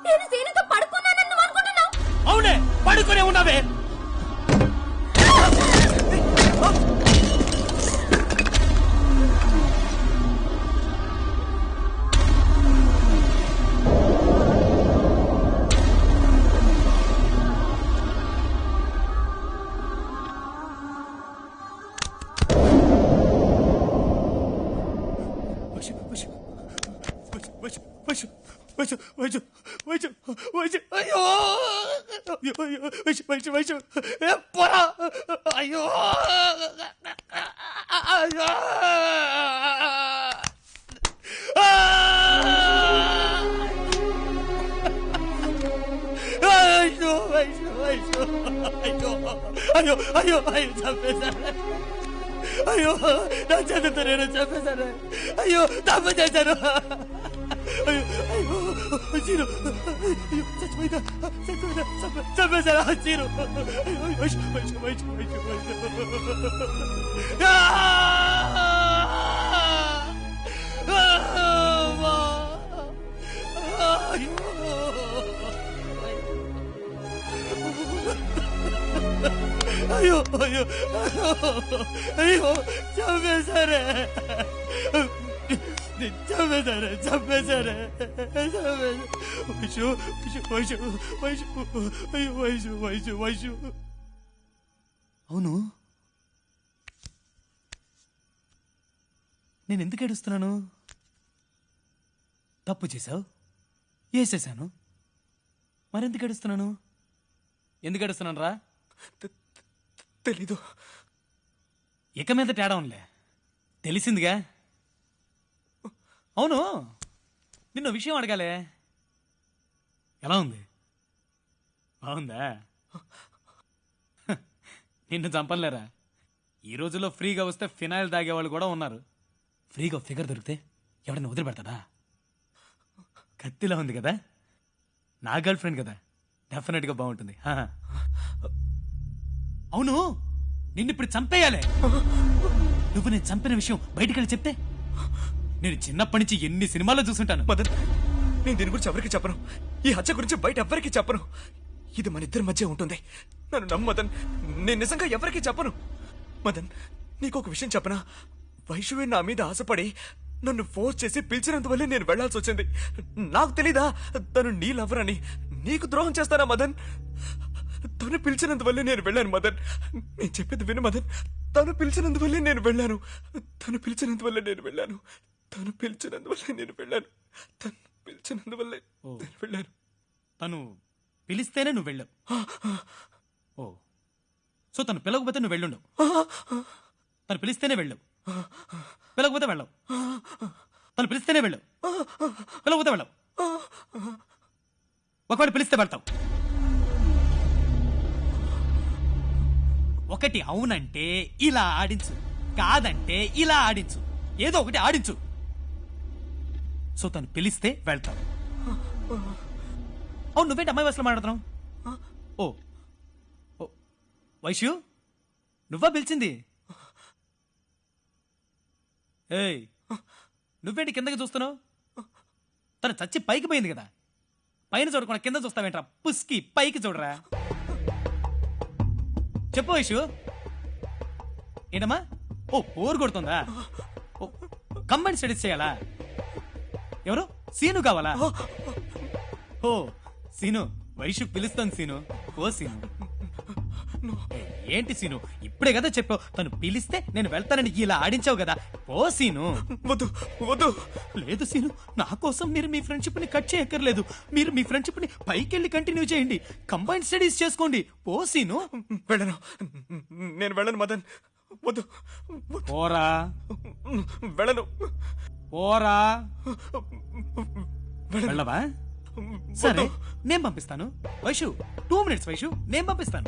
నేను సీనుతో పడుకున్నానని నువ్వు అనుకుంటున్నావు. అవునే, పడుకునే ఉన్నావే. వైషు వైషు వైషు వైషు అయ్యో అయ్యో అయ్యో వైషు వైషు వైషు ఏ పోరా అయ్యో అయ్యో అయ్యో వైషు వైషు అయ్యో అయ్యో అయ్యో అయ్యో చంపేశారు అయ్యో నా చేతితో నేను చంపేశాను అయ్యో తప్పు చేశాను అయ్యో అయ్యో చీరు అయ్యో చచ్చిపోయిందా చంపేశారా చీరు అయ్యో వైషు వైషు వైషు వైషు అయ్యో అయ్యో అయ్యో చంపేశారే చంపేశారే చంపేశారే వైషు వైషు వైషు అయ్యో వైషు వైషు వైషు అవును నేను ఎందుకు ఏడుస్తున్నాను తప్పు చేశావు వేసేసాను మరెందుకు ఏడుస్తున్నాను ఎందుకు ఏడుస్తున్నాను రా తెలీదు ఇక మీద తేడా ఉందిలే తెలిసిందిగా అవును నిన్న విషయం అడగాలే ఎలా ఉంది బాగుందా నిన్ను చంపలేరా ఈ రోజుల్లో ఫ్రీగా వస్తే ఫినాయిల్ తాగేవాళ్ళు కూడా ఉన్నారు ఫ్రీగా ఫిగర్ దొరికితే ఎవడన్నా వదిలిపెడతాడా కత్తిలా ఉంది కదా నా గర్ల్ ఫ్రెండ్ కదా డెఫినెట్గా బాగుంటుంది అవును నిన్ను ఇప్పుడు చంపేయాలి నువ్వు నేను చంపిన విషయం బయటికి వెళ్ళి చెప్తే నేను చిన్నప్పటి నుంచి ఎన్ని సినిమాల్లో చూసుంటాను మదన్ నేను దీని గురించి ఎవరికి చెప్పను ఈ హత్య గురించి బయట ఎవరికి చెప్పను ఇది మన ఇద్దరి మధ్య ఉంటుంది నన్ను నమ్ము మదన్ నేను నిజంగా ఎవరికి చెప్పను మదన్ నీకు ఒక విషయం చెప్పనా వైషువే నా మీద ఆశపడి నన్ను ఫోర్స్ చేసి పిలిచినందువల్లే నేను వెళ్లాల్సి వచ్చింది నాకు తెలీదా తను నీ లవర్ అని నీకు ద్రోహం చేస్తానా మదన్ తను పిలిచినందువల్లే నేను వెళ్ళాను మదన్ నేను చెప్పేది విను మదన్ తను పిలిచినందువల్లే నేను వెళ్ళాను తను పిలిచినందువల్లే నేను వెళ్ళాను తను పిలిచినందువల్లే నేను వెళ్ళాను తను పిలిచినందువల్లే నేను వెళ్ళాను తను పిలిస్తేనే నువ్వు వెళ్ళావు ఓ సో తను పిలవకపోతే నువ్వు వెళ్ళుండవు తను పిలిస్తేనే వెళ్ళావు పిలవకపోతే వెళ్ళావు తను పిలిస్తేనే వెళ్ళావు పిలవకపోతే వెళ్ళావు ఒకవేళ పిలిస్తే వెళ్తావు ఒకటి అవునంటే ఇలా ఆడించు కాదంటే ఇలా ఆడించు ఏదో ఒకటి ఆడించు సో తను పిలిస్తే వెళ్తావు అవును నువ్వేంటి అమ్మాయి వయసులో మాట్లాడుతున్నావు ఓ ఓ వైశ్యు నువ్వా పిలిచింది ఏయ్ నువ్వేంటి కిందకి చూస్తున్నావు తను చచ్చి పైకి పోయింది కదా పైన చూడకుండా కింద చూస్తావేంట్రా పుస్కి పైకి చూడరా చెప్పు వైషు ఏంటమ్మా ఓ బోర్ కొడుతుందా ఓ కంబైన్ స్టడీస్ చేయాలా ఎవరు సీను కావాలా ఓ సీను వైషు పిలుస్తాను సీను ఓ సీను ఏంటి సీను ఇప్పుడే కదా చెప్పావు తను పిలిస్తే నేను వెళ్తానని ఇలా ఆడించావు కదా ఓ సీను వద్దు వద్దు లేదు సీను నా కోసం మీరు మీ ఫ్రెండ్షిప్ ని కట్ చేయక్కర్లేదు మీరు మీ ఫ్రెండ్షిప్ ని పైకెళ్ళి కంటిన్యూ చేయండి కంబైన్ స్టడీస్ చేసుకోండి ఓ సీను వెళ్ళను నేను వెళ్ళను మదన్ వద్దు పోరా వెళ్ళను పోరా వెళ్ళవా సరే నేను పంపిస్తాను వైషు 2 minutes వైషు నేను పంపిస్తాను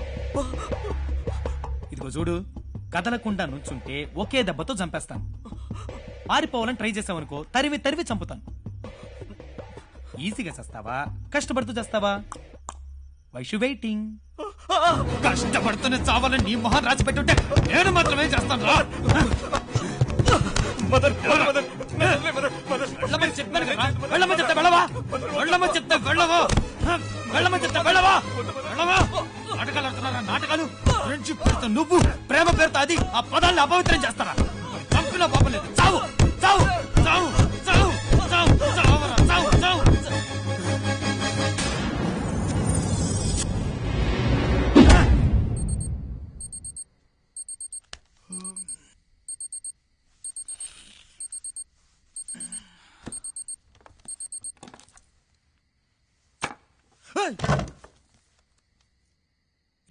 ఇదిగో చూడు కదలకుండా నుంచుంటే ఒకే దెబ్బతో చంపేస్తాను పారిపోవాలని ట్రై చేసావనుకో తరివి తరివి చంపుతాను ఈజీగా చేస్తావా కష్టపడుతూ చేస్తావా వైషు వెయిటింగ్ కష్టపడుతూనే చావాలని నీ మొహం రాసి పెట్టుంటే నేను మాత్రమే చేస్తాను రా వెళ్ళమని చెప్తే వెళ్ళవా వెళ్ళమని చెప్తే వెళ్ళవా వెళ్ళమని చెప్తే వెళ్ళవా వెళ్ళవా నాటకాలు ఆడుతున్నారా నాటకాలు ఫ్రెండ్షిప్ పేరుతో నువ్వు ప్రేమ పేరుతో అది ఆ పదాన్ని అపవిత్రం చేస్తారా చంపిన పాపం లేదు చావు చావు చావు చావు చావు చావరా చావు చావు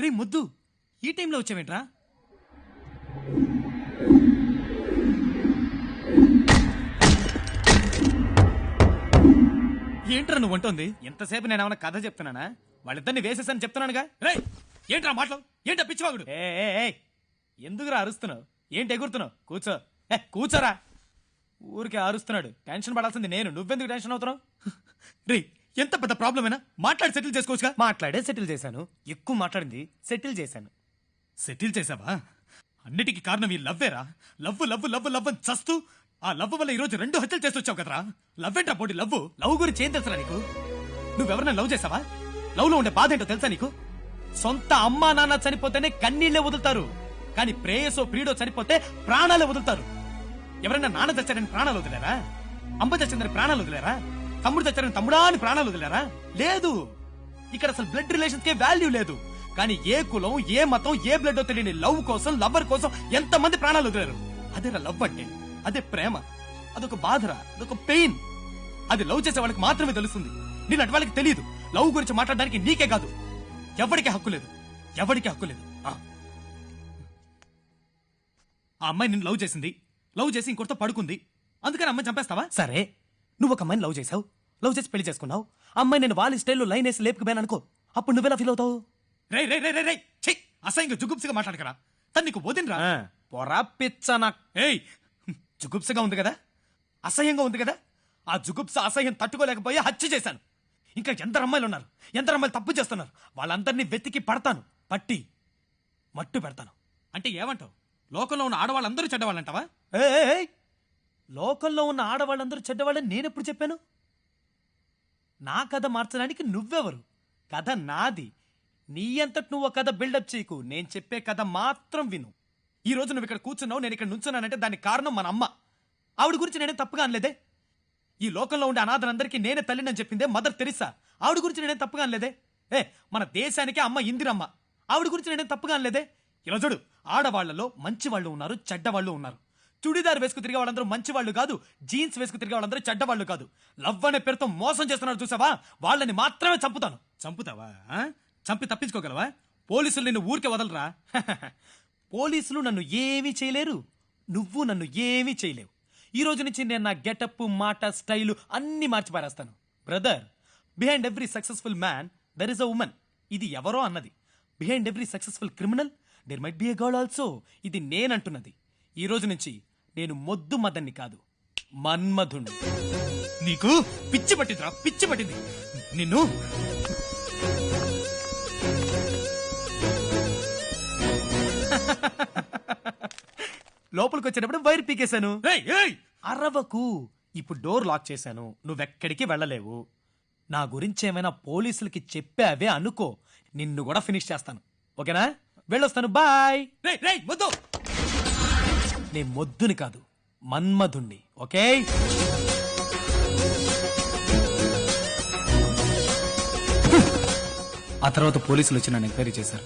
రే ముద్దు, ఈ టైంలో వచ్చావేంట్రా? ఏంట్రా నువ్వు అంటోంది? ఎంతసేపు నేను ఏమైనా కథ చెప్తున్నానా? వాళ్ళిద్దరిని వేసేసని చెప్తున్నానుగా. రే ఏంట్రా మాటలు? ఏంటా పిచ్చివాగుడు? ఎందుకురా అరుస్తున్నావు? ఏంటి ఎగురుతున్నావు? కూర్చో. కూర్చోరా. ఊరికే అరుస్తున్నాడు. టెన్షన్ పడాల్సింది నేను, నువ్వెందుకు టెన్షన్ అవుతున్నావు? రే ఎంత పెద్ద ప్రాబ్లం అయినా మాట్లాడి సెటిల్ చేసుకోవచ్చుగా. మాట్లాడే సెటిల్ చేశాను. ఎక్కువ మాట్లాడింది సెటిల్ చేశాను. సెటిల్ చేసావా? అన్నిటికీ కారణం ఈ లవ్వేరా. లవ్ లవ్ లవ్ లవ్ అని చస్తూ ఆ లవ్ వల్ల ఈరోజు 2 హత్యలు చేసి వచ్చావు కదరా. లవ్ ఏంట్రా పోటీ? లవ్ గురించి ఏం తెలుసా నీకు? నువ్వెవరన్నా లవ్ చేసావా? లవ్ లో ఉండే బాధ ఏంటో తెలుసా నీకు? సొంత అమ్మా నాన్న చనిపోతేనే కన్నీళ్లే వదులుతారు, కానీ ప్రేయసో ప్రియుడో చనిపోతే ప్రాణాలే వదులుతారు. ఎవరైనా నాన్న చచ్చారని ప్రాణాలు వదిలేరా? అమ్మ చచ్చిందని ప్రాణాలు వదిలేరా? తమ్ముడు చచ్చారని తమ్ముడా అని ప్రాణాలు వదిలేరా? లేదు. ఇక్కడ అసలు బ్లడ్ రిలేషన్స్ కే వాల్యూ లేదు. కానీ ఏ కులం, ఏ మతం, ఏ బ్లడ్ తెలియని లవ్ కోసం, లవ్వర్ కోసం ఎంతమంది ప్రాణాలు వదిలేరు. అదేరా లవ్ అంటే. అదే ప్రేమ. అదొక బాధరా, అదొక పెయిన్. అది లవ్ చేసే వాళ్ళకి మాత్రమే తెలుస్తుంది. నేను అటు వాళ్ళకి తెలియదు. లవ్ గురించి మాట్లాడడానికి నీకే కాదు, ఎవరికి హక్కు లేదు. ఎవరికి హక్కు లేదు. ఆ అమ్మాయి నిన్ను లవ్ చేసింది. లవ్ చేసి ఇంకొకరితో పడుకుంది. అందుకని అమ్మాయి చంపేస్తావా? సరే, నువ్వు ఒక అమ్మాయిని లవ్ చేసావు, లవ్ చేసి పెళ్లి చేసుకున్నావు. అమ్మాయి నేను వాళ్ళ స్టైల్లో లైన్ వేసి లేపుకుపోయాను అనుకో, అప్పుడు నువ్వెలా ఫీల్ అవుతావు? రే రే రే రే రే చెయ్, అసహ్యంగా జుగుప్సగా మాట్లాడకరా. తను నీకు వదినరా? పొరా పిచ్చనా. ఏయ్, జుగుప్సగా ఉంది కదా, అసహ్యంగా ఉంది కదా. ఆ జుగుప్స అసహ్యం తట్టుకోలేకపోయి హత్య చేశాను. ఇంకా ఎందరు అమ్మాయిలు ఉన్నారు, ఎందరు అమ్మాయిలు తప్పు చేస్తున్నారు. వాళ్ళందరినీ వెతికి పడతాను, పట్టి మట్టు పెడతాను. అంటే ఏమంటావు? లోకంలో ఉన్న ఆడవాళ్ళందరూ చెడ్డవాళ్ళంటావా? లోకంలో ఉన్న ఆడవాళ్ళందరూ చెడ్డవాళ్ళని నేనెప్పుడు చెప్పాను? నా కథ మార్చడానికి నువ్వెవరు? కథ నాది. నీ అంతటి నువ్వు కథ బిల్డప్ చేయకు. నేను చెప్పే కథ మాత్రం విను. ఈ రోజు నువ్వు ఇక్కడ కూర్చున్నావు, నేను ఇక్కడ నుంచున్నానంటే దానికి కారణం మన అమ్మ. ఆవిడ గురించి నేనే తప్పుగా అనలేదే. ఈ లోకంలో ఉండే అనాథలందరికీ నేనే తల్లిని చెప్పిందే మదర్ తెరిసా. ఆవిడ గురించి నేనే తప్పుగా అనలేదే. మన దేశానికి అమ్మ ఇందిరమ్మ. ఆవిడ గురించి నేనే తప్పుగా అనలేదే. ఇలా చూడు, ఆడవాళ్లలో మంచి వాళ్ళు ఉన్నారు, చెడ్డవాళ్ళు ఉన్నారు. చుడిదార్ వేసుకు తిరిగే వాళ్ళందరూ మంచి వాళ్ళు కాదు, జీన్స్ వేసుకు తిరిగే వాళ్ళందరూ చెడ్డవాళ్ళు కాదు. లవ్ అనే పేరుతో మోసం చేస్తున్నారు చూసావా, వాళ్ళని మాత్రమే చంపుతాను. చంపుతావా? చంపి తప్పించుకోగలవా? పోలీసులు నిన్ను ఊరికే వదలరా. పోలీసులు నన్ను ఏమీ చేయలేరు, నువ్వు నన్ను ఏమీ చేయలేవు. ఈ రోజు నుంచి నేను నా గెటప్, మాట, స్టైలు అన్ని మార్చి పారేస్తాను. Brother, behind every successful man there is a woman. ఇది ఎవరో అన్నది. Behind every successful criminal there might be a girl also. ఇది నేనంటున్నది. ఈ రోజు నుంచి నేను మొద్దు మదన్ని కాదు, మన్మధుణ్ణి. నీకు పిచ్చి పట్టిందిరా, పిచ్చి పట్టింది నిన్ను. లోపలికి వచ్చేటప్పుడు వైర్ పీకేశాను. అరవకు. ఇప్పుడు డోర్ లాక్ చేశాను, నువ్వెక్కడికి వెళ్ళలేవు. నా గురించి ఏమైనా పోలీసులకి చెప్పావే అనుకో, నిన్ను కూడా ఫినిష్ చేస్తాను. ఓకేనా? వెళ్ళొస్తాను, బాయ్. మొద్దు. నే మొద్దుని కాదు, మన్మధుణ్ణి. ఓకే? ఆ తర్వాత పోలీసులు వచ్చి నన్ను ఎంక్వైరీ చేశారు.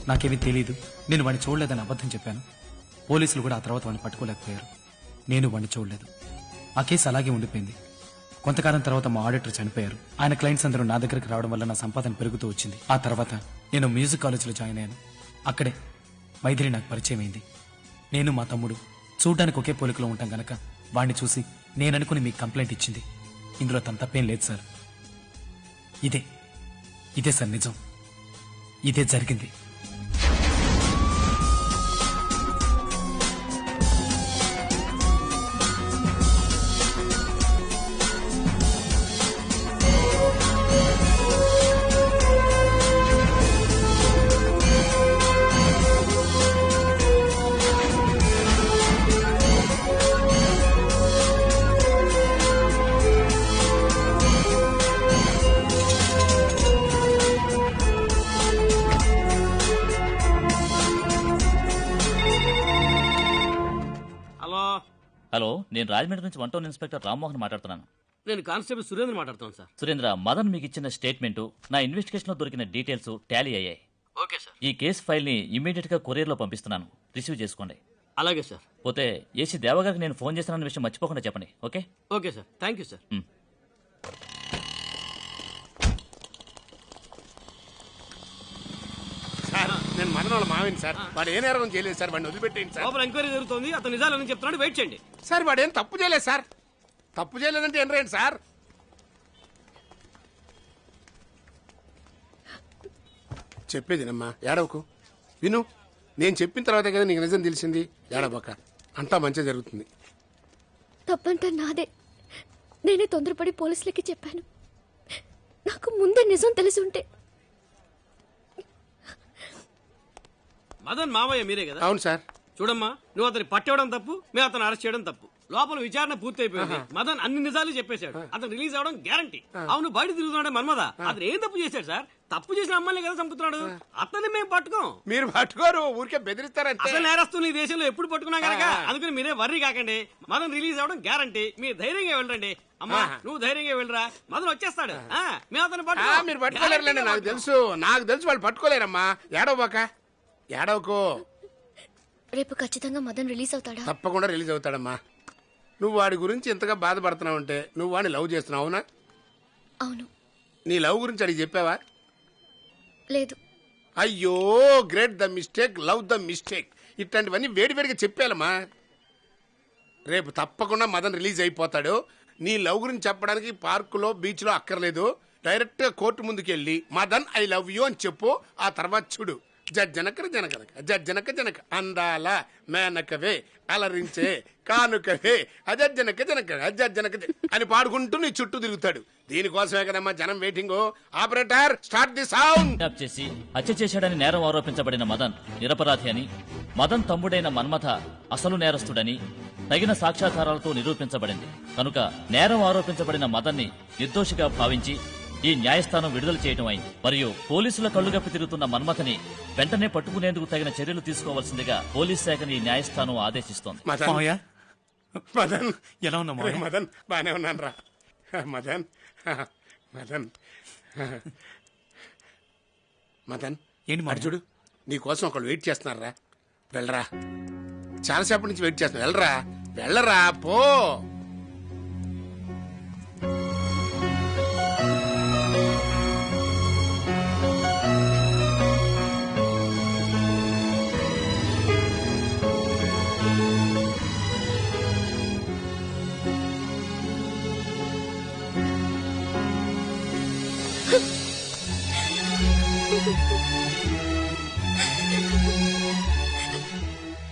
నాకేమీ తెలీదు, నేను వాడిని చూడలేదని అబద్ధం చెప్పాను. పోలీసులు కూడా ఆ తర్వాత వాడిని పట్టుకోలేకపోయారు. నేను వాడిని చూడలేదు. ఆ కేసు అలాగే ఉండిపోయింది. కొంతకాలం తర్వాత మా ఆడిటర్ చనిపోయారు. ఆయన క్లయింట్స్ అందరూ నా దగ్గరికి రావడం వల్ల నా సంపాదన పెరుగుతూ వచ్చింది. ఆ తర్వాత నేను మ్యూజిక్ కాలేజీలో జాయిన్ అయ్యాను. అక్కడే మైథిలి నాకు పరిచయం అయింది. నేను మా తమ్ముడు చూడ్డానికి ఒకే పోలికలో ఉంటాం గనక వాడిని చూసి నేననుకుని మీకు కంప్లైంట్ ఇచ్చింది. ఇందులో తన తప్పేం లేదు సార్. ఇదే సార్ నిజం. ఇదే జరిగింది. హలో, నేను రాజమండ్రి నుంచి 1 టౌన్ ఇన్స్పెక్టర్ రామ్మోహన్ మాట్లాడుతున్నాను. నేను కానిస్టేబుల్ సురేంద్ర మాట్లాడుతాను సార్. సురేంద్ర, మదన్ మీకు ఇచ్చిన స్టేట్మెంట్ నా ఇన్వెస్టిగేషన్ లో దొరికిన డీటెయిల్స్ టాలీ అయ్యాయి. Okay sir. ఈ కేసు ఫైల్ ని ఇమీడియట్ గా కొరియర్ లో పంపిస్తున్నాను, రిసీవ్ చేసుకోండి. అలాగే సార్. పోతే ఏసీ దేవగారికి నేను ఫోన్ చేసిన విషయం మర్చిపోకుండా చెప్పండి. Okay? Okay sir, thank you sir. మదన వాళ్ళ మావిని సార్. వాడు ఏ నేరం చేయలేదు సార్. వాడిని వదిలిపెట్టేయండి సార్. లోపల ఎంక్వైరీ జరుగుతుంది, అతను నిజాలని చెప్తున్నాడు, వెయిట్ చేయండి. సార్ వాడేం తప్పు చేయలేదు సార్. తప్పు చేయలేదంటే ఏం రేండి సార్? చెప్పేదినమ్మా, ఏడవకు. విను, నేను చెప్పిన తర్వాతే కదా నీకు నిజం తెలిసింది. ఏడవక, అంతా మంచిగా జరుగుతుంది. తప్పంతా నాదే. నేనే తొందరపడి పోలీసులకి చెప్పాను. నాకు ముందే నిజం తెలిసి ఉంటే. మదన్ మావయ్య మీరే కదా? అవును సార్. చూడమ్మా, నువ్వు అతన్ని పట్టేయడం తప్పు, మేము అతను అరెస్ట్ చేయడం తప్పు. లోపల విచారణ పూర్తి అయిపోయింది. మదన్ అన్ని నిజాలు చెప్పేశాడు. అతను రిలీజ్ అవడం గ్యారంటీ. అవును, బయట తిరుగుతున్నాడే మన్మద, అతను ఏం తప్పు చేశాడు సార్? తప్పు చేసిన అమ్మాయిని కదా చంపుతున్నాడు. అతన్ని మేము పట్టుకోం. మీరు పట్టుకోరు, ఊరికే బెదిరిస్తారంటే. అసలు నేరస్తులు ఈ దేశంలో ఎప్పుడు పట్టుకున్నా కనుక, అందుకని మీరే వర్రీ కాకండి. మదన్ రిలీజ్ అవడం గ్యారంటీ. మీరు ధైర్యంగా వెళ్ళండి. అమ్మా, నువ్వు ధైర్యంగా వెళ్ళరా, మదన్ వచ్చేస్తాడు. మేము అతను మీరు పట్టుకోలేరులేండి, నాకు తెలుసు. వాళ్ళు పట్టుకోలేరమ్మా. ఏడవబాక, ఏడవకు. రేపు ఖచ్చితంగా మదన్ రిలీజ్ అవుతాడా? తప్పకుండా రిలీజ్ అవుతాడమ్మా. నువ్వు వాడి గురించి ఎంతగా బాధపడుతున్నావు అంటే నువ్వు వాడిని లవ్ చేస్తున్నావు, అవునా? అవును. నీ లవ్ గురించి అడిగి చెప్పావా? లేదు. అయ్యో, great the mistake, love the mistake. ఇట్లాంటివన్నీ వేడివేడిగా చెప్పాలమ్మా. రేపు తప్పకుండా మదన్ రిలీజ్ అయిపోతాడు. నీ లవ్ గురించి చెప్పడానికి పార్కులో బీచ్లో అక్కర్లేదు. డైరెక్ట్ గా కోర్టు ముందుకు వెళ్ళి మదన్ ఐ లవ్ యూ అని చెప్పు. ఆ తర్వాత చూడు, జనక అందాల మేనకవే అలరించే కానుకవే జనక అని పాడుకుంటూ నీ చుట్టూ తిరుగుతాడు. దీనికోసమే కదమ్మా జనం waiting. Operator, start the sound. Kidnap చేసి హత్య చేశాడని నేరం ఆరోపించబడిన మదన్ నిరపరాధి అని, మదన్ తమ్ముడైన మన్మథ అసలు నేరస్తుడని తగిన సాక్ష్యాధారాలతో నిరూపించబడింది. కనుక నేరం ఆరోపించబడిన మదన్ని నిర్దోషిగా భావించి ఈ న్యాయస్థానం విడుదల చేయడం అయింది. మరియు పోలీసుల కళ్లుగప్పి తిరుగుతున్న మన్మథని వెంటనే పట్టుకునేందుకు తగిన చర్యలు తీసుకోవాల్సిందిగా పోలీస్ శాఖని ఈ న్యాయస్థానం ఆదేశిస్తోంది. మదన్ ఎలా ఉన్నా మదన్? బానే ఉన్నాను రా మదన్. మదన్ ఏంటి చూడు, నీ కోసం ఒకళ్ళు వెయిట్ చేస్తున్నారా. వెళ్ళరా, చాలాసేపటి నుంచి వెయిట్ చేస్తున్నా. వెళ్ళరా పో.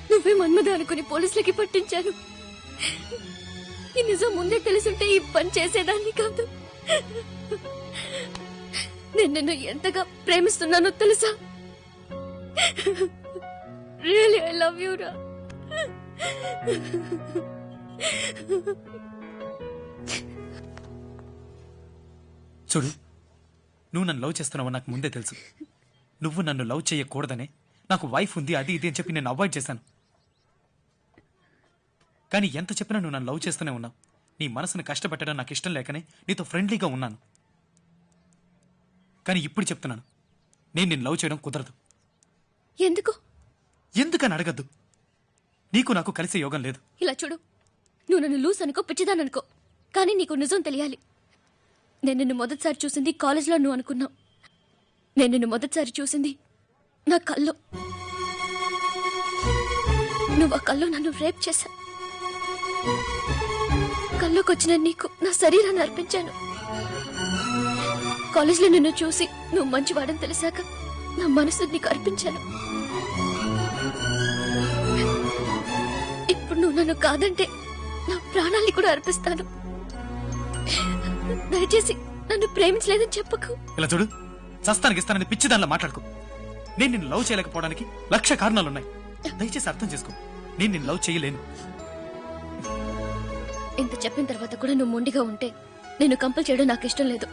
నువ్వే మన్మద అనుకుని పోలీసులకి పట్టించాను. ఈ నిజం ముందే తెలుసుంటే ఈ పని చేసేదాన్ని కాదు. నేను నిన్ను ఎంతగా ప్రేమిస్తున్నానో తెలుసా? రియల్లీ ఐ లవ్ యూ రా. చూడు, నువ్వు నన్ను లవ్ చేస్తున్నావు నాకు ముందే తెలుసు. నువ్వు నన్ను లవ్ చేయకూడదనే, నాకు వైఫ్ ఉంది అది ఇది అని చెప్పి నేను అవాయిడ్ చేశాను. కానీ ఎంత చెప్పినా నువ్వు నన్ను లవ్ చేస్తూనే ఉన్నావు. నీ మనసును కష్టపెట్టడం నాకు ఇష్టం లేకనే నీతో ఫ్రెండ్లీగా ఉన్నాను. కానీ ఇప్పుడు చెప్తున్నాను, నేను నిన్ను లవ్ చేయడం కుదరదు. ఎందుకని అడగద్దు. నీకు నాకు కలిసే యోగం లేదు. ఇలా చూడు, నువ్వు నన్ను లూస్ అనుకో, పిచ్చిదాననుకో, కానీ నీకు నిజం తెలియాలి. నేను నిన్ను మొదటిసారి చూసింది కాలేజ్లో నువ్వు అనుకున్నావు. నేను నిన్ను మొదటిసారి చూసింది నా కల్లో. నువ్వు ఆ కల్లో నన్ను రేప్ చేశా. కల్లోకొచ్చిన నీకు నా శరీరాన్ని అర్పించాను. కాలేజ్లో నిన్ను చూసి నువ్వు మంచివాడని తెలిసాక నా మనసు నీకు అర్పించాను. ఇప్పుడు నువ్వు నన్ను కాదంటే నా ప్రాణాల్ని కూడా అర్పిస్తాను. దయచేసి నన్ను ప్రేమించలేదని చెప్పకు. ఇలా చూడు, చస్తానికి ఇస్తానని పిచ్చిదానిలా మాట్లాడుకో. నేను నిన్ను లవ్ చేయలేకపోవడానికి 1,00,000 కారణాలున్నాయి. దయచేసి అర్థం చేసుకో, నేను నిన్ను లవ్ చేయలేను. ఇంత చెప్పిన తర్వాత కూడా నువ్వు మొండిగా ఉంటే నేను కంపల్ చేయడం నాకు ఇష్టం లేదు.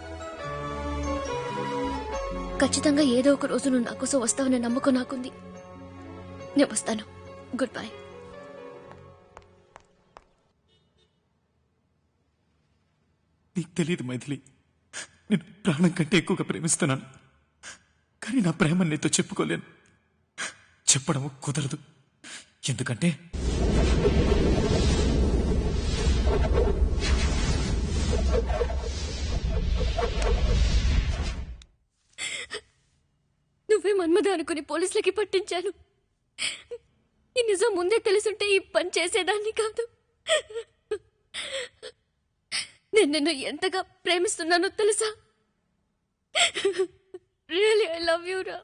ఖచ్చితంగా ఏదో ఒక రోజు నువ్వు నా కోసం వస్తావని నమ్మకం నాకుంది. నేను వస్తాను. Good bye. నీకు తెలియదు మైథిలి, నేను ప్రాణం కంటే ఎక్కువగా ప్రేమిస్తున్నాను. కానీ నా ప్రేమను నీతో చెప్పుకోలేను. చెప్పడం కుదరదు. ఎందుకంటే నువ్వే మన్మద అనుకుని పోలీసులకి పట్టించాను. ఈ నిజం ముందే తెలుసుంటే ఈ పని చేసేదాన్ని కాదు. నేను నిన్ను ఎంతగా ప్రేమిస్తున్నానో తెలుసా? రియల్లీ ఐ లవ్ యూ రా.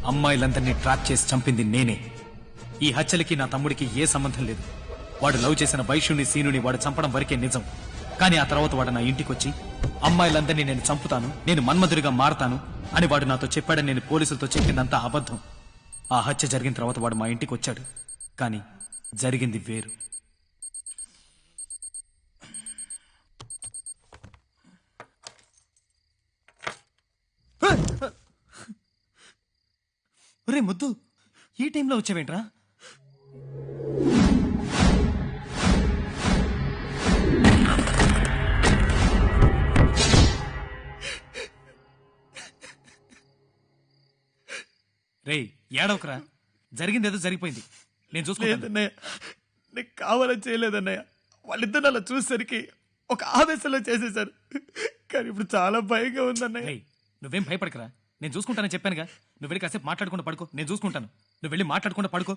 అమ్మాయిలందరినీ ట్రాప్ చేసి చంపింది నేనే. ఈ హత్యలకి నా తమ్ముడికి ఏ సంబంధం లేదు. వాడు లవ్ చేసిన వైశ్యుని సీనుని వాడు చంపడం వరకే నిజం. కానీ ఆ తర్వాత వాడు నా ఇంటికొచ్చి అమ్మాయిలందరినీ నేను చంపుతాను, నేను మన్మధుడిగా మారతాను అని వాడు నాతో చెప్పాడని నేను పోలీసులతో చెప్పిందంతా అబద్ధం. ఆ హత్య జరిగిన తర్వాత వాడు మా ఇంటికి వచ్చాడు, కానీ జరిగింది వేరు. ఒరే ముద్దు, ఈ టైంలో వచ్చావేంట్రా? రేయ్ ఏడవకరా, జరిగిందేదో జరిగిపోయింది, నేను చూసుకుంటానన్నయ్య. నీకు కావాలని చేయలేదన్నయ్య. వాళ్ళిద్దరు అలా చూసేసరికి ఒక ఆవేశంలో చేసేశారు, కానీ ఇప్పుడు చాలా భయంగా ఉందన్నయ్య. నువ్వేం భయపడకరా, నేను చూసుకుంటానని చెప్పానుగా. నువ్వు వెళ్ళి కాసేపు మాట్లాడకుండా పడుకో, నేను చూసుకుంటాను. నువ్వు వెళ్ళి మాట్లాడకుండా పడుకో.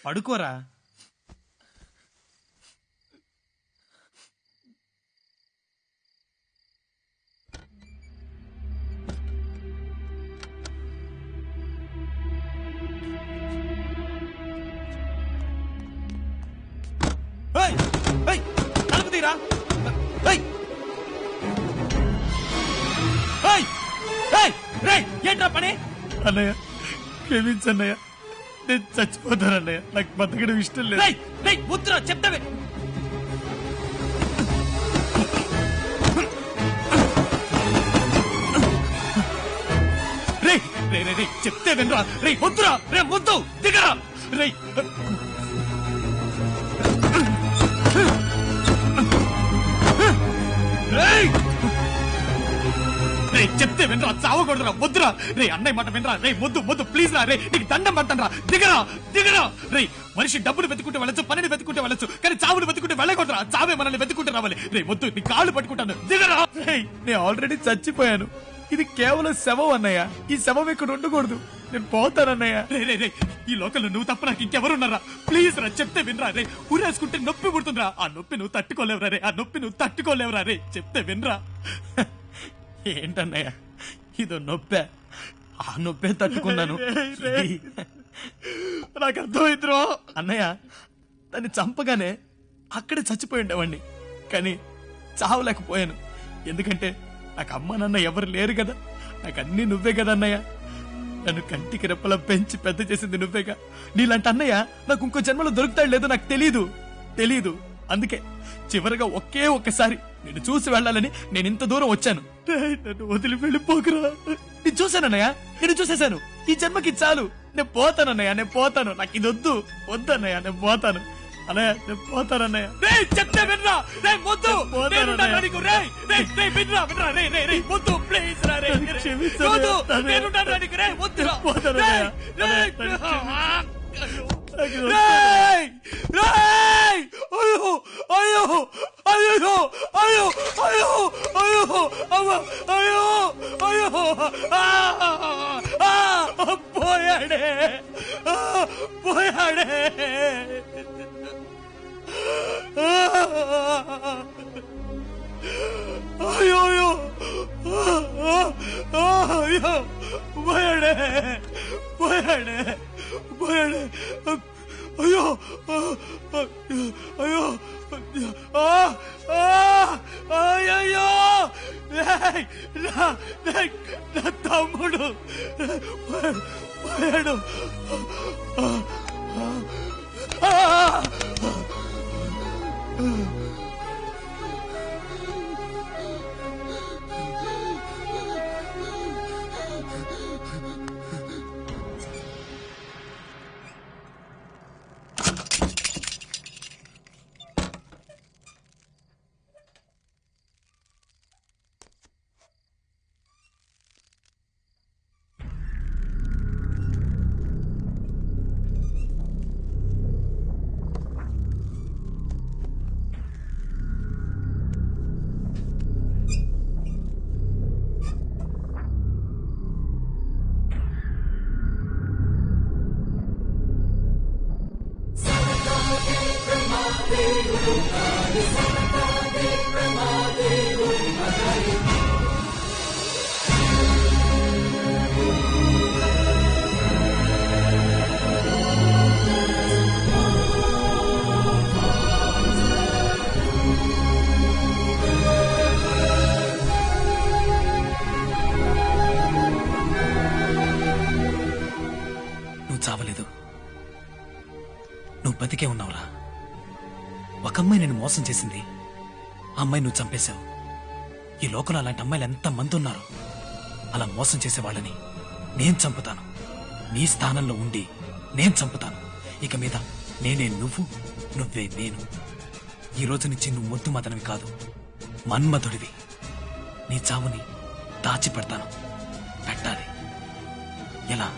పడుకోరా. తలుపు తీరా. ఏంట్రా పని? అన్నయ్య క్షమించన్నయ్య, నేను చచ్చిపోతానన్నయ్య. నాకు బతకడం ఇష్టం లేదు. ఉత్తరా చెప్తావే. రే రే రే రే చెప్తే వినరా. రే వద్దురా, రే వద్దు, దిగరా. రే చెప్తే వినరా, చావకూడదురా, వద్దురా. రే అన్నయ్య మాట వినరా. రే వద్దు ప్లీజ్ రా. రే నీకు దండం పడతానరా, దిగరా. రే మనిషి డబ్బులు వెతుకుంటే వెళ్ళొచ్చు, పనిని వెతుకుంటే వెళ్ళొచ్చు, కానీ చావులు వెతుకుంటే వెళ్ళకూడదురా. చావే మనల్ని వెతుకుంటే రావాలి. రే వద్దు, నీ కాళ్ళు పట్టుకుంటాను, దిగరా. నేను ఆల్రెడీ చచ్చిపోయాను, ఇది కేవలం శవం అన్నయ్య. ఈ శవం ఇక్కడ ఉండకూడదు, నేను పోతానన్నయ్య. రే ఈ లోకల్లో నువ్వు తప్ప నాకు ఇంకెవరున్నారా? ప్లీజ్ రా, చెప్తే వినరా. రే ఊరేసుకుంటే నొప్పి పుడుతుందిరా. ఆ నొప్పి నువ్వు తట్టుకోలేవురా. రే ఆ నొప్పి నువ్వు తట్టుకోలేవురా. రే చెప్తే వినరా. ఏంటన్నయ్య ఇదో నొప్పే, ఆ నొప్పే తట్టుకున్నాను. నాకు అర్థమైందిరో అన్నయ్య. దాన్ని చంపగానే అక్కడే చచ్చిపోయి ఉండేవాడిని, కానీ చావలేకపోయాను. ఎందుకంటే నాకు అమ్మ నాన్న ఎవరు లేరు కదా. నాకు అన్నీ నువ్వే కదా అన్నయ్య. నన్ను కంటికి రెప్పలా పెంచి పెద్ద చేసింది నువ్వేగా. నీలాంటి అన్నయ్య నాకు ఇంకో జన్మలో దొరుకుతాడు లేదో నాకు తెలీదు. అందుకే చివరిగా ఒక్కసారి నిన్ను చూసి వెళ్ళాలని నేను ఇంత దూరం వచ్చాను. నన్ను వదిలి వెళ్ళిపోకురా. నేను చూశానన్నయ్య, నేను చూసేశాను. ఈ జన్మకి చాలు. నేను పోతానన్నయ్య, నాకు ఇది వద్దన్నయ్య. నేను పోతాను అన్నయ్య, నేను పోతానన్నయ్య. చెప్తే వినరా. వద్దు, వినరా. వద్దు ప్లీజ్ రా. పోయాడే. అయ్యో పోయాడే. అయ్యో నా తమ్ముడు పోయాడు. నువ్వు చావలేదు, నువ్వు బతికే ఉన్నావురా. ఒక అమ్మాయి నేను మోసం చేసింది, ఆ అమ్మాయి నువ్వు చంపేశావు. ఈ లోకంలో అలాంటి అమ్మాయిలు ఎంతమంది ఉన్నారు. అలా మోసం చేసే వాళ్ళని నేను చంపుతాను. నీ స్థానంలో ఉండి నేను చంపుతాను. ఇక మీద నేనే నువ్వు, నువ్వే నేను. ఈ రోజు నుంచి నువ్వు ముద్దు మదనవి కాదు, మన్మధుడివి. నీ చావుని దాచిపెడతాను. పెట్టాలి. ఎలా?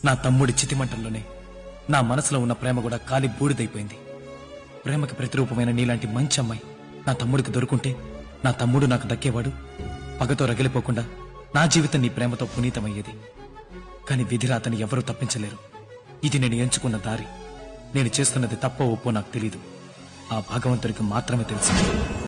నా తమ్ముడి చితిమంటల్లోనే నా మనసులో ఉన్న ప్రేమ కూడా కాలి బూడిదైపోయింది. ప్రేమకి ప్రతిరూపమైన నీలాంటి మంచి అమ్మాయి నా తమ్ముడికి దొరుకుంటే నా తమ్ముడు నాకు దక్కేవాడు. పగతో రగిలిపోకుండా నా జీవితం నీ ప్రేమతో పునీతమయ్యేది. కాని విధిరాతని ఎవరూ తప్పించలేరు. ఇది నేను ఎంచుకున్న దారి. నేను చేస్తున్నది తప్పో ఒప్పో నాకు తెలీదు. ఆ భగవంతుడికి మాత్రమే తెలుసు.